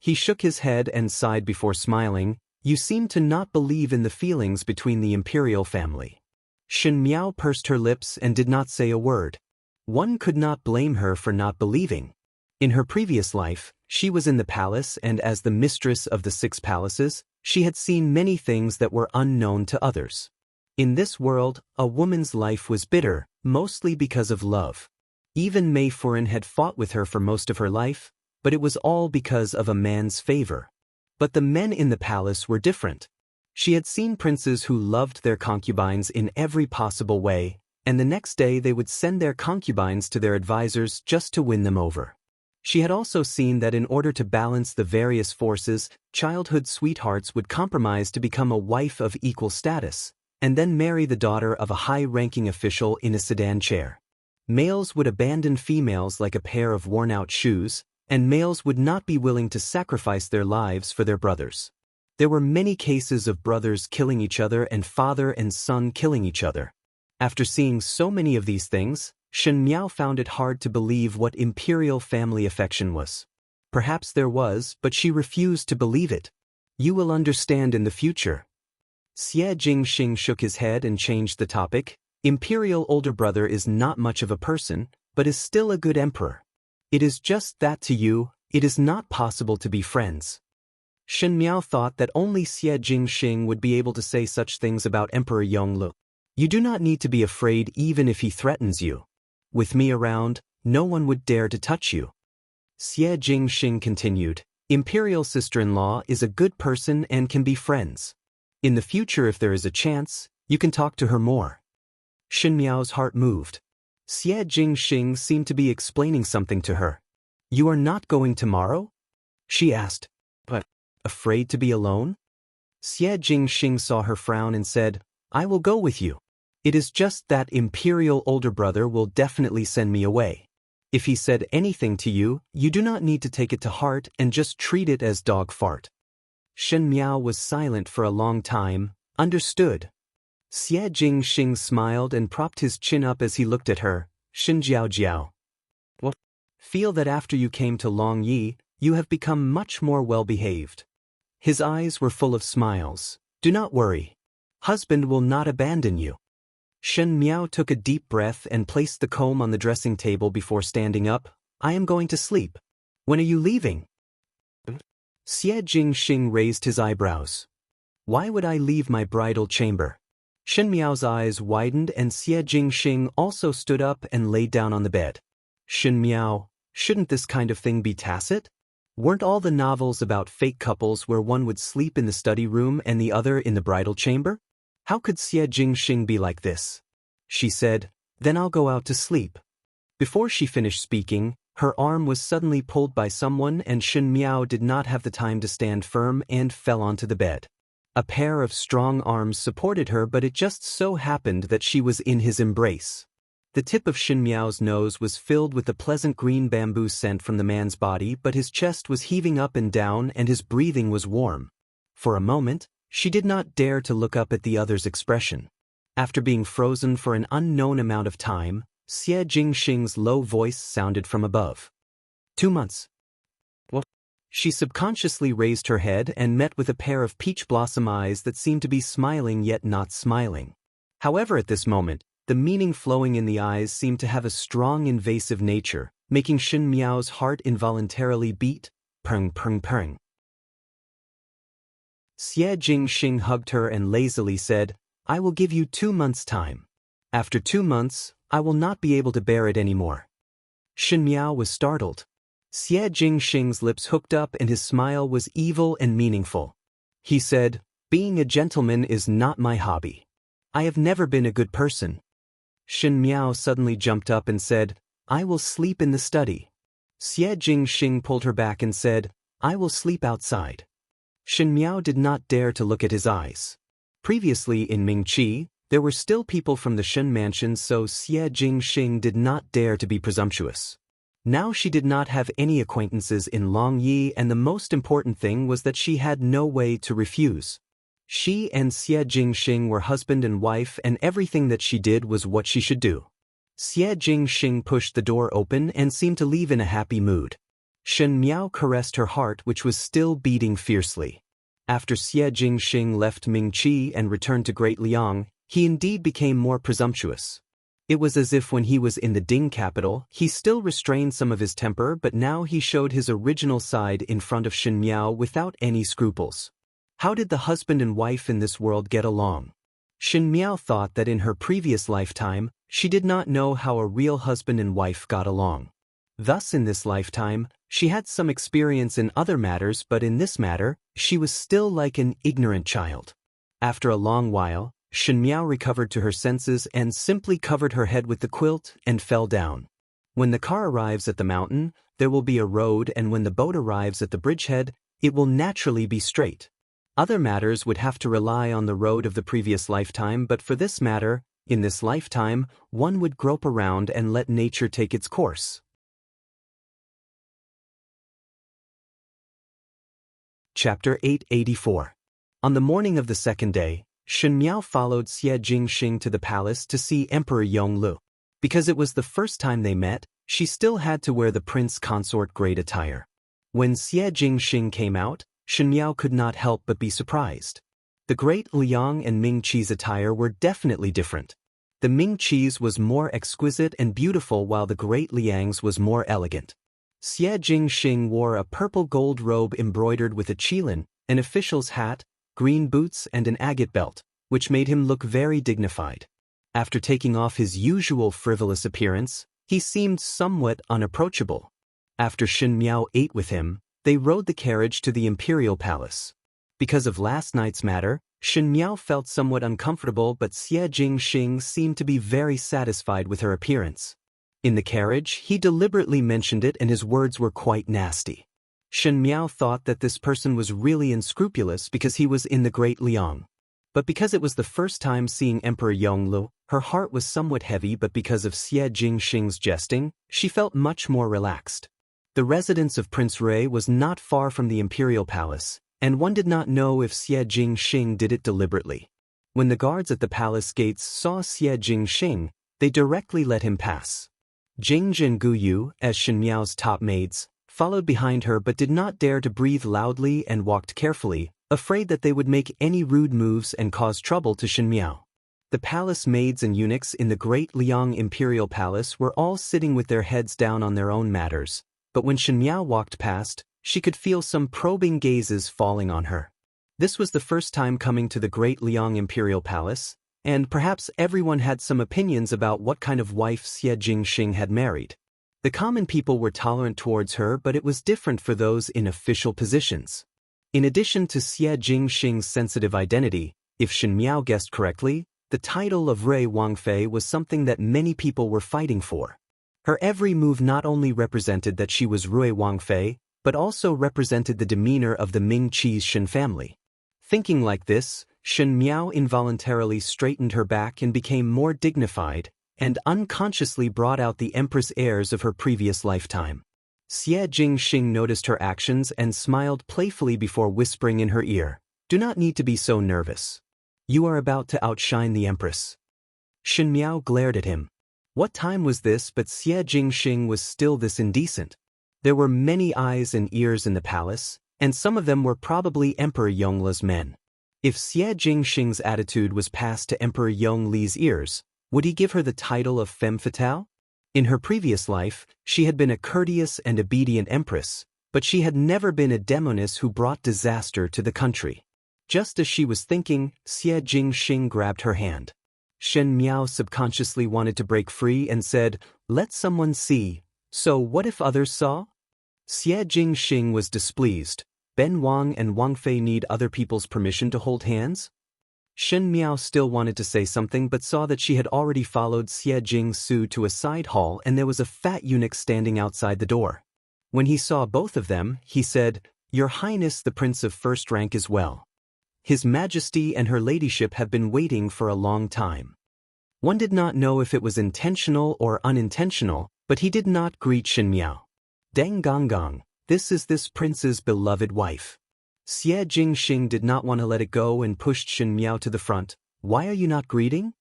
He shook his head and sighed before smiling. You seem to not believe in the feelings between the imperial family. Shen Miao pursed her lips and did not say a word. One could not blame her for not believing. In her previous life, she was in the palace, and as the mistress of the 6 palaces, she had seen many things that were unknown to others. In this world, a woman's life was bitter, mostly because of love. Even Mei Furen had fought with her for most of her life, but it was all because of a man's favor. But the men in the palace were different. She had seen princes who loved their concubines in every possible way, and the next day they would send their concubines to their advisors just to win them over. She had also seen that in order to balance the various forces, childhood sweethearts would compromise to become a wife of equal status, and then marry the daughter of a high-ranking official in a sedan chair. Males would abandon females like a pair of worn-out shoes, and males would not be willing to sacrifice their lives for their brothers. There were many cases of brothers killing each other and father and son killing each other. After seeing so many of these things, Shen Miao found it hard to believe what imperial family affection was. Perhaps there was, but she refused to believe it. You will understand in the future. Xie Jingxing shook his head and changed the topic. Imperial older brother is not much of a person, but is still a good emperor. It is just that to you, it is not possible to be friends. Shen Miao thought that only Xie Jingxing would be able to say such things about Emperor Yonglu. You do not need to be afraid even if he threatens you. With me around, no one would dare to touch you. Xie Jingxing continued, Imperial sister-in-law is a good person and can be friends. In the future, if there is a chance, you can talk to her more. Shen Miao's heart moved. Xie Jingxing seemed to be explaining something to her. You are not going tomorrow? She asked. But, afraid to be alone? Xie Jingxing saw her frown and said, I will go with you. It is just that imperial older brother will definitely send me away. If he said anything to you, you do not need to take it to heart and just treat it as dog fart. Shen Miao was silent for a long time. Understood. Xie Jingxing smiled and propped his chin up as he looked at her. Shen Jiao. What? Feel that after you came to Long Yi, you have become much more well-behaved. His eyes were full of smiles. Do not worry. Husband will not abandon you. Shen Miao took a deep breath and placed the comb on the dressing table before standing up. I am going to sleep. When are you leaving? Xie Jingxing raised his eyebrows. Why would I leave my bridal chamber? Shen Miao's eyes widened and Xie Jingxing also stood up and lay down on the bed. Shen Miao, shouldn't this kind of thing be tacit? Weren't all the novels about fake couples where one would sleep in the study room and the other in the bridal chamber? How could Xie Jingxing be like this? She said, then I'll go out to sleep. Before she finished speaking, her arm was suddenly pulled by someone and Shen Miao did not have the time to stand firm and fell onto the bed. A pair of strong arms supported her, but it just so happened that she was in his embrace. The tip of Shen Miao's nose was filled with the pleasant green bamboo scent from the man's body, but his chest was heaving up and down and his breathing was warm. For a moment, she did not dare to look up at the other's expression. After being frozen for an unknown amount of time, Xie Jingxing's low voice sounded from above. 2 months. What? She subconsciously raised her head and met with a pair of peach blossom eyes that seemed to be smiling yet not smiling. However, at this moment, the meaning flowing in the eyes seemed to have a strong invasive nature, making Shen Miao's heart involuntarily beat, pung pung pung. Xie Jingxing hugged her and lazily said, I will give you 2 months' time. After 2 months, I will not be able to bear it anymore. Shen Miao was startled. Xie Jingxing's lips hooked up and his smile was evil and meaningful. He said, being a gentleman is not my hobby. I have never been a good person. Shen Miao suddenly jumped up and said, I will sleep in the study. Xie Jingxing pulled her back and said, I will sleep outside. Shen Miao did not dare to look at his eyes. Previously in Mingqi, there were still people from the Shen mansion, so Xie Jingxing did not dare to be presumptuous. Now she did not have any acquaintances in Long Yi, and the most important thing was that she had no way to refuse. She and Xie Jingxing were husband and wife, and everything that she did was what she should do. Xie Jingxing pushed the door open and seemed to leave in a happy mood. Shen Miao caressed her heart, which was still beating fiercely. After Xie Jingxing left Mingqi and returned to Great Liang, he indeed became more presumptuous. It was as if when he was in the Ding capital, he still restrained some of his temper, but now he showed his original side in front of Shen Miao without any scruples. How did the husband and wife in this world get along? Shen Miao thought that in her previous lifetime, She did not know how a real husband and wife got along. Thus in this lifetime, she had some experience in other matters, but in this matter, she was still like an ignorant child. After a long while, Shen Miao recovered to her senses and simply covered her head with the quilt and fell down. When the car arrives at the mountain, there will be a road, and when the boat arrives at the bridgehead, it will naturally be straight. Other matters would have to rely on the road of the previous lifetime, but for this matter, in this lifetime, one would grope around and let nature take its course. Chapter 884. On the morning of the second day, Shen Miao followed Xie Jingxing to the palace to see Emperor Yonglu. Because it was the first time they met, she still had to wear the prince consort grade attire. When Xie Jingxing came out, Shen Miao could not help but be surprised. The great Liang and Ming Qi's attire were definitely different. The Ming Qi's was more exquisite and beautiful, while the great Liang's was more elegant. Xie Jingxing wore a purple gold robe embroidered with a qilin, an official's hat, green boots and an agate belt, which made him look very dignified. After taking off his usual frivolous appearance, he seemed somewhat unapproachable. After Shen Miao ate with him, they rode the carriage to the imperial palace. Because of last night's matter, Shen Miao felt somewhat uncomfortable, but Xie Jingxing seemed to be very satisfied with her appearance. In the carriage, he deliberately mentioned it, and his words were quite nasty. Shen Miao thought that this person was really unscrupulous because he was in the great Liang. But because it was the first time seeing Emperor Yonglu, her heart was somewhat heavy, but because of Xie Jingxing's jesting, she felt much more relaxed. The residence of Prince Rui was not far from the imperial palace, and one did not know if Xie Jingxing did it deliberately. When the guards at the palace gates saw Xie Jingxing, they directly let him pass. Jing and Guyu, as Shen Miao's top maids, followed behind her but did not dare to breathe loudly and walked carefully, afraid that they would make any rude moves and cause trouble to Shen Miao. The palace maids and eunuchs in the great Liang imperial palace were all sitting with their heads down on their own matters, but when Shen Miao walked past, she could feel some probing gazes falling on her. This was the first time coming to the great Liang imperial palace, and perhaps everyone had some opinions about what kind of wife Xie Jingxing had married. The common people were tolerant towards her, but it was different for those in official positions. In addition to Xie Jingxing's sensitive identity, if Shen Miao guessed correctly, the title of Rui Wangfei was something that many people were fighting for. Her every move not only represented that she was Rui Wangfei, but also represented the demeanor of the Ming Qi's Shen family. Thinking like this, Shen Miao involuntarily straightened her back and became more dignified, and unconsciously brought out the Empress airs of her previous lifetime. Xie Jingxing noticed her actions and smiled playfully before whispering in her ear, "Do not need to be so nervous. You are about to outshine the Empress." Shen Miao glared at him. What time was this, but Xie Jingxing was still this indecent? There were many eyes and ears in the palace, and some of them were probably Emperor Yonglu's men. If Xie Jingxing's attitude was passed to Emperor Yongli's ears, would he give her the title of femme fatale? In her previous life, she had been a courteous and obedient empress, but she had never been a demoness who brought disaster to the country. Just as she was thinking, Xie Jingxing grabbed her hand. Shen Miao subconsciously wanted to break free and said, "Let someone see." "So what if others saw?" Xie Jingxing was displeased. Ben Wang and Wang Fei need other people's permission to hold hands? Shen Miao still wanted to say something but saw that she had already followed Xie Jingsu to a side hall, and there was a fat eunuch standing outside the door. When he saw both of them, he said, "Your Highness the Prince of First Rank is well. His Majesty and her Ladyship have been waiting for a long time." One did not know if it was intentional or unintentional, but he did not greet Shen Miao. "Deng Gonggong, this is this prince's beloved wife." Xie Jingxing did not want to let it go and pushed Shen Miao to the front. "Why are you not greeting?"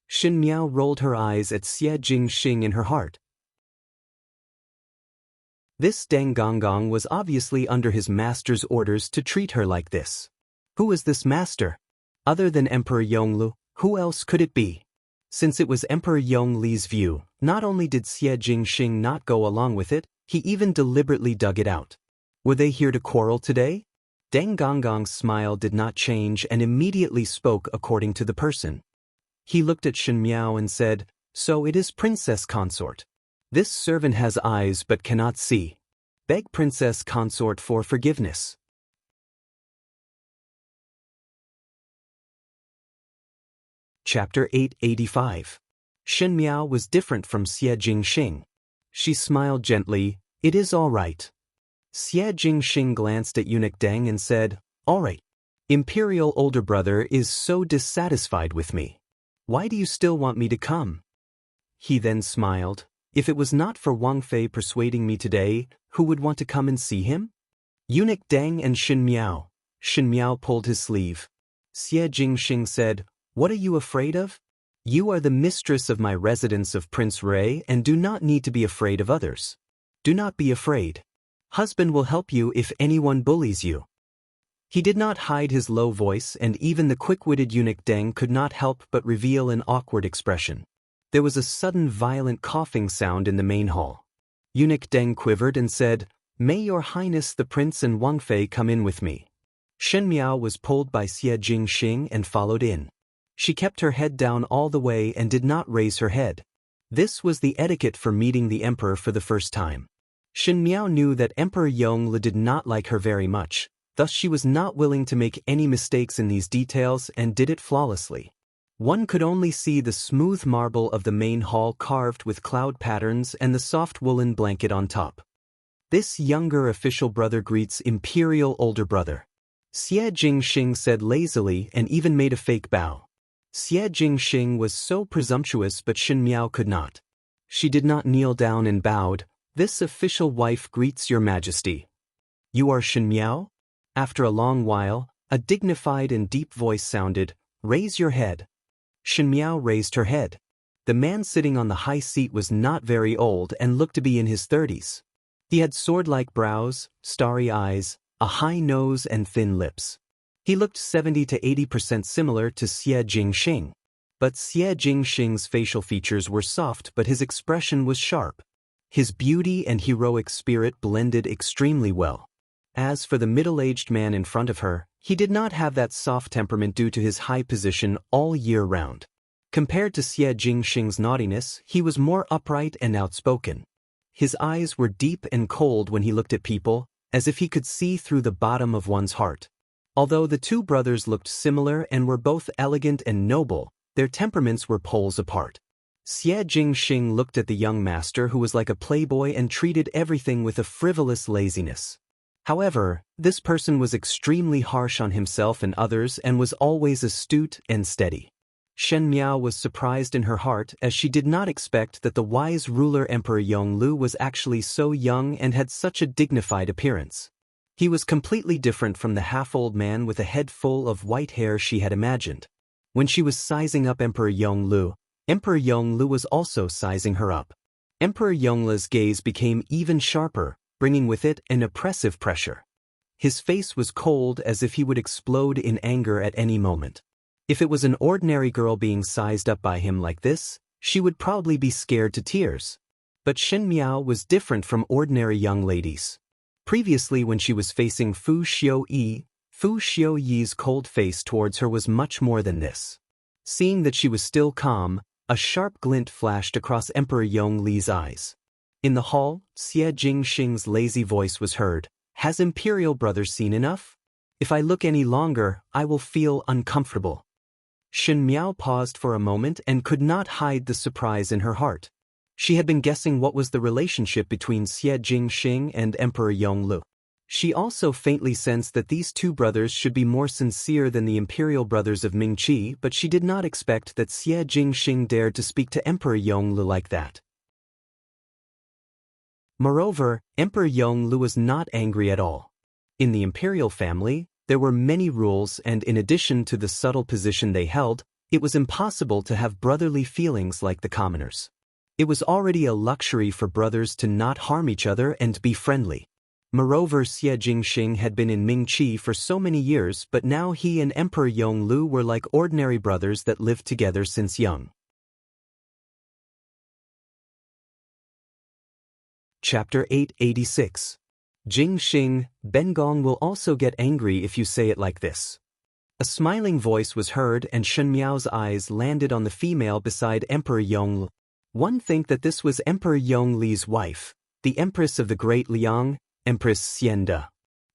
Shen Miao rolled her eyes at Xie Jingxing in her heart. This Deng Gonggong was obviously under his master's orders to treat her like this. Who is this master? Other than Emperor Yonglu, who else could it be? Since it was Emperor Yongli's view, not only did Xie Jingxing not go along with it, he even deliberately dug it out. Were they here to quarrel today? Deng Gonggong's smile did not change and immediately spoke according to the person. He looked at Shen Miao and said, So it is Princess Consort. This servant has eyes but cannot see. Beg Princess Consort for forgiveness. Chapter 885. Shen Miao was different from Xie Jingxing. She smiled gently. It is all right. Xie Jingxing glanced at eunuch Deng and said, all right. Imperial older brother is so dissatisfied with me. Why do you still want me to come? He then smiled. If it was not for Wang Fei persuading me today, who would want to come and see him? Eunuch Deng and Shen Miao. Shen Miao pulled his sleeve. Xie Jingxing said, what are you afraid of? You are the mistress of my residence of Prince Ray and do not need to be afraid of others. Do not be afraid. Husband will help you if anyone bullies you. He did not hide his low voice, and even the quick-witted eunuch Deng could not help but reveal an awkward expression. There was a sudden violent coughing sound in the main hall. Eunuch Deng quivered and said, May your highness the prince and Wang Fei come in with me. Shen Miao was pulled by Xie Jingxing and followed in. She kept her head down all the way and did not raise her head. This was the etiquette for meeting the emperor for the first time. Shen Miao knew that Emperor Yongle did not like her very much, thus she was not willing to make any mistakes in these details and did it flawlessly. One could only see the smooth marble of the main hall carved with cloud patterns and the soft woolen blanket on top. This younger official brother greets imperial older brother. Xie Jingxing said lazily and even made a fake bow. Xie Jingxing was so presumptuous, but Shen Miao could not. She did not kneel down and bowed. This official wife greets your majesty. You are Shen Miao? After a long while, a dignified and deep voice sounded, raise your head. Shen Miao raised her head. The man sitting on the high seat was not very old and looked to be in his 30s. He had sword-like brows, starry eyes, a high nose and thin lips. He looked 70 to 80% similar to Xie Jingxing. But Xie Jingxing's facial features were soft, but his expression was sharp. His beauty and heroic spirit blended extremely well. As for the middle-aged man in front of her, he did not have that soft temperament due to his high position all year round. Compared to Xie Jingxing's naughtiness, he was more upright and outspoken. His eyes were deep and cold when he looked at people, as if he could see through the bottom of one's heart. Although the two brothers looked similar and were both elegant and noble, their temperaments were poles apart. Xie Jingxing looked at the young master who was like a playboy and treated everything with a frivolous laziness. However, this person was extremely harsh on himself and others and was always astute and steady. Shen Miao was surprised in her heart as she did not expect that the wise ruler Emperor Yongle was actually so young and had such a dignified appearance. He was completely different from the half-old man with a head full of white hair she had imagined. When she was sizing up Emperor Yongle, Emperor Yongle was also sizing her up. Emperor Yongle's gaze became even sharper, bringing with it an oppressive pressure. His face was cold as if he would explode in anger at any moment. If it was an ordinary girl being sized up by him like this, she would probably be scared to tears. But Shen Miao was different from ordinary young ladies. Previously, when she was facing Fu Xiuyi's cold face towards her was much more than this. Seeing that she was still calm, a sharp glint flashed across Emperor Yongle's eyes. In the hall, Xie Jingxing's lazy voice was heard. Has Imperial brother seen enough? If I look any longer, I will feel uncomfortable. Shen Miao paused for a moment and could not hide the surprise in her heart. She had been guessing what was the relationship between Xie Jingxing and Emperor Yongle. She also faintly sensed that these two brothers should be more sincere than the imperial brothers of Mingqi, but she did not expect that Xie Jingxing dared to speak to Emperor Yongle like that. Moreover, Emperor Yongle was not angry at all. In the imperial family, there were many rules, and in addition to the subtle position they held, it was impossible to have brotherly feelings like the commoners. It was already a luxury for brothers to not harm each other and be friendly. Moreover, Xie Jingxing had been in Mingqi for so many years, but now he and Emperor Yongle were like ordinary brothers that lived together since young. Chapter 886. Jingxing, Bengong will also get angry if you say it like this. A smiling voice was heard and Shen Miao's eyes landed on the female beside Emperor Yongle. One think that this was Emperor Yongli's wife, the Empress of the Great Liang, Empress Xianda.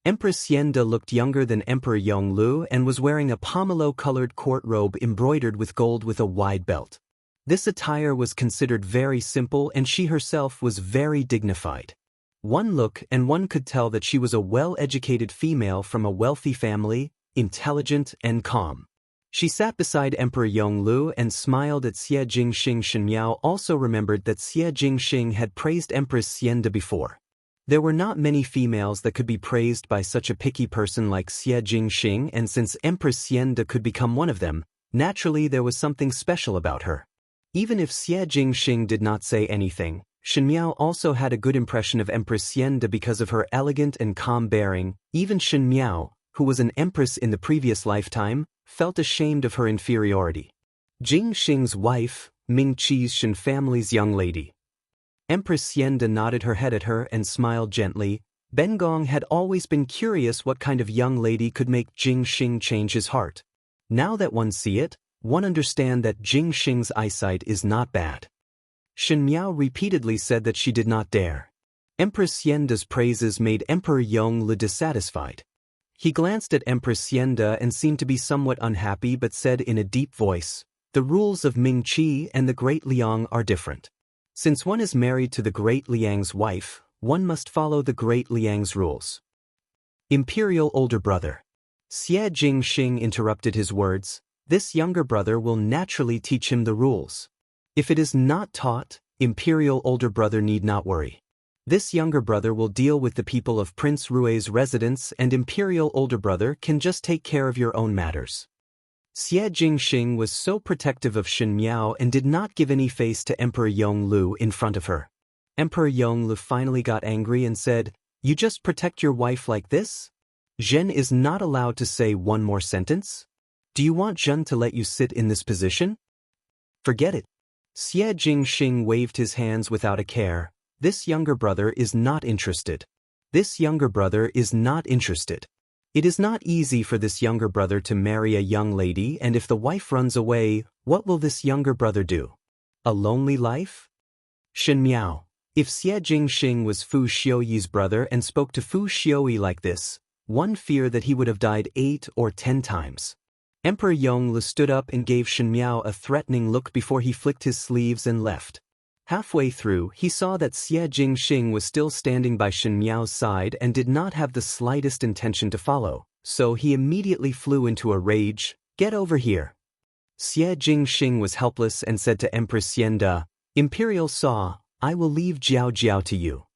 Empress Xianda looked younger than Emperor Yonglu and was wearing a pomelo-colored court robe embroidered with gold with a wide belt. This attire was considered very simple and she herself was very dignified. One look and one could tell that she was a well-educated female from a wealthy family, intelligent and calm. She sat beside Emperor Yonglu and smiled at Xie Jingxing. Shen Miao also remembered that Xie Jingxing had praised Empress Xianda before. There were not many females that could be praised by such a picky person like Xie Jingxing, and since Empress Xianda could become one of them, naturally there was something special about her. Even if Xie Jingxing did not say anything, Shen Miao also had a good impression of Empress Xianda because of her elegant and calm bearing. Even Shen Miao, who was an empress in the previous lifetime, felt ashamed of her inferiority. Jingxing's wife, Ming Qi's Shen family's young lady. Empress Xianda nodded her head at her and smiled gently. Ben Gong had always been curious what kind of young lady could make Jingxing change his heart. Now that one see it, one understand that Jingxing's eyesight is not bad. Shen Miao repeatedly said that she did not dare. Empress Xianda's praises made Emperor Yongle dissatisfied. He glanced at Empress Xianda and seemed to be somewhat unhappy but said in a deep voice, "The rules of Ming Qi and the Great Liang are different. Since one is married to the Great Liang's wife, one must follow the Great Liang's rules." Imperial older brother. Xie Jingxing interrupted his words. This younger brother will naturally teach him the rules. If it is not taught, Imperial older brother need not worry. This younger brother will deal with the people of Prince Rui's residence and Imperial older brother can just take care of your own matters. Xie Jingxing was so protective of Shen Miao and did not give any face to Emperor Yonglu in front of her. Emperor Yonglu finally got angry and said, "You just protect your wife like this? Zhen is not allowed to say one more sentence? Do you want Zhen to let you sit in this position? Forget it." Xie Jingxing waved his hands without a care. This younger brother is not interested. This younger brother is not interested. It is not easy for this younger brother to marry a young lady, and if the wife runs away, what will this younger brother do? A lonely life? Shen Miao. If Xie Jingxing was Fu Xiuyi's brother and spoke to Fu Xiuyi like this, one fear that he would have died 8 or 10 times. Emperor Yongle stood up and gave Shen Miao a threatening look before he flicked his sleeves and left. Halfway through, he saw that Xie Jingxing was still standing by Shen Miao's side and did not have the slightest intention to follow, so he immediately flew into a rage. "Get over here." Xie Jingxing was helpless and said to Empress Xianda, "Imperial Saw, I will leave Jiao Jiao to you."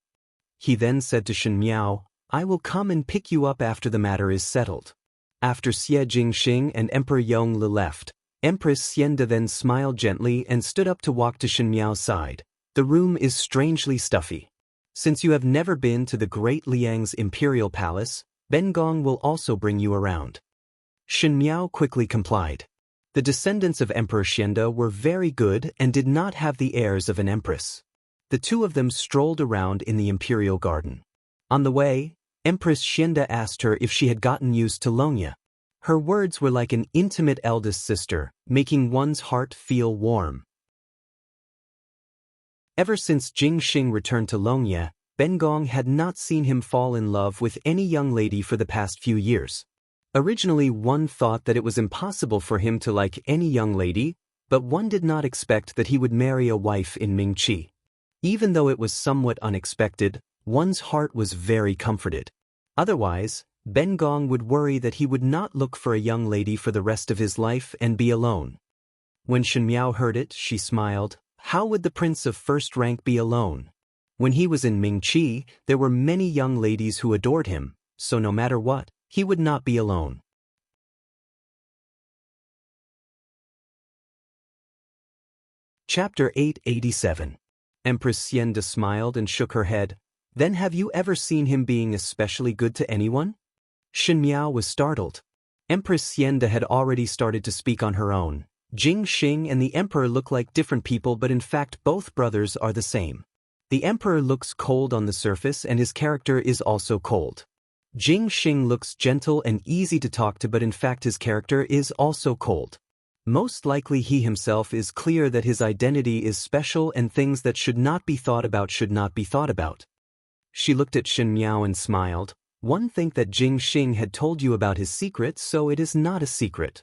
He then said to Shen Miao, "I will come and pick you up after the matter is settled." After Xie Jingxing and Emperor Yongle left, Empress Xianda then smiled gently and stood up to walk to Shen Miao's side. "The room is strangely stuffy. Since you have never been to the Great Liang's imperial palace, Ben Gong will also bring you around." Shen Miao quickly complied. The descendants of Emperor Xianda were very good and did not have the airs of an empress. The two of them strolled around in the imperial garden. On the way, Empress Xianda asked her if she had gotten used to Longya. Her words were like an intimate eldest sister, making one's heart feel warm. Ever since Jingxing returned to Longya, Ben Gong had not seen him fall in love with any young lady for the past few years. Originally one thought that it was impossible for him to like any young lady, but one did not expect that he would marry a wife in Ming Qi. Even though it was somewhat unexpected, one's heart was very comforted. Otherwise, Ben Gong would worry that he would not look for a young lady for the rest of his life and be alone. When Shen Miao heard it, she smiled. How would the prince of first rank be alone? When he was in Ming Qi, there were many young ladies who adored him, so no matter what, he would not be alone. Chapter 887. Empress Xianda smiled and shook her head. "Then have you ever seen him being especially good to anyone?" Shen Miao was startled. Empress Xianda had already started to speak on her own. Jingxing and the emperor look like different people, but in fact both brothers are the same. The emperor looks cold on the surface and his character is also cold. Jingxing looks gentle and easy to talk to, but in fact his character is also cold. Most likely he himself is clear that his identity is special and things that should not be thought about should not be thought about. She looked at Shen Miao and smiled. One think that Jing Xing had told you about his secret, so it is not a secret.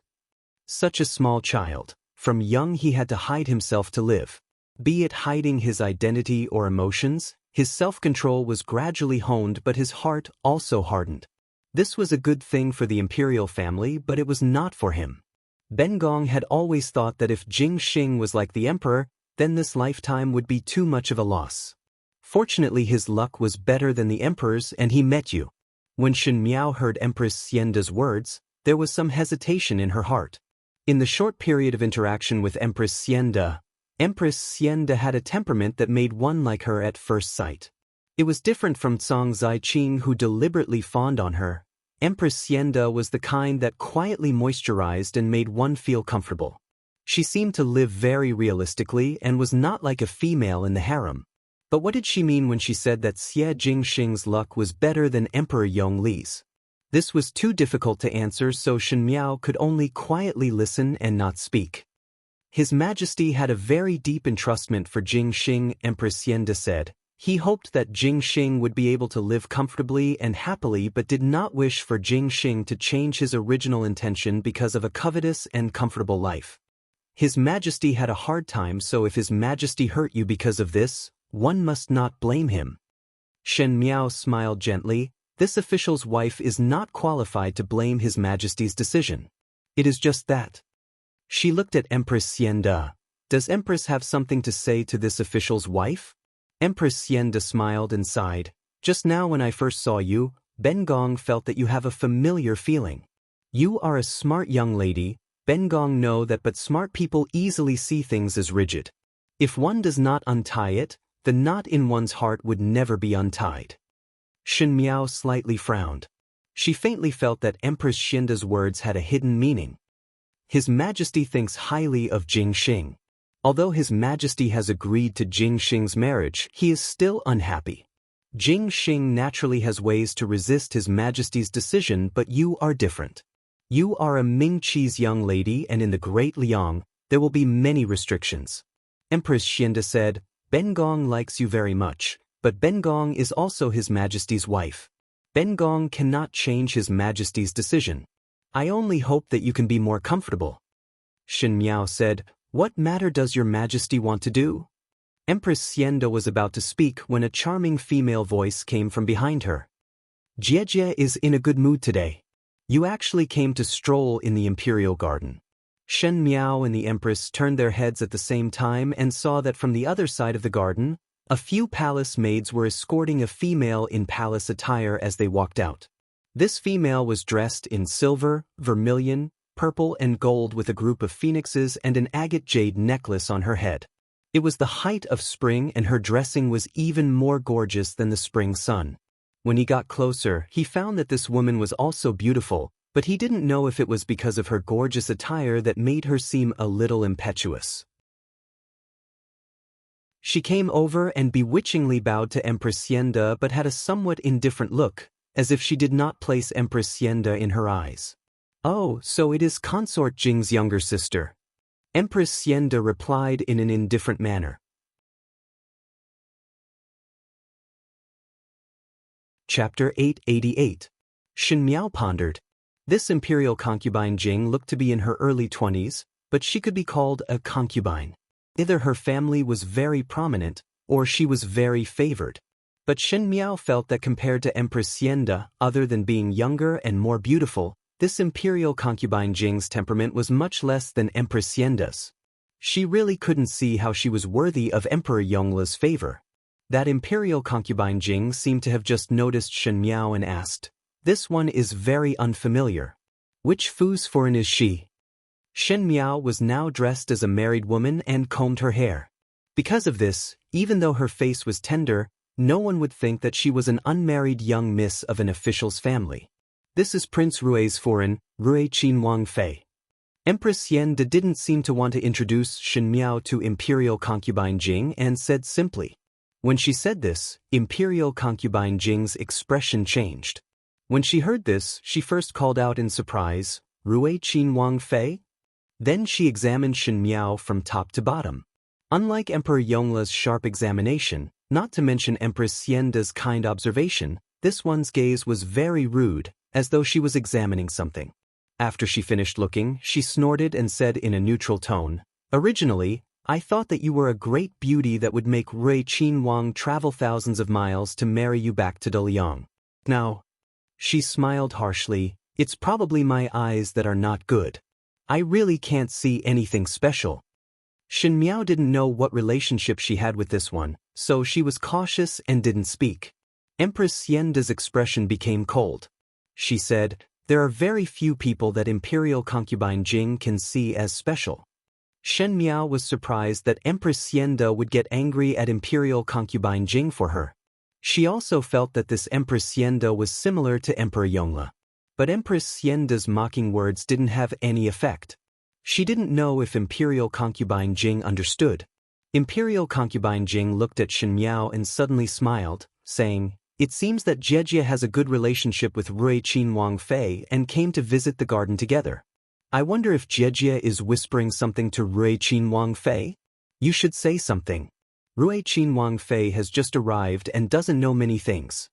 Such a small child. From young he had to hide himself to live. Be it hiding his identity or emotions, his self-control was gradually honed but his heart also hardened. This was a good thing for the imperial family, but it was not for him. Ben Gong had always thought that if Jing Xing was like the emperor, then this lifetime would be too much of a loss. Fortunately his luck was better than the emperor's and he met you. When Shen Miao heard Empress Xienda's words, there was some hesitation in her heart. In the short period of interaction with Empress Xienda had a temperament that made one like her at first sight. It was different from Zhang Ziqing, who deliberately fawned on her. Empress Xienda was the kind that quietly moisturized and made one feel comfortable. She seemed to live very realistically and was not like a female in the harem. But what did she mean when she said that Xie Jingxing's luck was better than Emperor Yongli's? This was too difficult to answer, so Shen Miao could only quietly listen and not speak. His Majesty had a very deep entrustment for Jing Xing, Empress Xienda said. He hoped that Jing Xing would be able to live comfortably and happily but did not wish for Jing Xing to change his original intention because of a covetous and comfortable life. His Majesty had a hard time, so if His Majesty hurt you because of this, one must not blame him. Shen Miao smiled gently. This official's wife is not qualified to blame His Majesty's decision. It is just that. She looked at Empress Xienda. Does Empress have something to say to this official's wife? Empress Xienda smiled and sighed. Just now when I first saw you, Ben Gong felt that you have a familiar feeling. You are a smart young lady. Ben Gong know that, but smart people easily see things as rigid. If one does not untie it, the knot in one's heart would never be untied. Shen Miao slightly frowned. She faintly felt that Empress Xienda's words had a hidden meaning. His Majesty thinks highly of Jing Xing. Although His Majesty has agreed to Jing Xing's marriage, he is still unhappy. Jing Xing naturally has ways to resist His Majesty's decision, but you are different. You are a Ming Qi's young lady, and in the Great Liang, there will be many restrictions. Empress Xienda said, Ben Gong likes you very much, but Ben Gong is also His Majesty's wife. Ben Gong cannot change His Majesty's decision. I only hope that you can be more comfortable. Shen Miao said, What matter does your Majesty want to do? Empress Xienda was about to speak when a charming female voice came from behind her. Jie is in a good mood today. You actually came to stroll in the imperial garden. Shen Miao and the Empress turned their heads at the same time and saw that from the other side of the garden, a few palace maids were escorting a female in palace attire as they walked out. This female was dressed in silver, vermilion, purple and gold with a group of phoenixes and an agate jade necklace on her head. It was the height of spring and her dressing was even more gorgeous than the spring sun. When he got closer, he found that this woman was also beautiful, but he didn't know if it was because of her gorgeous attire that made her seem a little impetuous. She came over and bewitchingly bowed to Empress Xienda but had a somewhat indifferent look, as if she did not place Empress Xienda in her eyes. Oh, so it is Consort Jing's younger sister. Empress Xienda replied in an indifferent manner. Chapter 888. Shen Miao pondered. This imperial concubine Jing looked to be in her early 20s, but she could be called a concubine. Either her family was very prominent, or she was very favored. But Shen Miao felt that compared to Empress Xienda, other than being younger and more beautiful, this imperial concubine Jing's temperament was much less than Empress Xienda's. She really couldn't see how she was worthy of Emperor Yongli's favor. That imperial concubine Jing seemed to have just noticed Shen Miao and asked, This one is very unfamiliar. Which Fu's foreign is she? Shen Miao was now dressed as a married woman and combed her hair. Because of this, even though her face was tender, no one would think that she was an unmarried young miss of an official's family. This is Prince Rui's foreign, Rui Qinhuang Fei. Empress Xienda didn't seem to want to introduce Shen Miao to imperial concubine Jing and said simply. When she said this, imperial concubine Jing's expression changed. When she heard this, she first called out in surprise, Rui Qinhuang Fei? Then she examined Shen Miao from top to bottom. Unlike Emperor Yongla's sharp examination, not to mention Empress Xianda's kind observation, this one's gaze was very rude, as though she was examining something. After she finished looking, she snorted and said in a neutral tone, "Originally, I thought that you were a great beauty that would make Rui Qinhuang travel thousands of miles to marry you back to Daliang. Now," she smiled harshly, "it's probably my eyes that are not good. I really can't see anything special." Shen Miao didn't know what relationship she had with this one, so she was cautious and didn't speak. Empress Xianda's expression became cold. She said, "There are very few people that Imperial concubine Jing can see as special." Shen Miao was surprised that Empress Xianda would get angry at Imperial concubine Jing for her. She also felt that this Empress Xianda was similar to Emperor Yongla. But Empress Xianda's mocking words didn't have any effect. She didn't know if Imperial concubine Jing understood. Imperial concubine Jing looked at Shen Miao and suddenly smiled, saying, "It seems that Jejia has a good relationship with Rui Qinhuang Fei and came to visit the garden together. I wonder if Jejia is whispering something to Rui Qinhuang Fei? You should say something. Rui Qinhuang Fei has just arrived and doesn't know many things."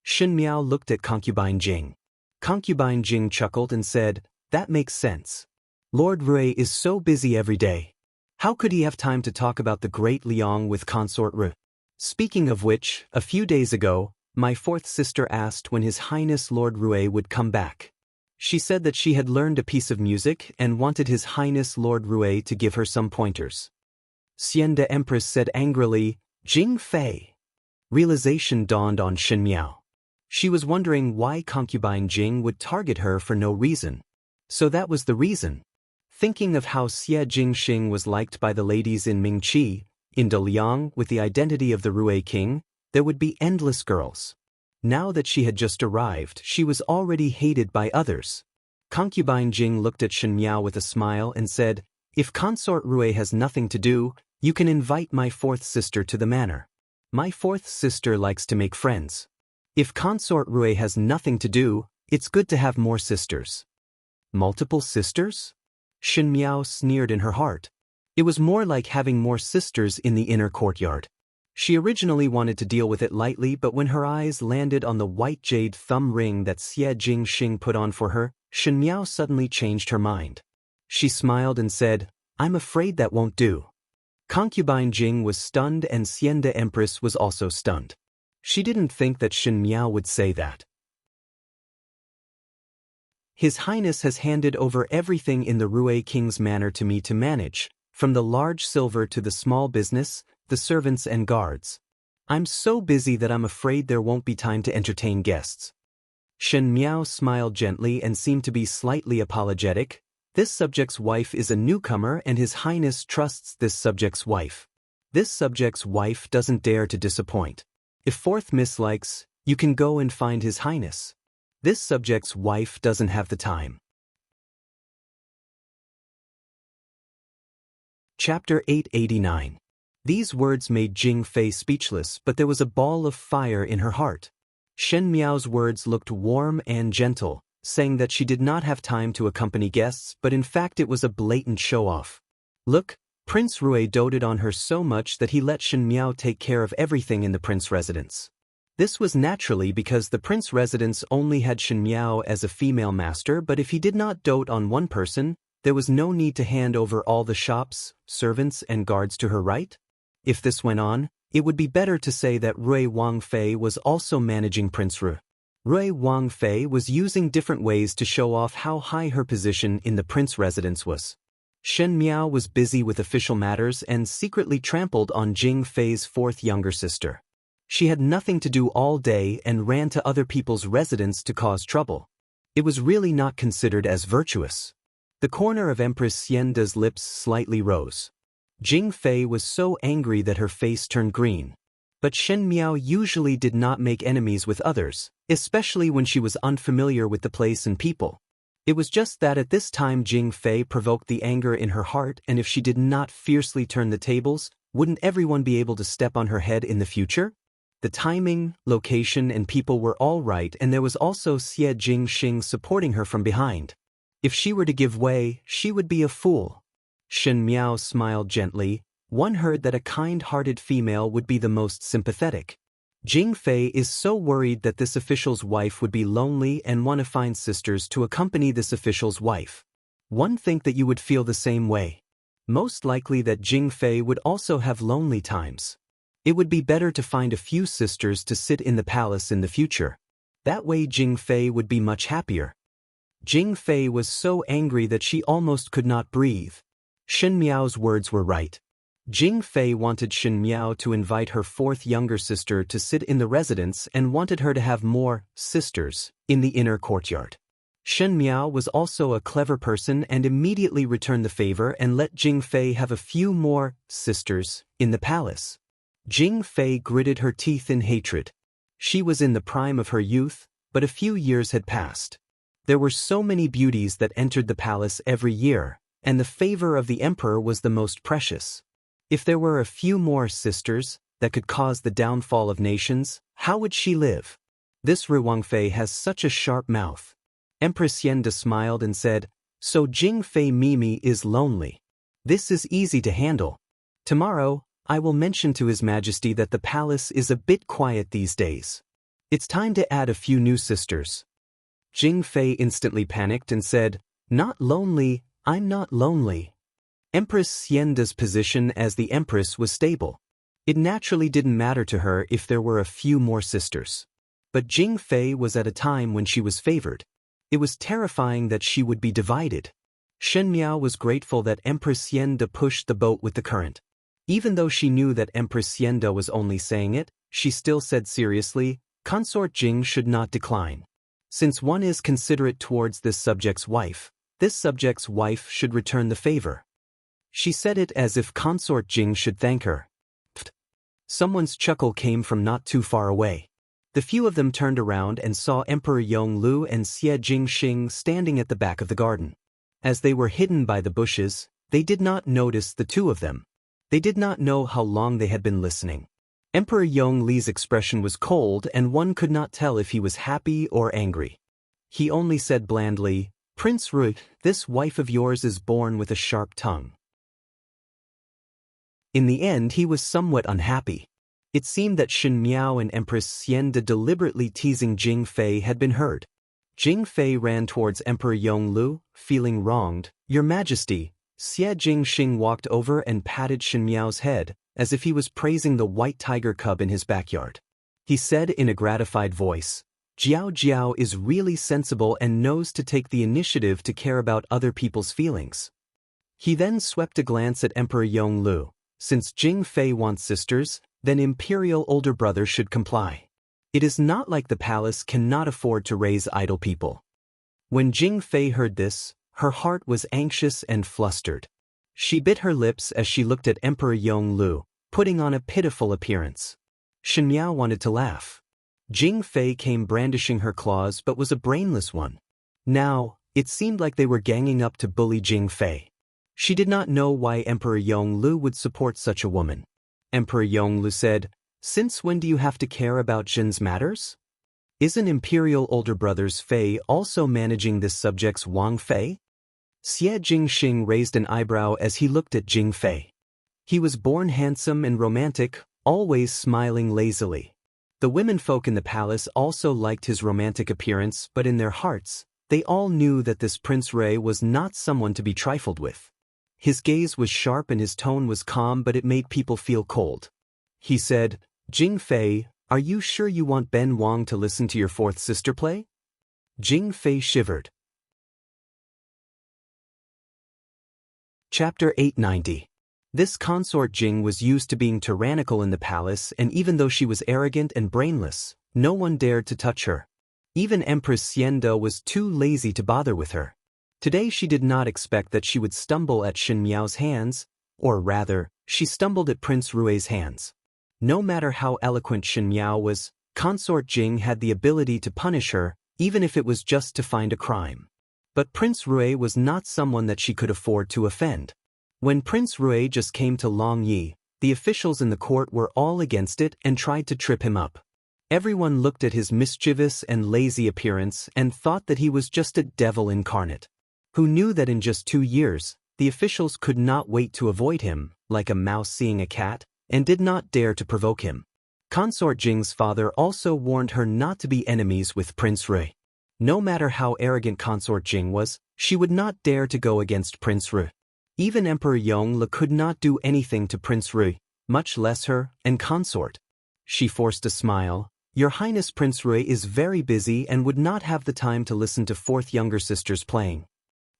Shen Miao looked at concubine Jing. Concubine Jing chuckled and said, "That makes sense. Lord Rui is so busy every day. How could he have time to talk about the great Liang with consort Rui? Speaking of which, a few days ago, my fourth sister asked when His Highness Lord Rui would come back. She said that she had learned a piece of music and wanted His Highness Lord Rui to give her some pointers." Xianda Empress said angrily, "Jing Fei." Realization dawned on Shen Miao. She was wondering why concubine Jing would target her for no reason. So that was the reason. Thinking of how Xie Jingxing was liked by the ladies in Mingqi, in Daliang with the identity of the Rui king, there would be endless girls. Now that she had just arrived, she was already hated by others. Concubine Jing looked at Shen Miao with a smile and said, "If consort Rui has nothing to do, you can invite my fourth sister to the manor. My fourth sister likes to make friends. If consort Rui has nothing to do, it's good to have more sisters." Multiple sisters? Shen Miao sneered in her heart. It was more like having more sisters in the inner courtyard. She originally wanted to deal with it lightly, but when her eyes landed on the white jade thumb ring that Xie Jingxing put on for her, Shen Miao suddenly changed her mind. She smiled and said, "I'm afraid that won't do." Concubine Jing was stunned and Xianda Empress was also stunned. She didn't think that Shen Miao would say that. "His Highness has handed over everything in the Rui King's manor to me to manage, from the large silver to the small business, the servants and guards. I'm so busy that I'm afraid there won't be time to entertain guests." Shen Miao smiled gently and seemed to be slightly apologetic. This subject's wife is a newcomer and His Highness trusts this subject's wife. This subject's wife doesn't dare to disappoint. If fourth mislikes, you can go and find His Highness. This subject's wife doesn't have the time. Chapter 889. These words made Jing Fei speechless, but there was a ball of fire in her heart. Shen Miao's words looked warm and gentle, saying that she did not have time to accompany guests, but in fact it was a blatant show-off. Look, Prince Rui doted on her so much that he let Shen Miao take care of everything in the prince residence. This was naturally because the prince residence only had Shen Miao as a female master, but if he did not dote on one person, there was no need to hand over all the shops, servants and guards to her, right? If this went on, it would be better to say that Rui Wangfei was also managing Prince Ru. Rui Wangfei was using different ways to show off how high her position in the prince residence was. Shen Miao was busy with official matters and secretly trampled on Jing Fei's fourth younger sister. She had nothing to do all day and ran to other people's residence to cause trouble. It was really not considered as virtuous. The corner of Empress Xianda's lips slightly rose. Jing Fei was so angry that her face turned green. But Shen Miao usually did not make enemies with others, especially when she was unfamiliar with the place and people. It was just that at this time Jing Fei provoked the anger in her heart, and if she did not fiercely turn the tables, wouldn't everyone be able to step on her head in the future? The timing, location and people were all right, and there was also Xie Jingxing supporting her from behind. If she were to give way, she would be a fool. Shen Miao smiled gently. One heard that a kind-hearted female would be the most sympathetic. Jing Fei is so worried that this official's wife would be lonely and want to find sisters to accompany this official's wife. One think that you would feel the same way. Most likely that Jing Fei would also have lonely times. It would be better to find a few sisters to sit in the palace in the future. That way Jing Fei would be much happier. Jing Fei was so angry that she almost could not breathe. Shen Miao's words were right. Jing Fei wanted Shen Miao to invite her fourth younger sister to sit in the residence and wanted her to have more sisters in the inner courtyard. Shen Miao was also a clever person and immediately returned the favor and let Jing Fei have a few more sisters in the palace. Jing Fei gritted her teeth in hatred. She was in the prime of her youth, but a few years had passed. There were so many beauties that entered the palace every year, and the favor of the emperor was the most precious. If there were a few more sisters that could cause the downfall of nations, how would she live? This Ruangfei has such a sharp mouth. Empress Yenda smiled and said, "So Jing Fei Mimi is lonely. This is easy to handle. Tomorrow, I will mention to His Majesty that the palace is a bit quiet these days. It's time to add a few new sisters." Jing Fei instantly panicked and said, "Not lonely, I'm not lonely." Empress Yenda's position as the Empress was stable. It naturally didn't matter to her if there were a few more sisters. But Jing Fei was at a time when she was favored. It was terrifying that she would be divided. Shen Miao was grateful that Empress Yenda pushed the boat with the current. Even though she knew that Empress Yenda was only saying it, she still said seriously, "Consort Jing should not decline. Since one is considerate towards this subject's wife should return the favor." She said it as if Consort Jing should thank her. Pfft. Someone's chuckle came from not too far away. The few of them turned around and saw Emperor Yonglu and Xie Jingxing standing at the back of the garden. As they were hidden by the bushes, they did not notice the two of them. They did not know how long they had been listening. Emperor Yongli's expression was cold and one could not tell if he was happy or angry. He only said blandly, "Prince Ru, this wife of yours is born with a sharp tongue." In the end he was somewhat unhappy. It seemed that Shen Miao and Empress Xienda deliberately teasing Jing Fei had been heard. Jing Fei ran towards Emperor Yonglu, feeling wronged. "Your Majesty." Xie Jingxing walked over and patted Shen Miao's head, as if he was praising the white tiger cub in his backyard. He said in a gratified voice, "Jiao Jiao is really sensible and knows to take the initiative to care about other people's feelings." He then swept a glance at Emperor Yonglu. Since Jing Fei wants sisters, then imperial older brother should comply. It is not like the palace cannot afford to raise idle people. When Jing Fei heard this, her heart was anxious and flustered. She bit her lips as she looked at Emperor Yonglu, putting on a pitiful appearance. Shen Miao wanted to laugh. Jing Fei came brandishing her claws but was a brainless one. Now, it seemed like they were ganging up to bully Jing Fei. She did not know why Emperor Yonglu would support such a woman. Emperor Yonglu said, "Since when do you have to care about Jin's matters? Isn't imperial older brother's Fei also managing this subject's Wang Fei?" Xie Jingxing raised an eyebrow as he looked at Jing Fei. He was born handsome and romantic, always smiling lazily. The womenfolk in the palace also liked his romantic appearance, but in their hearts, they all knew that this Prince Rui was not someone to be trifled with. His gaze was sharp and his tone was calm, but it made people feel cold. He said, "Jing Fei, are you sure you want Ben Wang to listen to your fourth sister play?" Jing Fei shivered. Chapter 890. This consort Jing was used to being tyrannical in the palace, and even though she was arrogant and brainless, no one dared to touch her. Even Empress Xienda was too lazy to bother with her. Today she did not expect that she would stumble at Shen Miao's hands, or rather, she stumbled at Prince Rui's hands. No matter how eloquent Shen Miao was, Consort Jing had the ability to punish her, even if it was just to find a crime. But Prince Rui was not someone that she could afford to offend. When Prince Rui just came to Long Yi, the officials in the court were all against it and tried to trip him up. Everyone looked at his mischievous and lazy appearance and thought that he was just a devil incarnate. who knew that in just 2 years, the officials could not wait to avoid him, like a mouse seeing a cat, and did not dare to provoke him. Consort Jing's father also warned her not to be enemies with Prince Rui. No matter how arrogant Consort Jing was, she would not dare to go against Prince Rui. Even Emperor Yongle could not do anything to Prince Rui, much less her and consort. She forced a smile. Your Highness, Prince Rui is very busy and would not have the time to listen to fourth younger sisters playing.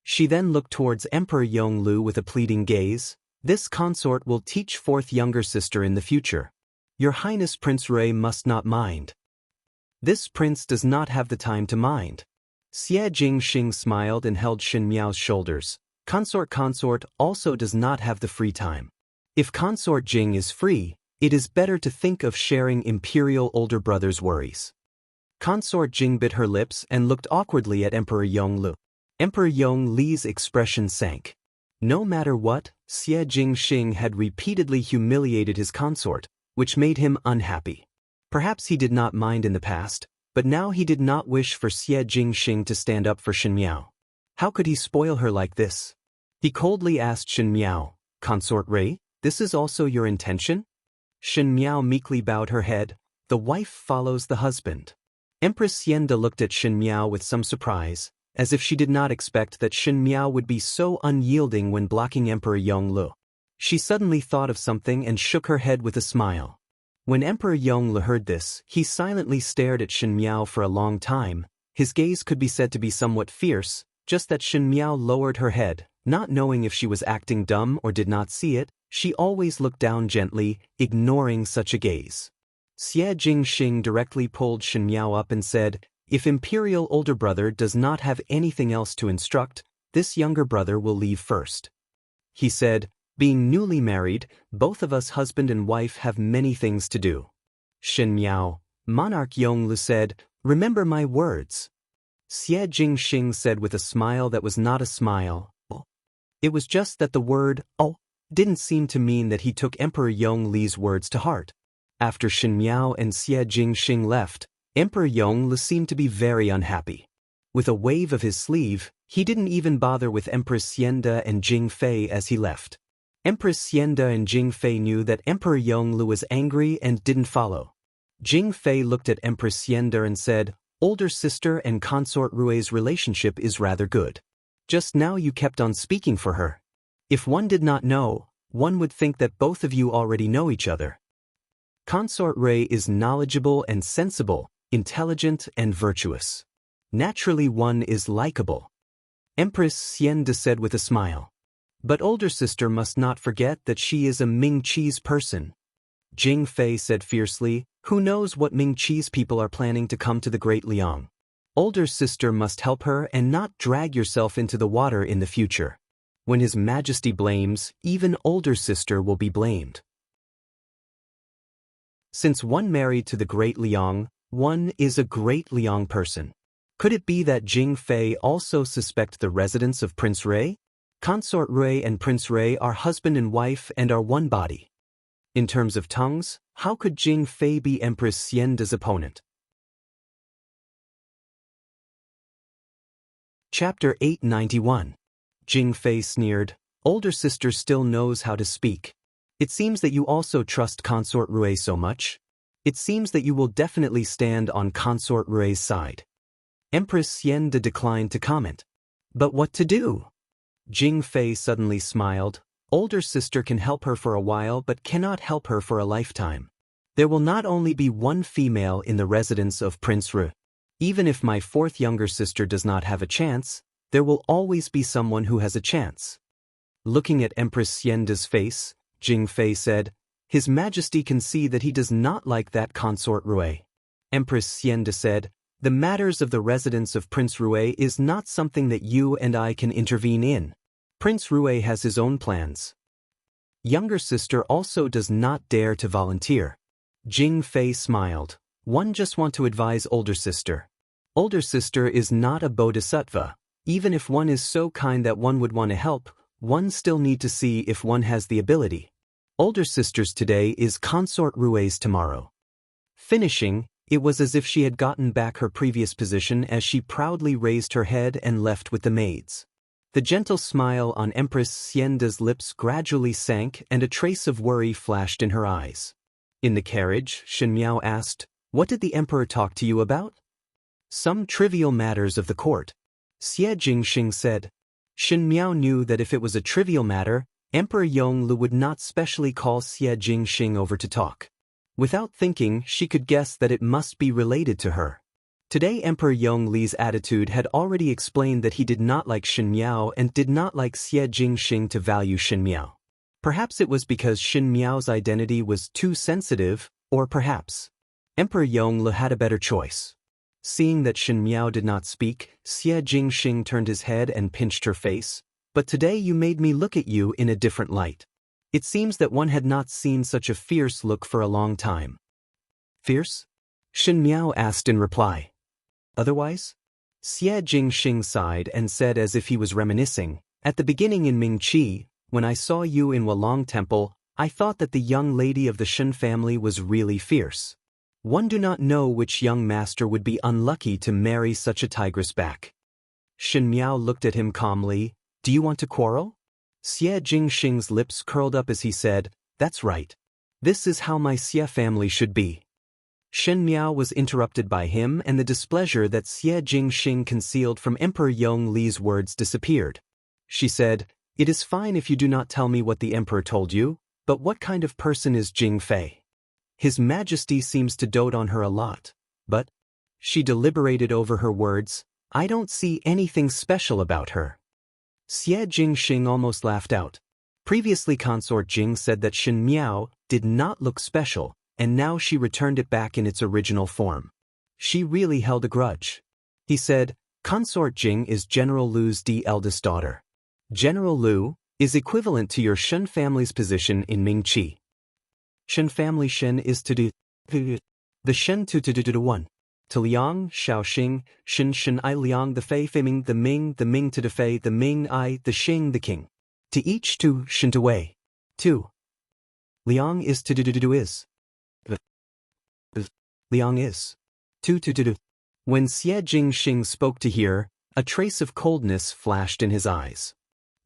She then looked towards Emperor Yongle with a pleading gaze. This consort will teach fourth younger sister in the future. Your Highness, Prince Rui must not mind. This prince does not have the time to mind. Xie Jingxing smiled and held Shen Miao's shoulders. Consort also does not have the free time. If Consort Jing is free, it is better to think of sharing imperial older brother's worries. Consort Jing bit her lips and looked awkwardly at Emperor Yongle. Emperor Yongle's expression sank. No matter what, Xie Jingxing had repeatedly humiliated his consort, which made him unhappy. Perhaps he did not mind in the past, but now he did not wish for Xie Jingxing to stand up for Shen Miao. How could he spoil her like this? He coldly asked Shen Miao, Consort Rui, this is also your intention? Shen Miao meekly bowed her head. The wife follows the husband. Empress Yenda looked at Shen Miao with some surprise, as if she did not expect that Shen Miao would be so unyielding when blocking Emperor Yongle. She suddenly thought of something and shook her head with a smile. When Emperor Yongle heard this, he silently stared at Shen Miao for a long time. His gaze could be said to be somewhat fierce, just that Shen Miao lowered her head, not knowing if she was acting dumb or did not see it. She always looked down gently, ignoring such a gaze. Xie Jingxing directly pulled Shen Miao up and said, if imperial older brother does not have anything else to instruct, this younger brother will leave first. He said, being newly married, both of us husband and wife have many things to do. Shen Miao, Monarch Yongle said, remember my words. Xie Jingxing said with a smile that was not a smile. It was just that the word, oh, didn't seem to mean that he took Emperor Yongle's words to heart. After Shen Miao and Xie Jingxing left, Emperor Yongle seemed to be very unhappy. With a wave of his sleeve, he didn't even bother with Empress Yenda and Jing Fei as he left. Empress Yenda and Jing Fei knew that Emperor Yongle was angry and didn't follow. Jing Fei looked at Empress Yenda and said, older sister and Consort Rui's relationship is rather good. Just now you kept on speaking for her. If one did not know, one would think that both of you already know each other. Consort Rui is knowledgeable and sensible, intelligent and virtuous. Naturally one is likable. Empress Yenda said with a smile. But older sister must not forget that she is a Ming Qi's person. Jing Fei said fiercely, who knows what Ming Qi's people are planning to come to the Great Liang. Older sister must help her and not drag yourself into the water in the future. When His Majesty blames, even older sister will be blamed. Since one married to the Great Liang, one is a Great Liang person. Could it be that Jing Fei also suspect the residence of Prince Rui? Consort Rui and Prince Rui are husband and wife and are one body. In terms of tongues, how could Jing Fei be Empress Yenda's opponent? Chapter 891. Jing Fei sneered, older sister still knows how to speak. It seems that you also trust Consort Rui so much. It seems that you will definitely stand on Consort Rui's side. Empress Yenda declined to comment. But what to do? Jing Fei suddenly smiled. Older sister can help her for a while but cannot help her for a lifetime. There will not only be one female in the residence of Prince Rui. Even if my fourth younger sister does not have a chance, there will always be someone who has a chance. Looking at Empress Yenda's face, Jing Fei said, His Majesty can see that he does not like that Consort Rui. Empress Yenda said, the matters of the residence of Prince Rui is not something that you and I can intervene in. Prince Rui has his own plans. Younger sister also does not dare to volunteer. Jing Fei smiled. One just want to advise older sister. Older sister is not a bodhisattva. Even if one is so kind that one would want to help, one still need to see if one has the ability. Older sister's today is Consort Rui's tomorrow. Finishing, it was as if she had gotten back her previous position as she proudly raised her head and left with the maids. The gentle smile on Empress Xianda's lips gradually sank and a trace of worry flashed in her eyes. In the carriage, Shen Miao asked, "What did the emperor talk to you about?" "Some trivial matters of the court," Xie Jingxing said. Shen Miao knew that if it was a trivial matter, Emperor Yonglu would not specially call Xie Jingxing over to talk. Without thinking, she could guess that it must be related to her. Today Emperor Yongli's attitude had already explained that he did not like Shen Miao and did not like Xie Jingxing to value Shen Miao. Perhaps it was because Shen Miao's identity was too sensitive, or perhaps Emperor Yonglu had a better choice. Seeing that Shen Miao did not speak, Xie Jingxing turned his head and pinched her face. "But today you made me look at you in a different light." It seems that one had not seen such a fierce look for a long time. "Fierce?" Shen Miao asked in reply. "Otherwise?" Xie Jingxing sighed and said as if he was reminiscing, "At the beginning in Mingqi, when I saw you in Wulong Temple, I thought that the young lady of the Shen family was really fierce. One do not know which young master would be unlucky to marry such a tigress back." Shen Miao looked at him calmly. "Do you want to quarrel?" Xie Jingxing's lips curled up as he said, "That's right. This is how my Xie family should be." Shen Miao was interrupted by him and the displeasure that Xie Jingxing concealed from Emperor Yongli's words disappeared. She said, "It is fine if you do not tell me what the emperor told you, but what kind of person is Jing Fei? His Majesty seems to dote on her a lot, but—" She deliberated over her words, "I don't see anything special about her." Xie Jingxing almost laughed out. Previously Consort Jing said that Shen Miao did not look special, and now she returned it back in its original form. She really held a grudge. He said, "Consort Jing is General Lu's eldest daughter. General Lu is equivalent to your Shen family's position in Mingqi. Shen family Shen is to do the Shen to one. To Liang, Shaoxing, Shen I Liang the Fei Ming the Ming to the Fei the Ming I the Xing the King. To each to Shen to Wei. 2. Liang is to do is. Liang is. 2 to do. When Xie Jingxing spoke to hear, a trace of coldness flashed in his eyes.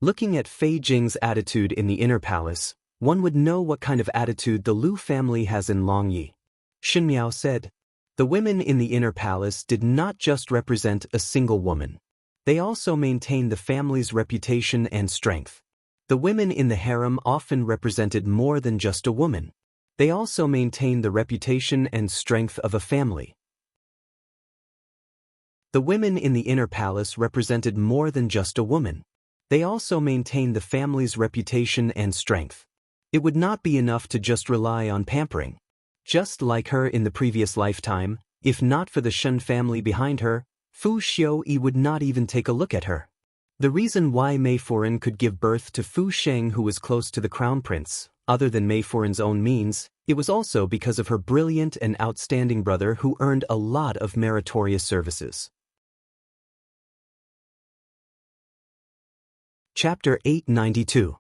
Looking at Fei Jing's attitude in the inner palace, one would know what kind of attitude the Lu family has in Longyi. Shen Miao said, "The women in the inner palace did not just represent a single woman. They also maintained the family's reputation and strength. The women in the harem often represented more than just a woman. They also maintained the reputation and strength of a family. The women in the inner palace represented more than just a woman. They also maintained the family's reputation and strength. It would not be enough to just rely on pampering. Just like her in the previous lifetime, if not for the Shen family behind her, Fu Xiuyi would not even take a look at her. The reason why Mei Foran could give birth to Fu Sheng, who was close to the crown prince, other than Mei Foran's own means, it was also because of her brilliant and outstanding brother who earned a lot of meritorious services. Chapter 892.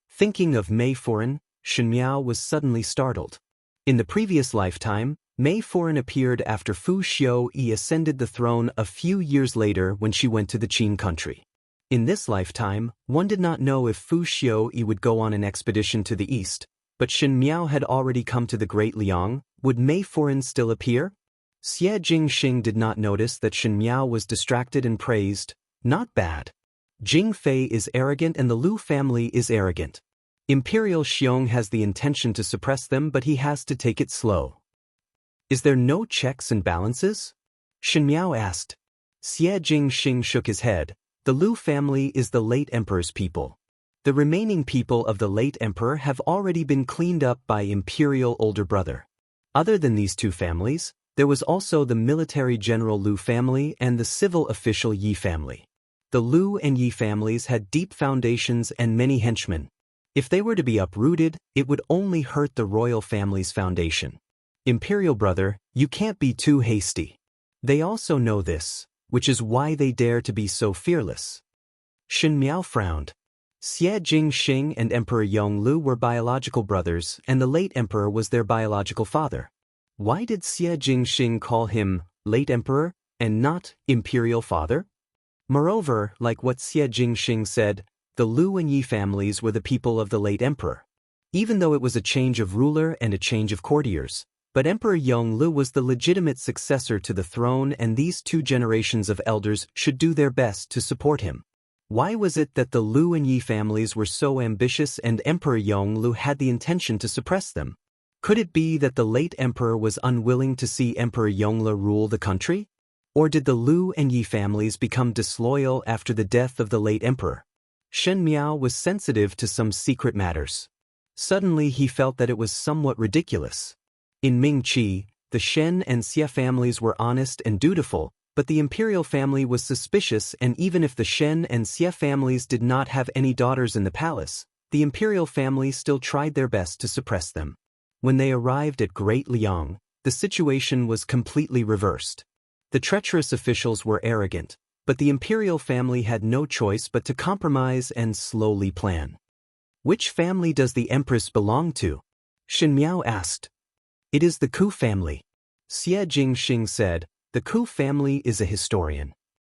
Thinking of Mei Foran, Shen Miao was suddenly startled. In the previous lifetime, Mei Foran appeared after Fu Xiuyi ascended the throne a few years later when she went to the Qin country. In this lifetime, one did not know if Fu Xiuyi would go on an expedition to the east, but Shen Miao had already come to the Great Liang. Would Mei Foran still appear? Xie Jingxing did not notice that Shen Miao was distracted and praised, "Not bad. Jing Fei is arrogant and the Lu family is arrogant. Imperial Xiong has the intention to suppress them, but he has to take it slow. Is there no checks and balances?" Shen Miao asked. Xie Jingxing shook his head. The Lu family is the late emperor's people. The remaining people of the late emperor have already been cleaned up by imperial older brother. Other than these two families, there was also the military general Lu family and the civil official Yi family. The Lu and Yi families had deep foundations and many henchmen. If they were to be uprooted, it would only hurt the royal family's foundation. Imperial brother, you can't be too hasty. They also know this, which is why they dare to be so fearless. Shen Miao frowned. Xie Jingxing and Emperor Yonglu were biological brothers, and the late emperor was their biological father. Why did Xie Jingxing call him late emperor and not imperial father? Moreover, like what Xie Jingxing said, the Lu and Yi families were the people of the late emperor. Even though it was a change of ruler and a change of courtiers, but Emperor Yongle was the legitimate successor to the throne, and these two generations of elders should do their best to support him. Why was it that the Lu and Yi families were so ambitious and Emperor Yongle had the intention to suppress them? Could it be that the late emperor was unwilling to see Emperor Yongle rule the country? Or did the Lu and Yi families become disloyal after the death of the late emperor? Shen Miao was sensitive to some secret matters. Suddenly he felt that it was somewhat ridiculous. In Mingqi, the Shen and Xie families were honest and dutiful, but the imperial family was suspicious, and even if the Shen and Xie families did not have any daughters in the palace, the imperial family still tried their best to suppress them. When they arrived at Great Liang, the situation was completely reversed. The treacherous officials were arrogant, but the imperial family had no choice but to compromise and slowly plan. Which family does the Empress belong to? Shen Miao asked. It is the Ku family. Xie Jingxing said, the Ku family is a historian.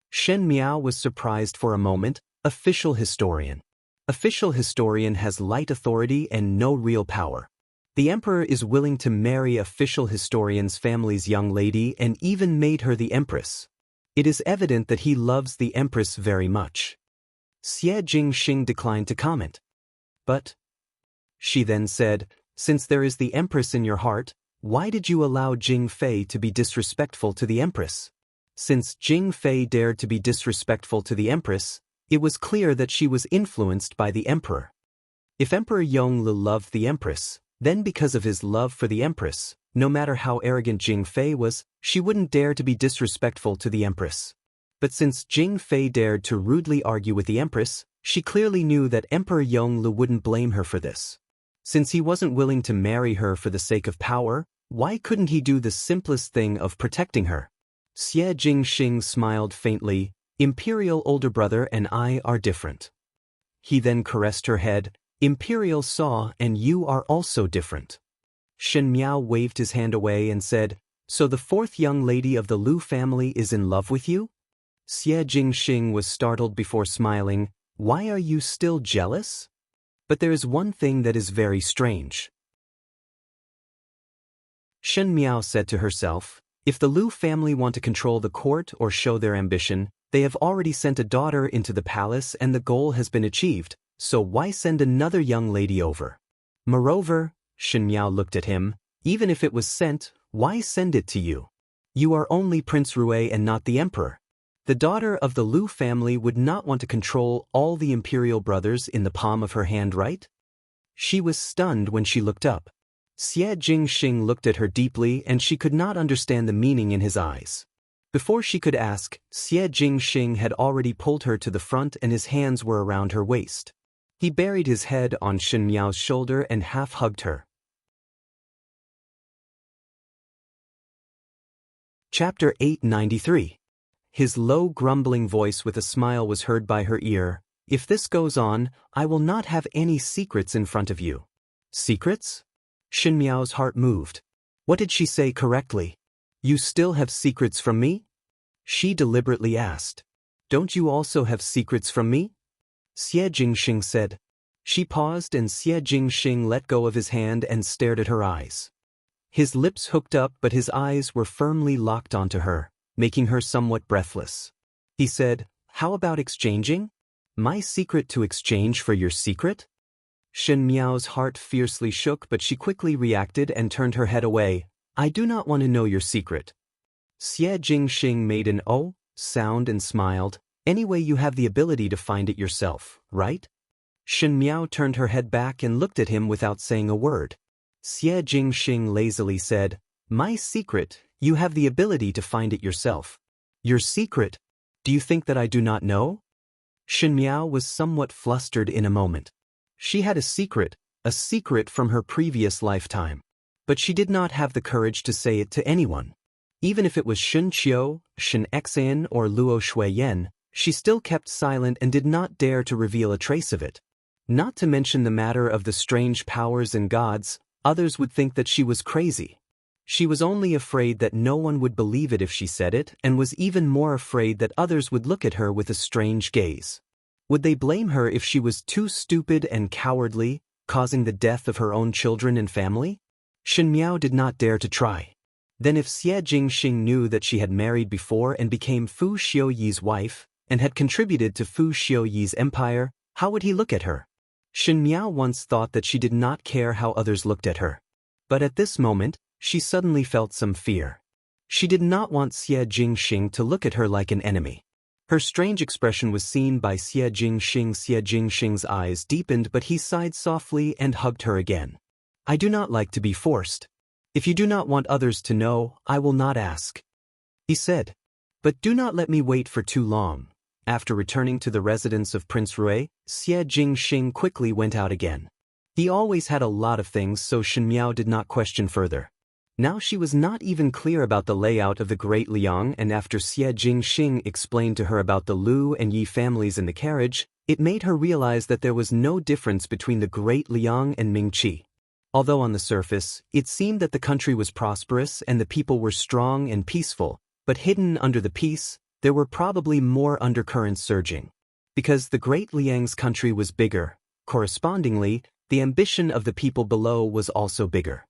Shen Miao was surprised for a moment. Official historian. Official historian has light authority and no real power. The emperor is willing to marry official historian's family's young lady and even made her the empress. It is evident that he loves the empress very much. Xie Jingxing declined to comment. But, she then said, since there is the empress in your heart, why did you allow Jing Fei to be disrespectful to the empress? Since Jing Fei dared to be disrespectful to the empress, it was clear that she was influenced by the emperor. If Emperor Yongle loved the empress, then because of his love for the empress, no matter how arrogant Jing Fei was, she wouldn't dare to be disrespectful to the empress. But since Jing Fei dared to rudely argue with the empress, she clearly knew that Emperor Yongle wouldn't blame her for this. Since he wasn't willing to marry her for the sake of power, why couldn't he do the simplest thing of protecting her? Xie Jingxing smiled faintly. Imperial older brother and I are different. He then caressed her head. Imperial saw, and you are also different. Shen Miao waved his hand away and said, so the fourth young lady of the Lu family is in love with you? Xie Jingxing was startled before smiling. Why are you still jealous? But there is one thing that is very strange. Shen Miao said to herself, if the Lu family want to control the court or show their ambition, they have already sent a daughter into the palace and the goal has been achieved, so why send another young lady over? Moreover, Shen Miao looked at him, even if it was sent, why send it to you? You are only Prince Rue and not the emperor. The daughter of the Lu family would not want to control all the imperial brothers in the palm of her hand, right? She was stunned when she looked up. Xie Jingxing looked at her deeply and she could not understand the meaning in his eyes. Before she could ask, Xie Jingxing had already pulled her to the front and his hands were around her waist. He buried his head on Shen Miao's shoulder and half-hugged her. Chapter 893. His low grumbling voice with a smile was heard by her ear. If this goes on, I will not have any secrets in front of you. Secrets? Shen Miao's heart moved. What did she say correctly? You still have secrets from me? She deliberately asked. Don't you also have secrets from me? Xie Jingxing said. She paused and Xie Jingxing let go of his hand and stared at her eyes. His lips hooked up but his eyes were firmly locked onto her, making her somewhat breathless. He said, how about exchanging? My secret to exchange for your secret? Shen Miao's heart fiercely shook but she quickly reacted and turned her head away. I do not want to know your secret. Xie Jingxing made an "oh" sound and smiled. Anyway, you have the ability to find it yourself, right? Shen Miao turned her head back and looked at him without saying a word. Xie Jingxing lazily said, my secret, you have the ability to find it yourself. Your secret? Do you think that I do not know? Shen Miao was somewhat flustered in a moment. She had a secret from her previous lifetime. But she did not have the courage to say it to anyone. Even if it was Shun Qiu, Shen Exan or Luo Shuiyan, she still kept silent and did not dare to reveal a trace of it. Not to mention the matter of the strange powers and gods, others would think that she was crazy. She was only afraid that no one would believe it if she said it, and was even more afraid that others would look at her with a strange gaze. Would they blame her if she was too stupid and cowardly, causing the death of her own children and family? Shen Miao did not dare to try. Then if Xie Jingxing knew that she had married before and became Fu Xiuyi's wife, and had contributed to Fu Xiuyi's empire, how would he look at her? Shen Miao once thought that she did not care how others looked at her. But at this moment, she suddenly felt some fear. She did not want Xie Jingxing to look at her like an enemy. Her strange expression was seen by Xie Jingxing. Xie Jingxing's eyes deepened, but he sighed softly and hugged her again. I do not like to be forced. If you do not want others to know, I will not ask, he said. But do not let me wait for too long. After returning to the residence of Prince Rui, Xie Jingxing quickly went out again. He always had a lot of things, so Shen Miao did not question further. Now she was not even clear about the layout of the Great Liang, and after Xie Jingxing explained to her about the Lu and Yi families in the carriage, it made her realize that there was no difference between the Great Liang and Mingqi. Although on the surface, it seemed that the country was prosperous and the people were strong and peaceful, but hidden under the peace, there were probably more undercurrents surging. Because the Great Liang's country was bigger, correspondingly, the ambition of the people below was also bigger.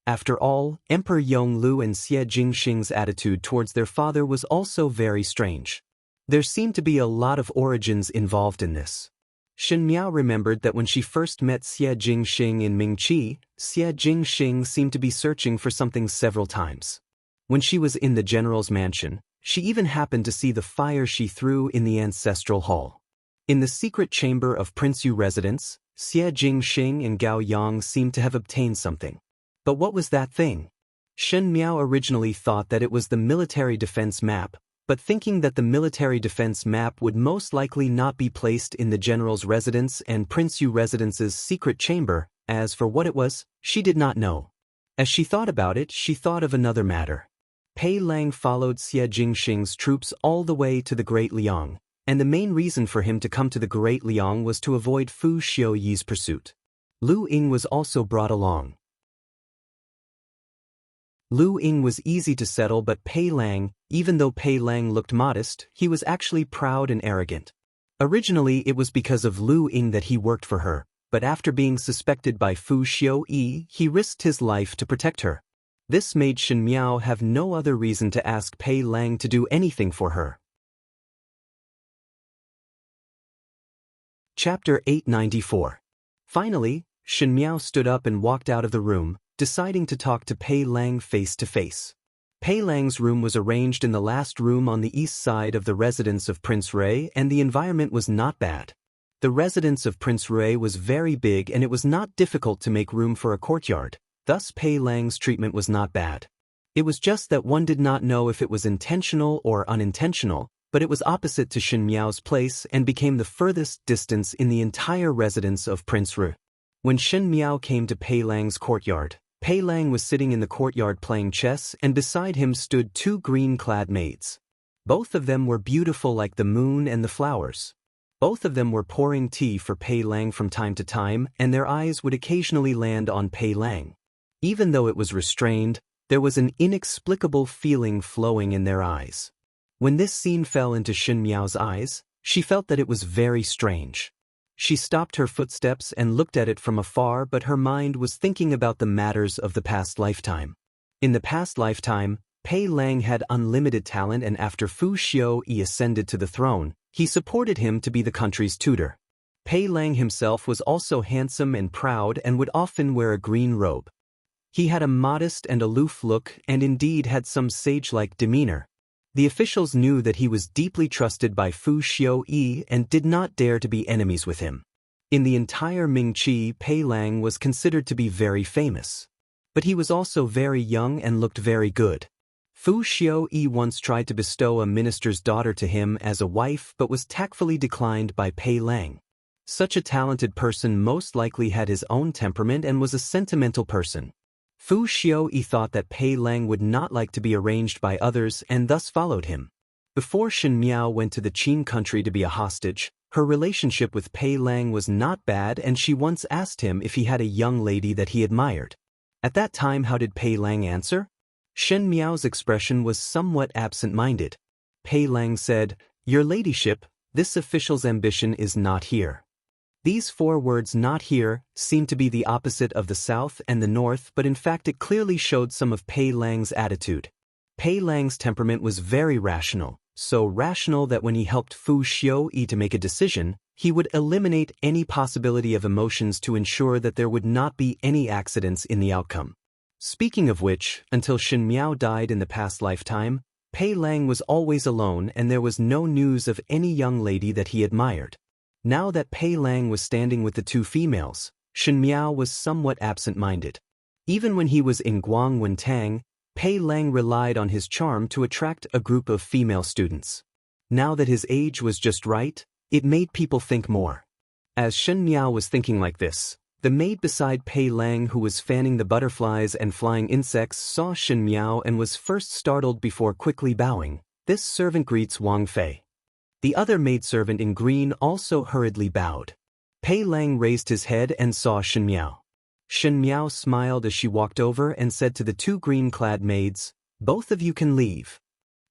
After all, Emperor Yonglu and Xie Jingxing's attitude towards their father was also very strange. There seemed to be a lot of origins involved in this. Shen Miao remembered that when she first met Xie Jingxing in Mingqi, Xie Jingxing seemed to be searching for something several times. When she was in the general's mansion, she even happened to see the fire she threw in the ancestral hall. In the secret chamber of Prince Yu residence, Xie Jingxing and Gao Yang seemed to have obtained something. But what was that thing? Shen Miao originally thought that it was the military defense map, but thinking that the military defense map would most likely not be placed in the general's residence and Prince Yu residence's secret chamber, as for what it was, she did not know. As she thought about it, she thought of another matter. Pei Lang followed Xie Jingxing's troops all the way to the Great Liang, and the main reason for him to come to the Great Liang was to avoid Fu Xiuyi's pursuit. Lu Ying was also brought along. Lu Ying was easy to settle, but Pei Lang, even though Pei Lang looked modest, he was actually proud and arrogant. Originally it was because of Lu Ying that he worked for her, but after being suspected by Fu Xiuyi, he risked his life to protect her. This made Shen Miao have no other reason to ask Pei Lang to do anything for her. Chapter 894. Finally, Shen Miao stood up and walked out of the room, deciding to talk to Pei Lang face to face. Pei Lang's room was arranged in the last room on the east side of the residence of Prince Rui, and the environment was not bad. The residence of Prince Rui was very big and it was not difficult to make room for a courtyard, thus Pei Lang's treatment was not bad. It was just that one did not know if it was intentional or unintentional, but it was opposite to Shen Miao's place and became the furthest distance in the entire residence of Prince Rui. When Shen Miao came to Pei Lang's courtyard, Pei Lang was sitting in the courtyard playing chess, and beside him stood two green-clad maids. Both of them were beautiful like the moon and the flowers. Both of them were pouring tea for Pei Lang from time to time, and their eyes would occasionally land on Pei Lang. Even though it was restrained, there was an inexplicable feeling flowing in their eyes. When this scene fell into Shen Miao's eyes, she felt that it was very strange. She stopped her footsteps and looked at it from afar, but her mind was thinking about the matters of the past lifetime. In the past lifetime, Pei Lang had unlimited talent, and after Fu Xiuyi ascended to the throne, he supported him to be the country's tutor. Pei Lang himself was also handsome and proud and would often wear a green robe. He had a modest and aloof look and indeed had some sage-like demeanor. The officials knew that he was deeply trusted by Fu Xiuyi and did not dare to be enemies with him. In the entire Mingqi, Pei Lang was considered to be very famous. But he was also very young and looked very good. Fu Xiuyi once tried to bestow a minister's daughter to him as a wife but was tactfully declined by Pei Lang. Such a talented person most likely had his own temperament and was a sentimental person. Fu Xiuyi thought that Pei Lang would not like to be arranged by others and thus followed him. Before Shen Miao went to the Qin country to be a hostage, her relationship with Pei Lang was not bad, and she once asked him if he had a young lady that he admired. At that time, how did Pei Lang answer? Shen Miao's expression was somewhat absent-minded. Pei Lang said, "Your ladyship, this official's ambition is not here." These 4 words "not here" seemed to be the opposite of the south and the north, but in fact it clearly showed some of Pei Lang's attitude. Pei Lang's temperament was very rational, so rational that when he helped Fu Xiuyi to make a decision, he would eliminate any possibility of emotions to ensure that there would not be any accidents in the outcome. Speaking of which, until Shen Miao died in the past lifetime, Pei Lang was always alone and there was no news of any young lady that he admired. Now that Pei Lang was standing with the 2 females, Shen Miao was somewhat absent-minded. Even when he was in Guangwentang, Pei Lang relied on his charm to attract a group of female students. Now that his age was just right, it made people think more. As Shen Miao was thinking like this, the maid beside Pei Lang who was fanning the butterflies and flying insects saw Shen Miao and was first startled before quickly bowing. "This servant greets Wang Fei." The other maidservant in green also hurriedly bowed. Pei Lang raised his head and saw Shen Miao. Shen Miao smiled as she walked over and said to the 2 green-clad maids, "Both of you can leave."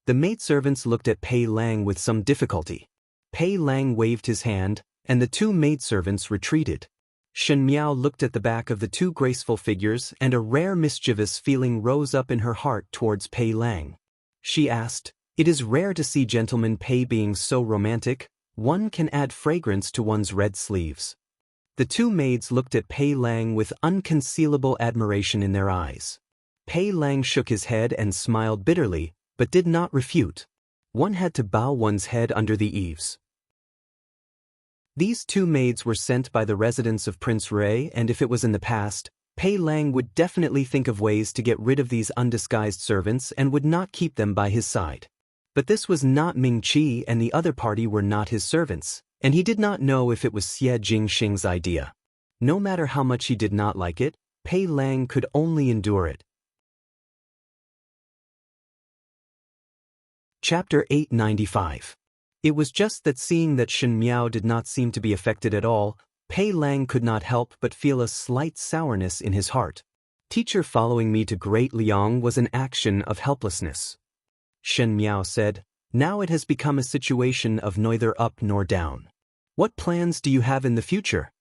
The maidservants looked at Pei Lang with some difficulty. Pei Lang waved his hand, and the 2 maidservants retreated. Shen Miao looked at the back of the 2 graceful figures and a rare mischievous feeling rose up in her heart towards Pei Lang. She asked, "It is rare to see gentleman Pei being so romantic, one can add fragrance to one's red sleeves." The 2 maids looked at Pei Lang with unconcealable admiration in their eyes. Pei Lang shook his head and smiled bitterly, but did not refute. One had to bow one's head under the eaves. These 2 maids were sent by the residence of Prince Ray, and if it was in the past, Pei Lang would definitely think of ways to get rid of these undisguised servants and would not keep them by his side. But this was not Ming Qi and the other party were not his servants, and he did not know if it was Xie Jingxing's idea. No matter how much he did not like it, Pei Lang could only endure it. Chapter 895. It was just that seeing that Shen Miao did not seem to be affected at all, Pei Lang could not help but feel a slight sourness in his heart. Teacher following me to Great Liang was an action of helplessness. Shen Miao said, "Now it has become a situation of neither up nor down. What plans do you have in the future?"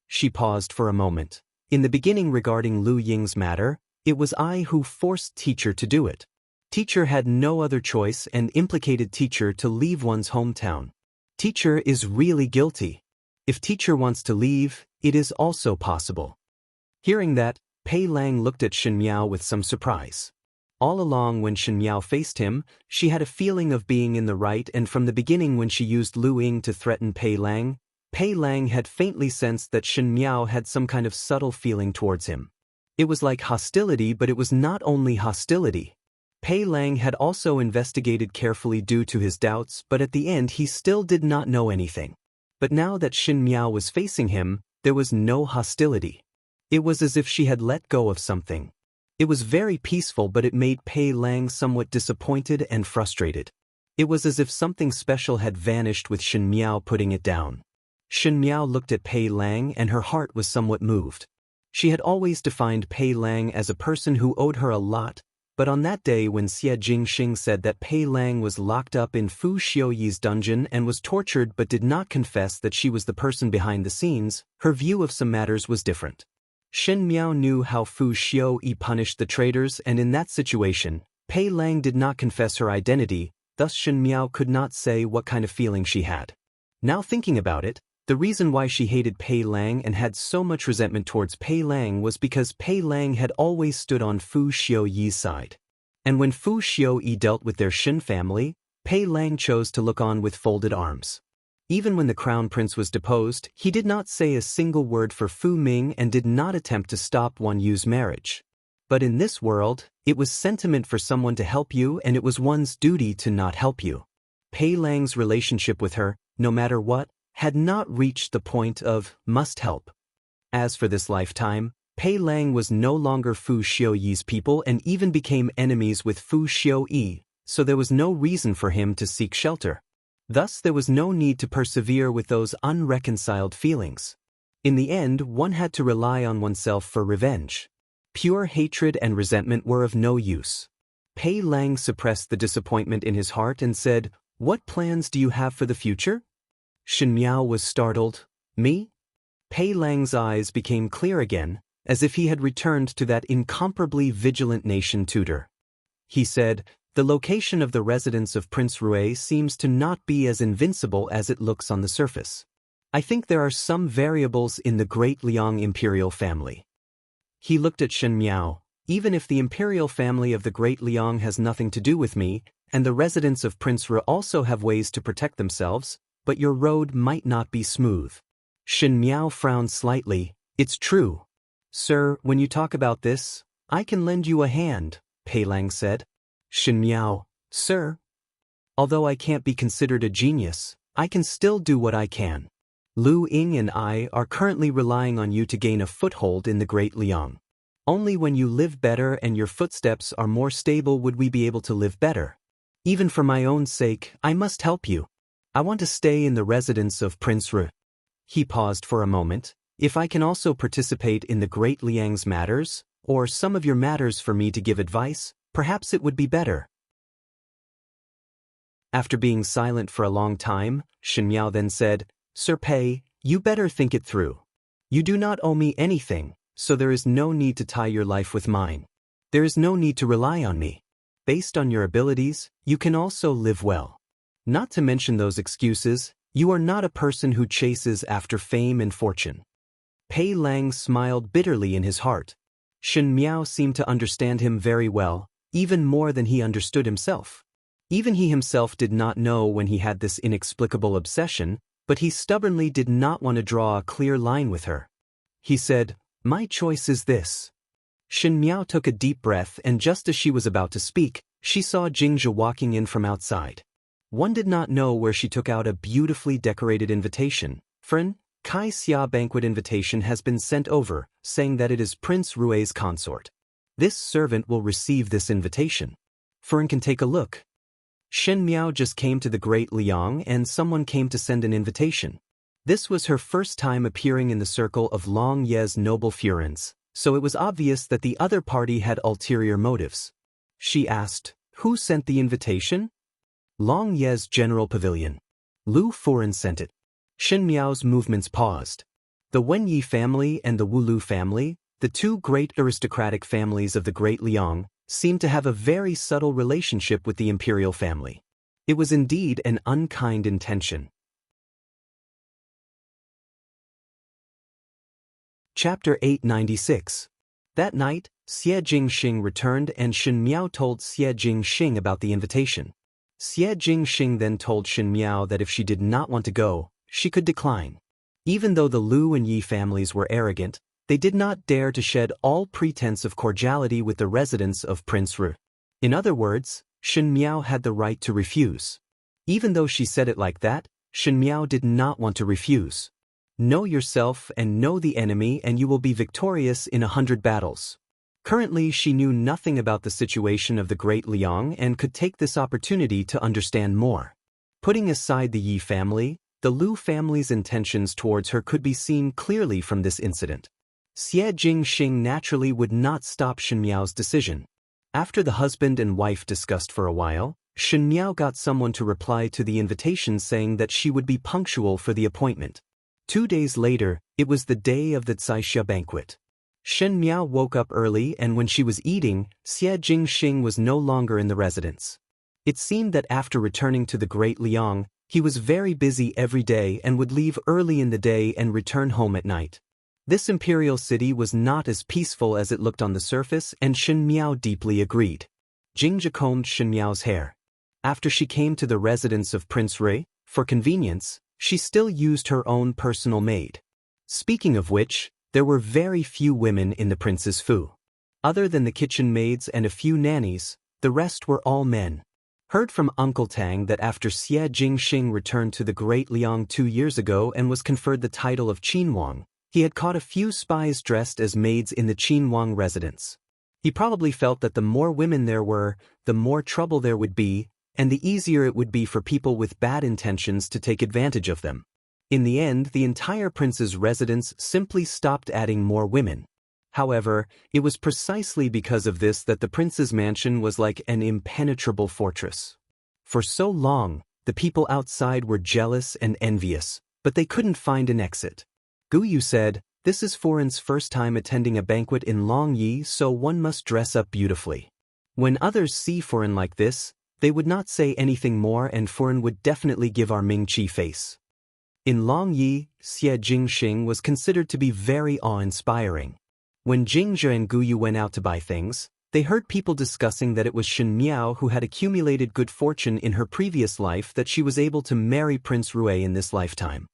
She paused for a moment. In the beginning regarding Lu Ying's matter, it was I who forced teacher to do it. Teacher had no other choice and implicated teacher to leave one's hometown. Teacher is really guilty. If teacher wants to leave, it is also possible. Hearing that, Pei Lang looked at Shen Miao with some surprise. All along when Shen Miao faced him, she had a feeling of being in the right, and from the beginning when she used Lu Ying to threaten Pei Lang had faintly sensed that Shen Miao had some kind of subtle feeling towards him. It was like hostility, but it was not only hostility. Pei Lang had also investigated carefully due to his doubts, but at the end he still did not know anything. But now that Shen Miao was facing him, there was no hostility. It was as if she had let go of something. It was very peaceful, but it made Pei Lang somewhat disappointed and frustrated. It was as if something special had vanished with Shen Miao putting it down. Shen Miao looked at Pei Lang and her heart was somewhat moved. She had always defined Pei Lang as a person who owed her a lot, but on that day when Xie Jingxing said that Pei Lang was locked up in Fu Xiuyi's dungeon and was tortured but did not confess that she was the person behind the scenes, her view of some matters was different. Shen Miao knew how Fu Xiuyi punished the traitors, and in that situation, Pei Lang did not confess her identity, thus Shen Miao could not say what kind of feeling she had. Now thinking about it, the reason why she hated Pei Lang and had so much resentment towards Pei Lang was because Pei Lang had always stood on Fu Xiuyi's side. And when Fu Xiuyi dealt with their Shen family, Pei Lang chose to look on with folded arms. Even when the crown prince was deposed, he did not say a single word for Fu Ming and did not attempt to stop Wan Yu's marriage. But in this world, it was sentiment for someone to help you and it was one's duty to not help you. Pei Lang's relationship with her, no matter what, had not reached the point of must help. As for this lifetime, Pei Lang was no longer Fu Xiuyi's people and even became enemies with Fu Xiuyi, so there was no reason for him to seek shelter. Thus there was no need to persevere with those unreconciled feelings. In the end, one had to rely on oneself for revenge. Pure hatred and resentment were of no use. Pei Lang suppressed the disappointment in his heart and said, "What plans do you have for the future?" Shen Miao was startled. "Me?" Pei Lang's eyes became clear again, as if he had returned to that incomparably vigilant nation tutor. He said, "The location of the residence of Prince Rui seems to not be as invincible as it looks on the surface. I think there are some variables in the Great Liang imperial family." He looked at Shen Miao. "Even if the imperial family of the Great Liang has nothing to do with me, and the residents of Prince Rui also have ways to protect themselves, but your road might not be smooth." Shen Miao frowned slightly. "It's true. Sir, when you talk about this, I can lend you a hand," Pei Lang said. Shen Miao, "Sir, although I can't be considered a genius, I can still do what I can. Lu Ying and I are currently relying on you to gain a foothold in the Great Liang. Only when you live better and your footsteps are more stable would we be able to live better. Even for my own sake, I must help you. I want to stay in the residence of Prince Ru." He paused for a moment. "If I can also participate in the Great Liang's matters, or some of your matters for me to give advice, perhaps it would be better." After being silent for a long time, Shen Miao then said, "Sir Pei, you better think it through. You do not owe me anything, so there is no need to tie your life with mine. There is no need to rely on me. Based on your abilities, you can also live well. Not to mention those excuses, you are not a person who chases after fame and fortune." Pei Lang smiled bitterly in his heart. Shen Miao seemed to understand him very well, even more than he understood himself. Even he himself did not know when he had this inexplicable obsession, but he stubbornly did not want to draw a clear line with her. He said, "My choice is this." Shen Miao took a deep breath, and just as she was about to speak, she saw Jingzhe walking in from outside. One did not know where she took out a beautifully decorated invitation. "Friend, Kai Xia banquet invitation has been sent over, saying that it is Prince Rui's consort. This servant will receive this invitation. Fern can take a look." Shen Miao just came to the Great Liang and someone came to send an invitation. This was her first time appearing in the circle of Long Ye's noble Furens, so it was obvious that the other party had ulterior motives. She asked, "Who sent the invitation?" "Long Ye's General Pavilion. Lu Furen sent it." Shen Miao's movements paused. The Wenyi family and the Wulu family, the two great aristocratic families of the Great Liang, seemed to have a very subtle relationship with the imperial family. It was indeed an unkind intention. Chapter 896. That night, Xie Jingxing returned and Shen Miao told Xie Jingxing about the invitation. Xie Jingxing then told Shen Miao that if she did not want to go, she could decline. Even though the Lu and Yi families were arrogant, they did not dare to shed all pretense of cordiality with the residents of Prince Ru. In other words, Shen Miao had the right to refuse. Even though she said it like that, Shen Miao did not want to refuse. Know yourself and know the enemy and you will be victorious in 100 battles. Currently she knew nothing about the situation of the Great Liang and could take this opportunity to understand more. Putting aside the Yi family, the Lu family's intentions towards her could be seen clearly from this incident. Xie Jingxing naturally would not stop Shen Miao's decision. After the husband and wife discussed for a while, Shen Miao got someone to reply to the invitation saying that she would be punctual for the appointment. 2 days later, it was the day of the Caixia banquet. Shen Miao woke up early and when she was eating, Xie Jingxing was no longer in the residence. It seemed that after returning to the Great Liang, he was very busy every day and would leave early in the day and return home at night. This imperial city was not as peaceful as it looked on the surface and Shen Miao deeply agreed. Jingzhe combed Shen Miao's hair. After she came to the residence of Prince Rui, for convenience, she still used her own personal maid. Speaking of which, there were very few women in the prince's fu. Other than the kitchen maids and a few nannies, the rest were all men. Heard from Uncle Tang that after Xie Jingxing returned to the Great Liang 2 years ago and was conferred the title of Qinwang, he had caught a few spies dressed as maids in the Qinwang residence. He probably felt that the more women there were, the more trouble there would be, and the easier it would be for people with bad intentions to take advantage of them. In the end, the entire prince's residence simply stopped adding more women. However, it was precisely because of this that the prince's mansion was like an impenetrable fortress. For so long, the people outside were jealous and envious, but they couldn't find an exit. Guyu said, "This is Foreign's first time attending a banquet in Longyi, so one must dress up beautifully." When others see Foreign like this, they would not say anything more and Foreign would definitely give our Ming-Chi face. In Longyi, Xie Jingxing was considered to be very awe-inspiring. When Jingzhe and Guyu went out to buy things, they heard people discussing that it was Shen Miao who had accumulated good fortune in her previous life that she was able to marry Prince Rue in this lifetime.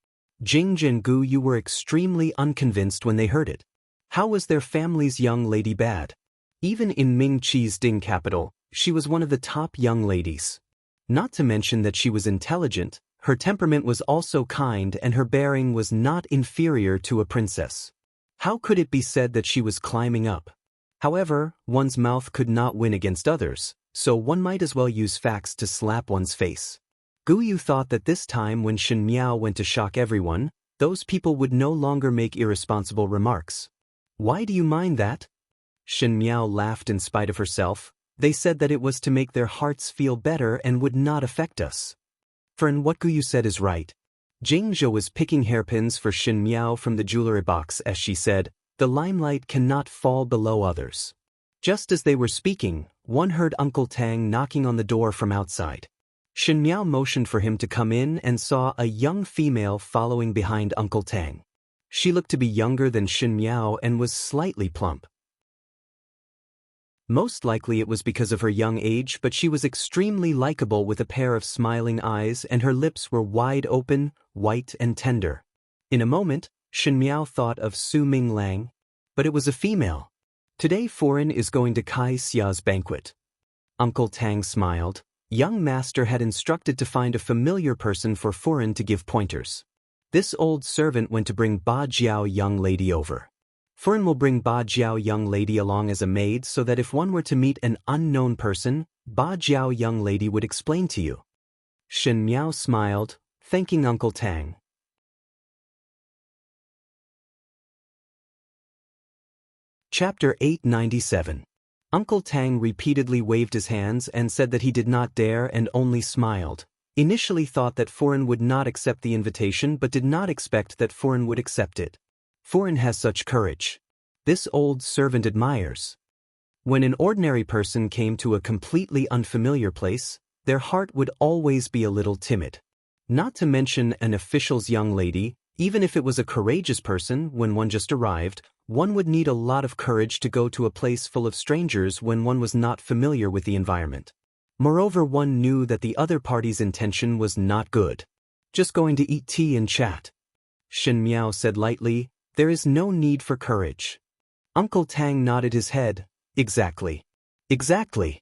Jingzhe and Guyu were extremely unconvinced when they heard it. How was their family's young lady bad? Even in Ming-Chi's Ding capital, she was one of the top young ladies. Not to mention that she was intelligent, her temperament was also kind and her bearing was not inferior to a princess. How could it be said that she was climbing up? However, one's mouth could not win against others, so one might as well use facts to slap one's face. Guyu thought that this time when Shen Miao went to shock everyone, those people would no longer make irresponsible remarks. "Why do you mind that?" Shen Miao laughed in spite of herself. "They said that it was to make their hearts feel better and would not affect us." "Friend, what Guyu said is right." Jingzhe was picking hairpins for Shen Miao from the jewelry box as she said, "The limelight cannot fall below others." Just as they were speaking, one heard Uncle Tang knocking on the door from outside. Shen Miao motioned for him to come in and saw a young female following behind Uncle Tang. She looked to be younger than Shen Miao and was slightly plump. Most likely it was because of her young age, but she was extremely likable with a pair of smiling eyes and her lips were wide open, white and tender. In a moment, Shen Miao thought of Su Ming Lang. But it was a female. Today Foreign is going to Kai Xia's banquet. Uncle Tang smiled. Young master had instructed to find a familiar person for Foreign to give pointers. This old servant went to bring Ba Jiao young lady over. Foreign will bring Ba Jiao young lady along as a maid so that if one were to meet an unknown person, Ba Jiao young lady would explain to you. Shen Miao smiled, thanking Uncle Tang. Chapter 897. Uncle Tang repeatedly waved his hands and said that he did not dare and only smiled. Initially thought that Foreign would not accept the invitation but did not expect that Foreign would accept it. Foreign has such courage. This old servant admires. When an ordinary person came to a completely unfamiliar place, their heart would always be a little timid. Not to mention an official's young lady, even if it was a courageous person when one just arrived, one would need a lot of courage to go to a place full of strangers when one was not familiar with the environment. Moreover, one knew that the other party's intention was not good. Just going to eat tea and chat. Shen Miao said lightly, "There is no need for courage." Uncle Tang nodded his head. Exactly. Exactly.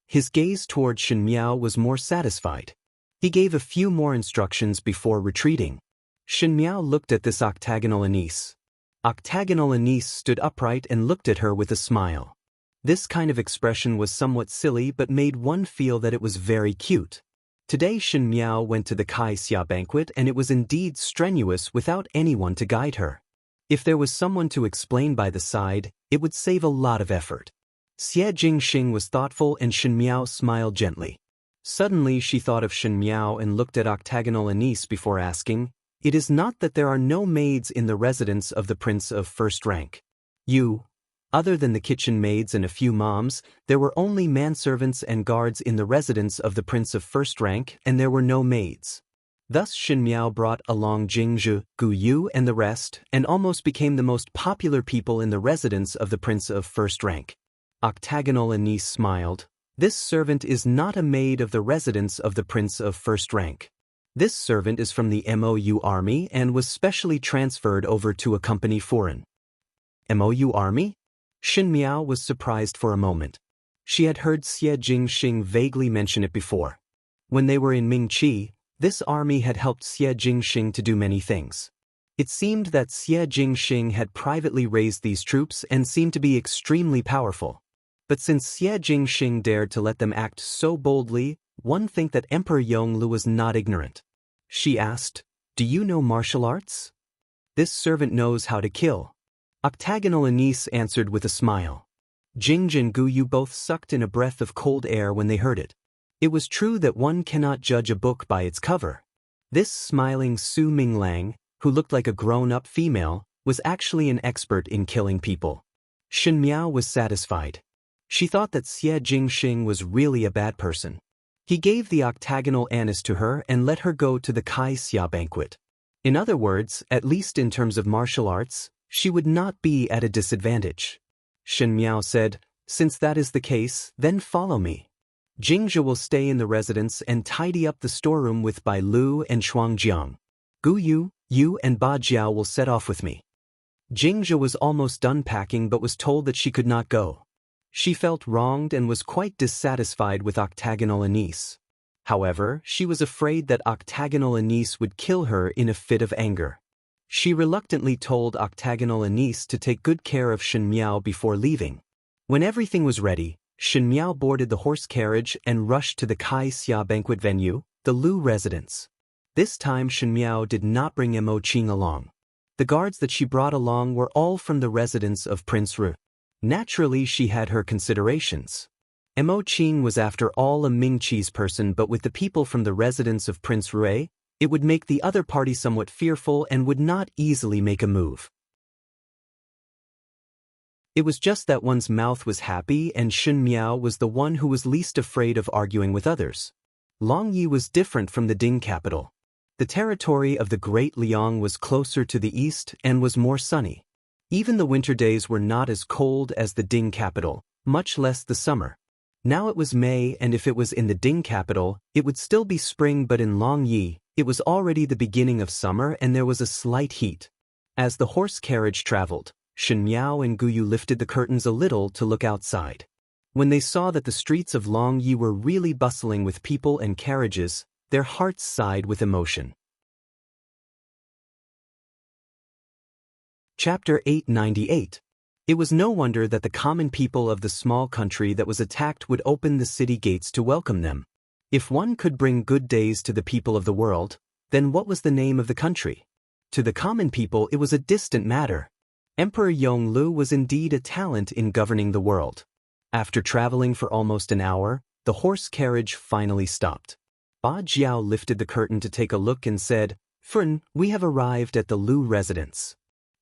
His gaze toward Shen Miao was more satisfied. He gave a few more instructions before retreating. Shen Miao looked at this octagonal Anise. Octagonal Anise stood upright and looked at her with a smile. This kind of expression was somewhat silly but made one feel that it was very cute. Today Shen Miao went to the Kai Xia banquet and it was indeed strenuous without anyone to guide her. If there was someone to explain by the side, it would save a lot of effort. Xie Jingxing was thoughtful and Shen Miao smiled gently. Suddenly she thought of Shen Miao and looked at octagonal Anise before asking, "It is not that there are no maids in the residence of the prince of first rank. Other than the kitchen maids and a few moms, there were only manservants and guards in the residence of the prince of first rank and there were no maids." Thus Shen Miao brought along Jingzhe, Guyu and the rest and almost became the most popular people in the residence of the prince of first rank. Octagonal Anise smiled. "This servant is not a maid of the residence of the prince of first rank. This servant is from the MOU army and was specially transferred over to accompany Foreign." MOU army? Shen Miao was surprised for a moment. She had heard Xie Jingxing vaguely mention it before. When they were in Ming-Chi, this army had helped Xie Jingxing to do many things. It seemed that Xie Jingxing had privately raised these troops and seemed to be extremely powerful. But since Xie Jingxing dared to let them act so boldly, one think that Emperor Yonglu was not ignorant. She asked, "Do you know martial arts?" "This servant knows how to kill." Octagonal Anise answered with a smile. Jing and Guyu both sucked in a breath of cold air when they heard it. It was true that one cannot judge a book by its cover. This smiling Su Minglang, who looked like a grown-up female, was actually an expert in killing people. Shen Miao was satisfied. She thought that Xie Jingxing was really a bad person. He gave the octagonal anise to her and let her go to the Kai Xia banquet. In other words, at least in terms of martial arts, she would not be at a disadvantage. Shen Miao said, "Since that is the case, then follow me. Jingzhe will stay in the residence and tidy up the storeroom with Bai Lu and Shuangjiang. Guyu, you and Ba Jiao will set off with me." Jingzhe was almost done packing but was told that she could not go. She felt wronged and was quite dissatisfied with Octagonal Anise. However, she was afraid that Octagonal Anise would kill her in a fit of anger. She reluctantly told Octagonal Anise to take good care of Shen Miao before leaving. When everything was ready, Shen Miao boarded the horse carriage and rushed to the Kai Xia banquet venue, the Lu residence. This time Shen Miao did not bring Mo Qing along. The guards that she brought along were all from the residence of Prince Ru. Naturally, she had her considerations. Mo Qing was after all a Ming Qi's person, but with the people from the residence of Prince Ru, it would make the other party somewhat fearful and would not easily make a move. It was just that one's mouth was happy and Shen Miao was the one who was least afraid of arguing with others. Longyi was different from the Ding capital. The territory of the Great Liang was closer to the east and was more sunny. Even the winter days were not as cold as the Ding capital, much less the summer. Now it was May, and if it was in the Ding capital, it would still be spring, but in Longyi, it was already the beginning of summer and there was a slight heat. As the horse carriage traveled, Shen Miao and Guyu lifted the curtains a little to look outside. When they saw that the streets of Longyi were really bustling with people and carriages, their hearts sighed with emotion. Chapter 898. It was no wonder that the common people of the small country that was attacked would open the city gates to welcome them. If one could bring good days to the people of the world, then what was the name of the country? To the common people it was a distant matter. Emperor Yonglu was indeed a talent in governing the world. After traveling for almost an hour, the horse carriage finally stopped. Ba Jiao lifted the curtain to take a look and said, "Fern, we have arrived at the Lu residence."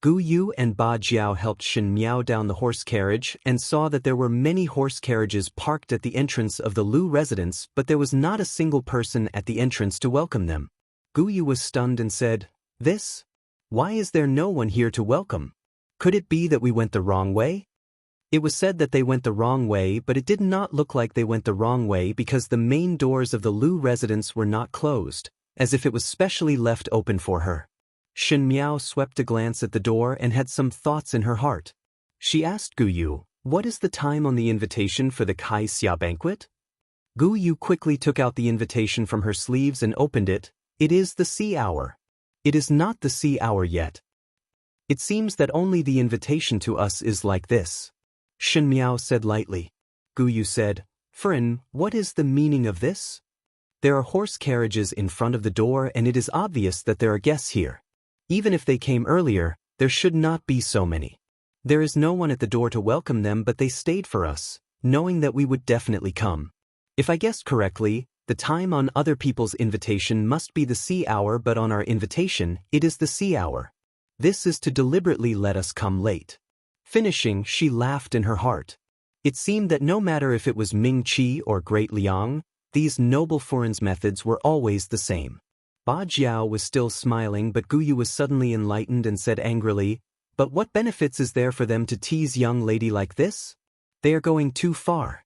Guyu and Ba Jiao helped Shen Miao down the horse carriage and saw that there were many horse carriages parked at the entrance of the Lu residence, but there was not a single person at the entrance to welcome them. Guyu was stunned and said, "This? Why is there no one here to welcome? Could it be that we went the wrong way?" It was said that they went the wrong way, but it did not look like they went the wrong way because the main doors of the Lu residence were not closed, as if it was specially left open for her. Shen Miao swept a glance at the door and had some thoughts in her heart. She asked Guyu, "What is the time on the invitation for the Kai Xia banquet?" Guyu quickly took out the invitation from her sleeves and opened it. "It is the sea hour." "It is not the sea hour yet. It seems that only the invitation to us is like this," Shen Miao said lightly. Guyu said, "Fern, what is the meaning of this? There are horse carriages in front of the door and it is obvious that there are guests here. Even if they came earlier, there should not be so many. There is no one at the door to welcome them, but they stayed for us, knowing that we would definitely come. If I guessed correctly, the time on other people's invitation must be the sea hour, but on our invitation, it is the sea hour. This is to deliberately let us come late." Finishing, she laughed in her heart. It seemed that no matter if it was Ming Qi or Great Liang, these noble foreign's methods were always the same. Ba Jiao was still smiling, but Guyu was suddenly enlightened and said angrily, "But what benefits is there for them to tease young lady like this? They are going too far."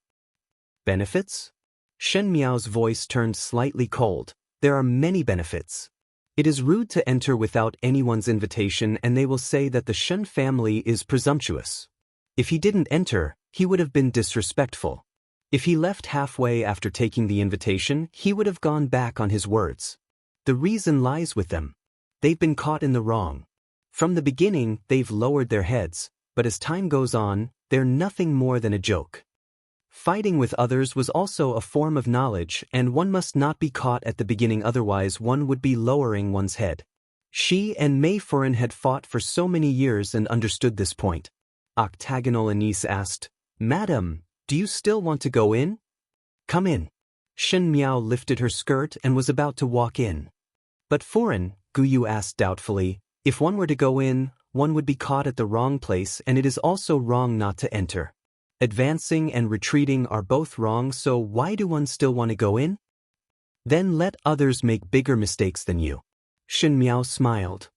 "Benefits?" Shen Miao's voice turned slightly cold. "There are many benefits. It is rude to enter without anyone's invitation, and they will say that the Shen family is presumptuous. If he didn't enter, he would have been disrespectful. If he left halfway after taking the invitation, he would have gone back on his words. The reason lies with them. They've been caught in the wrong. From the beginning, they've lowered their heads, but as time goes on, they're nothing more than a joke. Fighting with others was also a form of knowledge, and one must not be caught at the beginning, otherwise one would be lowering one's head." She and Mei Furan had fought for so many years and understood this point. Octagonal Anise asked, "Madam, do you still want to go in?" "Come in." Shen Miao lifted her skirt and was about to walk in. "But Furan," Guyu asked doubtfully, "if one were to go in, one would be caught at the wrong place and it is also wrong not to enter. Advancing and retreating are both wrong, so why do one still want to go in? Then let others make bigger mistakes than you." Shen Miao smiled.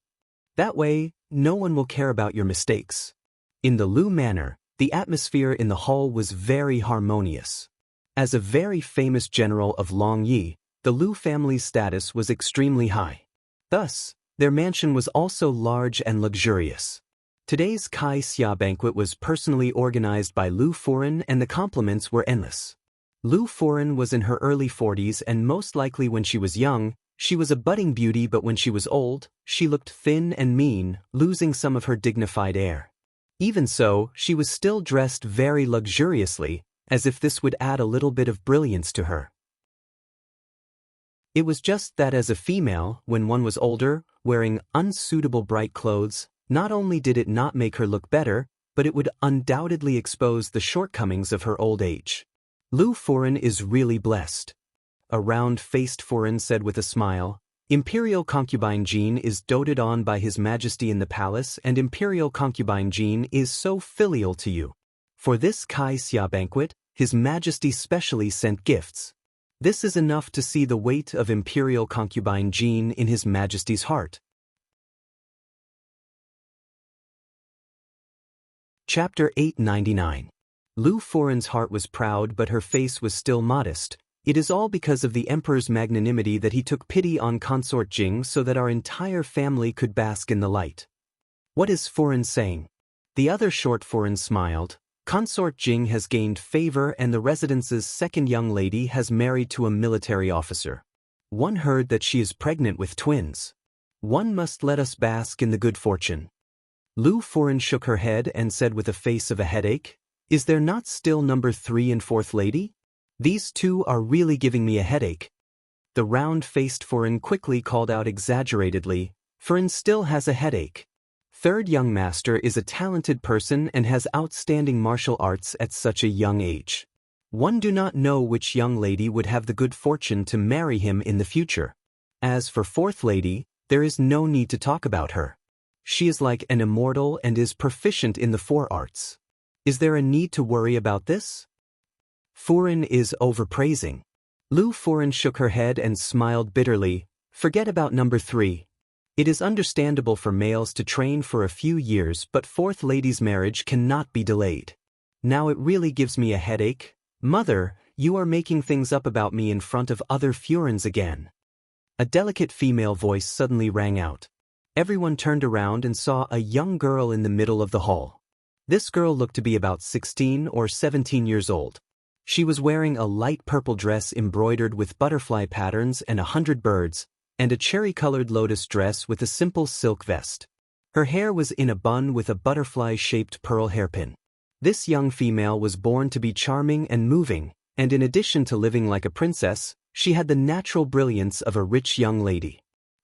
"That way, no one will care about your mistakes." In the Lu manor, the atmosphere in the hall was very harmonious. As a very famous general of Long Yi, the Lu family's status was extremely high. Thus, their mansion was also large and luxurious. Today's Kai Xia banquet was personally organized by Lu Furan and the compliments were endless. Lu Furan was in her early 40s and most likely when she was young, she was a budding beauty, but when she was old, she looked thin and mean, losing some of her dignified air. Even so, she was still dressed very luxuriously, as if this would add a little bit of brilliance to her. It was just that as a female, when one was older, wearing unsuitable bright clothes, not only did it not make her look better, but it would undoubtedly expose the shortcomings of her old age. Lu Furan is really blessed. A round-faced Furan said with a smile, "Imperial concubine Jean is doted on by His Majesty in the palace and Imperial concubine Jean is so filial to you. For this Kai Xia banquet, His Majesty specially sent gifts. This is enough to see the weight of Imperial concubine Jean in His Majesty's heart." Chapter 899. Lu Furan's heart was proud but her face was still modest. It is all because of the Emperor's magnanimity that he took pity on Consort Jing so that our entire family could bask in the light. "What is Furan saying?" The other short Furan smiled. "Consort Jing has gained favor and the residence's second young lady has married to a military officer. One heard that she is pregnant with twins. One must let us bask in the good fortune." Lu Furan shook her head and said with a face of a headache, "Is there not still number 3 and 4th lady? These two are really giving me a headache." The round-faced Furan quickly called out exaggeratedly, "Furan still has a headache. Third young master is a talented person and has outstanding martial arts at such a young age. One do not know which young lady would have the good fortune to marry him in the future. As for 4th lady, there is no need to talk about her. She is like an immortal and is proficient in the 4 arts. Is there a need to worry about this?" Furan is overpraising. Lu Furan shook her head and smiled bitterly. "Forget about number 3. It is understandable for males to train for a few years, but 4th lady's marriage cannot be delayed. Now it really gives me a headache. Mother, you are making things up about me in front of other Furans again." A delicate female voice suddenly rang out. Everyone turned around and saw a young girl in the middle of the hall. This girl looked to be about 16 or 17 years old. She was wearing a light purple dress embroidered with butterfly patterns and 100 birds, and a cherry-colored lotus dress with a simple silk vest. Her hair was in a bun with a butterfly-shaped pearl hairpin. This young female was born to be charming and moving, and in addition to living like a princess, she had the natural brilliance of a rich young lady.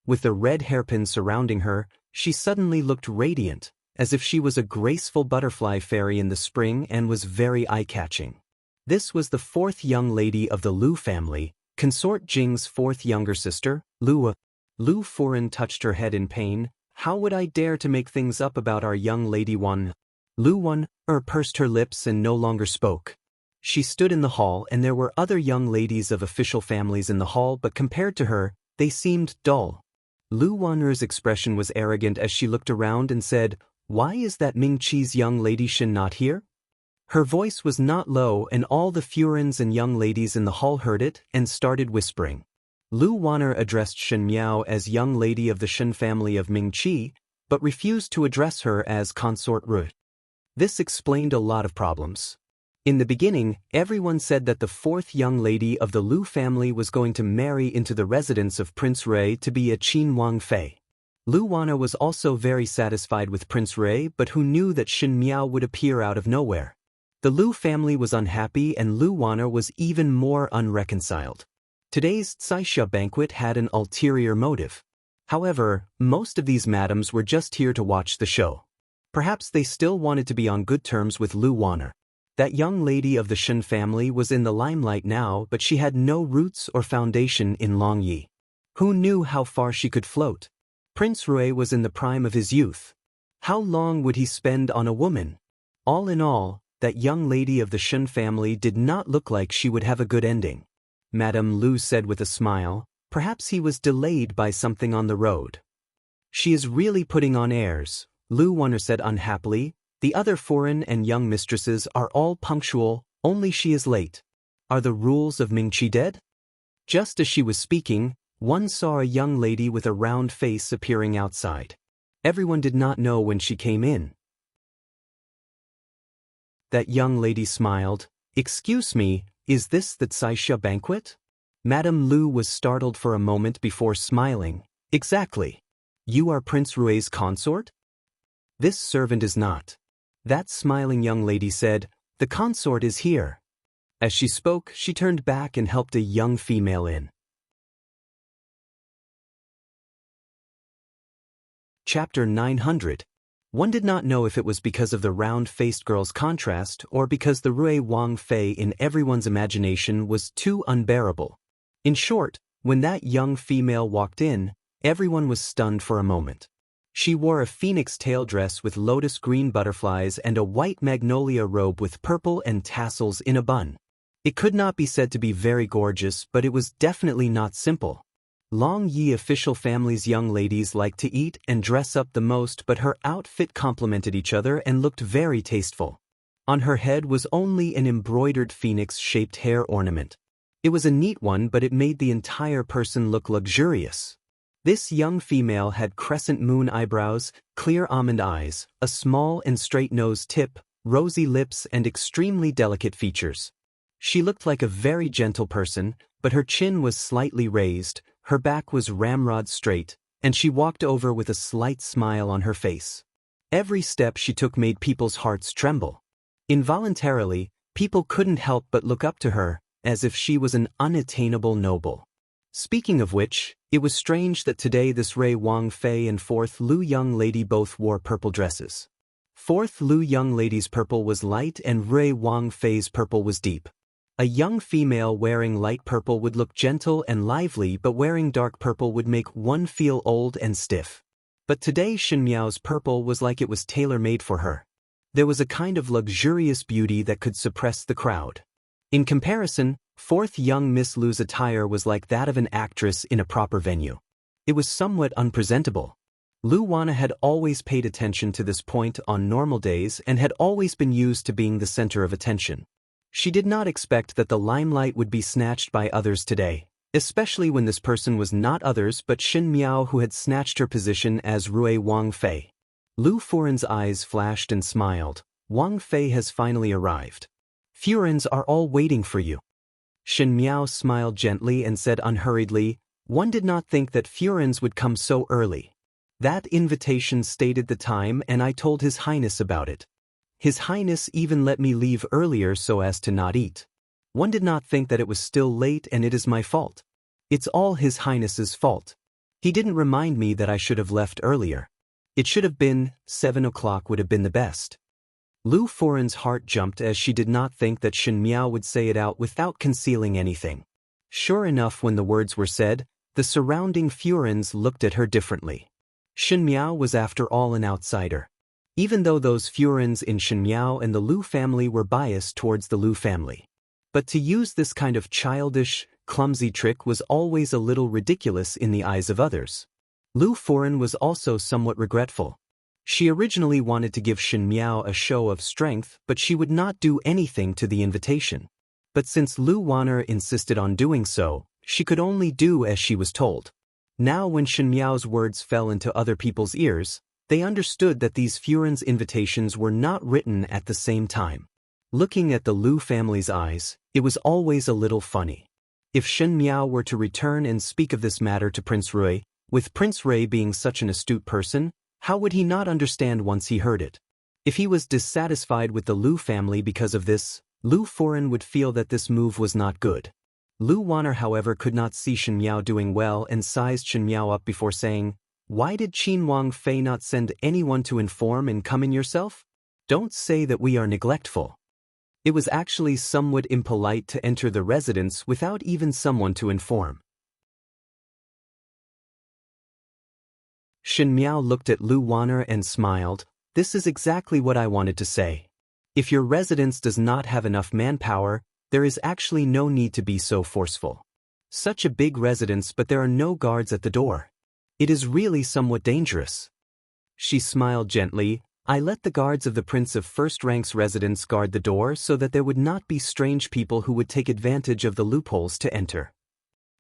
With the red hairpin surrounding her, she suddenly looked radiant, as if she was a graceful butterfly fairy in the spring and was very eye-catching. This was the 4th young lady of the Lu family, Consort Jing's 4th younger sister, Lu. Lu Furan touched her head in pain. "How would I dare to make things up about our young lady one?" Lu pursed her lips and no longer spoke. She stood in the hall and there were other young ladies of official families in the hall, but compared to her, they seemed dull. Lu Wan'er's expression was arrogant as she looked around and said, "Why is that Ming Qi's young lady Shen not here?" Her voice was not low and all the Furans and young ladies in the hall heard it and started whispering. Lu Wan'er addressed Shen Miao as young lady of the Shen family of Ming Qi, but refused to address her as Consort Ru. This explained a lot of problems. In the beginning, everyone said that the 4th young lady of the Lu family was going to marry into the residence of Prince Rui to be a Qin Wang Fei. Lu Wan'er was also very satisfied with Prince Rui, but who knew that Shen Miao would appear out of nowhere. The Lu family was unhappy and Lu Wan'er was even more unreconciled. Today's Caixia banquet had an ulterior motive. However, most of these madams were just here to watch the show. Perhaps they still wanted to be on good terms with Lu Wanner. That young lady of the Shen family was in the limelight now, but she had no roots or foundation in Longyi. Who knew how far she could float? Prince Rui was in the prime of his youth. How long would he spend on a woman? All in all, that young lady of the Shen family did not look like she would have a good ending. Madame Lu said with a smile, perhaps he was delayed by something on the road. She is really putting on airs, Lu Wanner said unhappily. The other foreign and young mistresses are all punctual, only she is late. Are the rules of Mingqi dead? Just as she was speaking, one saw a young lady with a round face appearing outside. Everyone did not know when she came in. That young lady smiled. Excuse me, is this the Caixia banquet? Madame Lu was startled for a moment before smiling. Exactly. You are Prince Rui's consort? This servant is not. That smiling young lady said, the consort is here. As she spoke, she turned back and helped a young female in. Chapter 900. One did not know if it was because of the round-faced girl's contrast or because the Rui Wang Fei in everyone's imagination was too unbearable. In short, when that young female walked in, everyone was stunned for a moment. She wore a phoenix tail dress with lotus green butterflies and a white magnolia robe with purple and tassels in a bun. It could not be said to be very gorgeous, but it was definitely not simple. Long Yi official family's young ladies liked to eat and dress up the most, but her outfit complemented each other and looked very tasteful. On her head was only an embroidered phoenix-shaped hair ornament. It was a neat one, but it made the entire person look luxurious. This young female had crescent moon eyebrows, clear almond eyes, a small and straight nose tip, rosy lips and extremely delicate features. She looked like a very gentle person, but her chin was slightly raised, her back was ramrod straight, and she walked over with a slight smile on her face. Every step she took made people's hearts tremble. Involuntarily, people couldn't help but look up to her, as if she was an unattainable noble. Speaking of which, it was strange that today this Rui Wang Fei and fourth Lu young lady both wore purple dresses. Fourth Lu young lady's purple was light and Rui Wang Fei's purple was deep. A young female wearing light purple would look gentle and lively, but wearing dark purple would make one feel old and stiff. But today Shen Miao's purple was like it was tailor-made for her. There was a kind of luxurious beauty that could suppress the crowd. In comparison, fourth young Miss Lu's attire was like that of an actress in a proper venue. It was somewhat unpresentable. Lu Wanner had always paid attention to this point on normal days and had always been used to being the center of attention. She did not expect that the limelight would be snatched by others today, especially when this person was not others but Shen Miao, who had snatched her position as Rui Wang Fei. Lu Furen's eyes flashed and smiled. Wang Fei has finally arrived. Furens are all waiting for you. Shen Miao smiled gently and said unhurriedly, one did not think that Furens would come so early. That invitation stated the time and I told His Highness about it. His Highness even let me leave earlier so as to not eat. One did not think that it was still late and it is my fault. It's all His Highness's fault. He didn't remind me that I should have left earlier. It should have been 7 o'clock would have been the best. Lu Furen's heart jumped as she did not think that Shen Miao would say it out without concealing anything. Sure enough, when the words were said, the surrounding Furens looked at her differently. Shen Miao was after all an outsider. Even though those Furens in Shen Miao and the Lu family were biased towards the Lu family. But to use this kind of childish, clumsy trick was always a little ridiculous in the eyes of others. Lu Furen was also somewhat regretful. She originally wanted to give Shen Miao a show of strength, but she would not do anything to the invitation. But since Lu Wanner insisted on doing so, she could only do as she was told. Now when Shen Miao's words fell into other people's ears, they understood that these Furens' invitations were not written at the same time. Looking at the Lu family's eyes, it was always a little funny. If Shen Miao were to return and speak of this matter to Prince Rui, with Prince Rui being such an astute person, how would he not understand once he heard it? If he was dissatisfied with the Lu family because of this, Lu Furen would feel that this move was not good. Lu Wanner, however, could not see Shen Miao doing well and sized Shen Miao up before saying, "Why did Qin Wang Fei not send anyone to inform and come in yourself? Don't say that we are neglectful. It was actually somewhat impolite to enter the residence without even someone to inform." Shen Miao looked at Lu Wanner and smiled. "This is exactly what I wanted to say. If your residence does not have enough manpower, there is actually no need to be so forceful. Such a big residence, but there are no guards at the door. It is really somewhat dangerous." She smiled gently. "I let the guards of the Prince of First Rank's residence guard the door so that there would not be strange people who would take advantage of the loopholes to enter."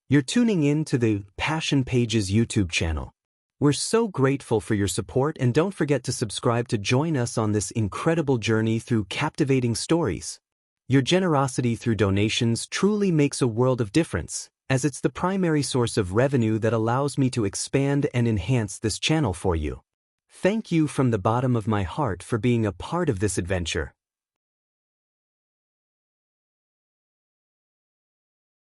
You're tuning in to the Passion Pages YouTube channel. We're so grateful for your support, and don't forget to subscribe to join us on this incredible journey through captivating stories. Your generosity through donations truly makes a world of difference, as it's the primary source of revenue that allows me to expand and enhance this channel for you. Thank you from the bottom of my heart for being a part of this adventure.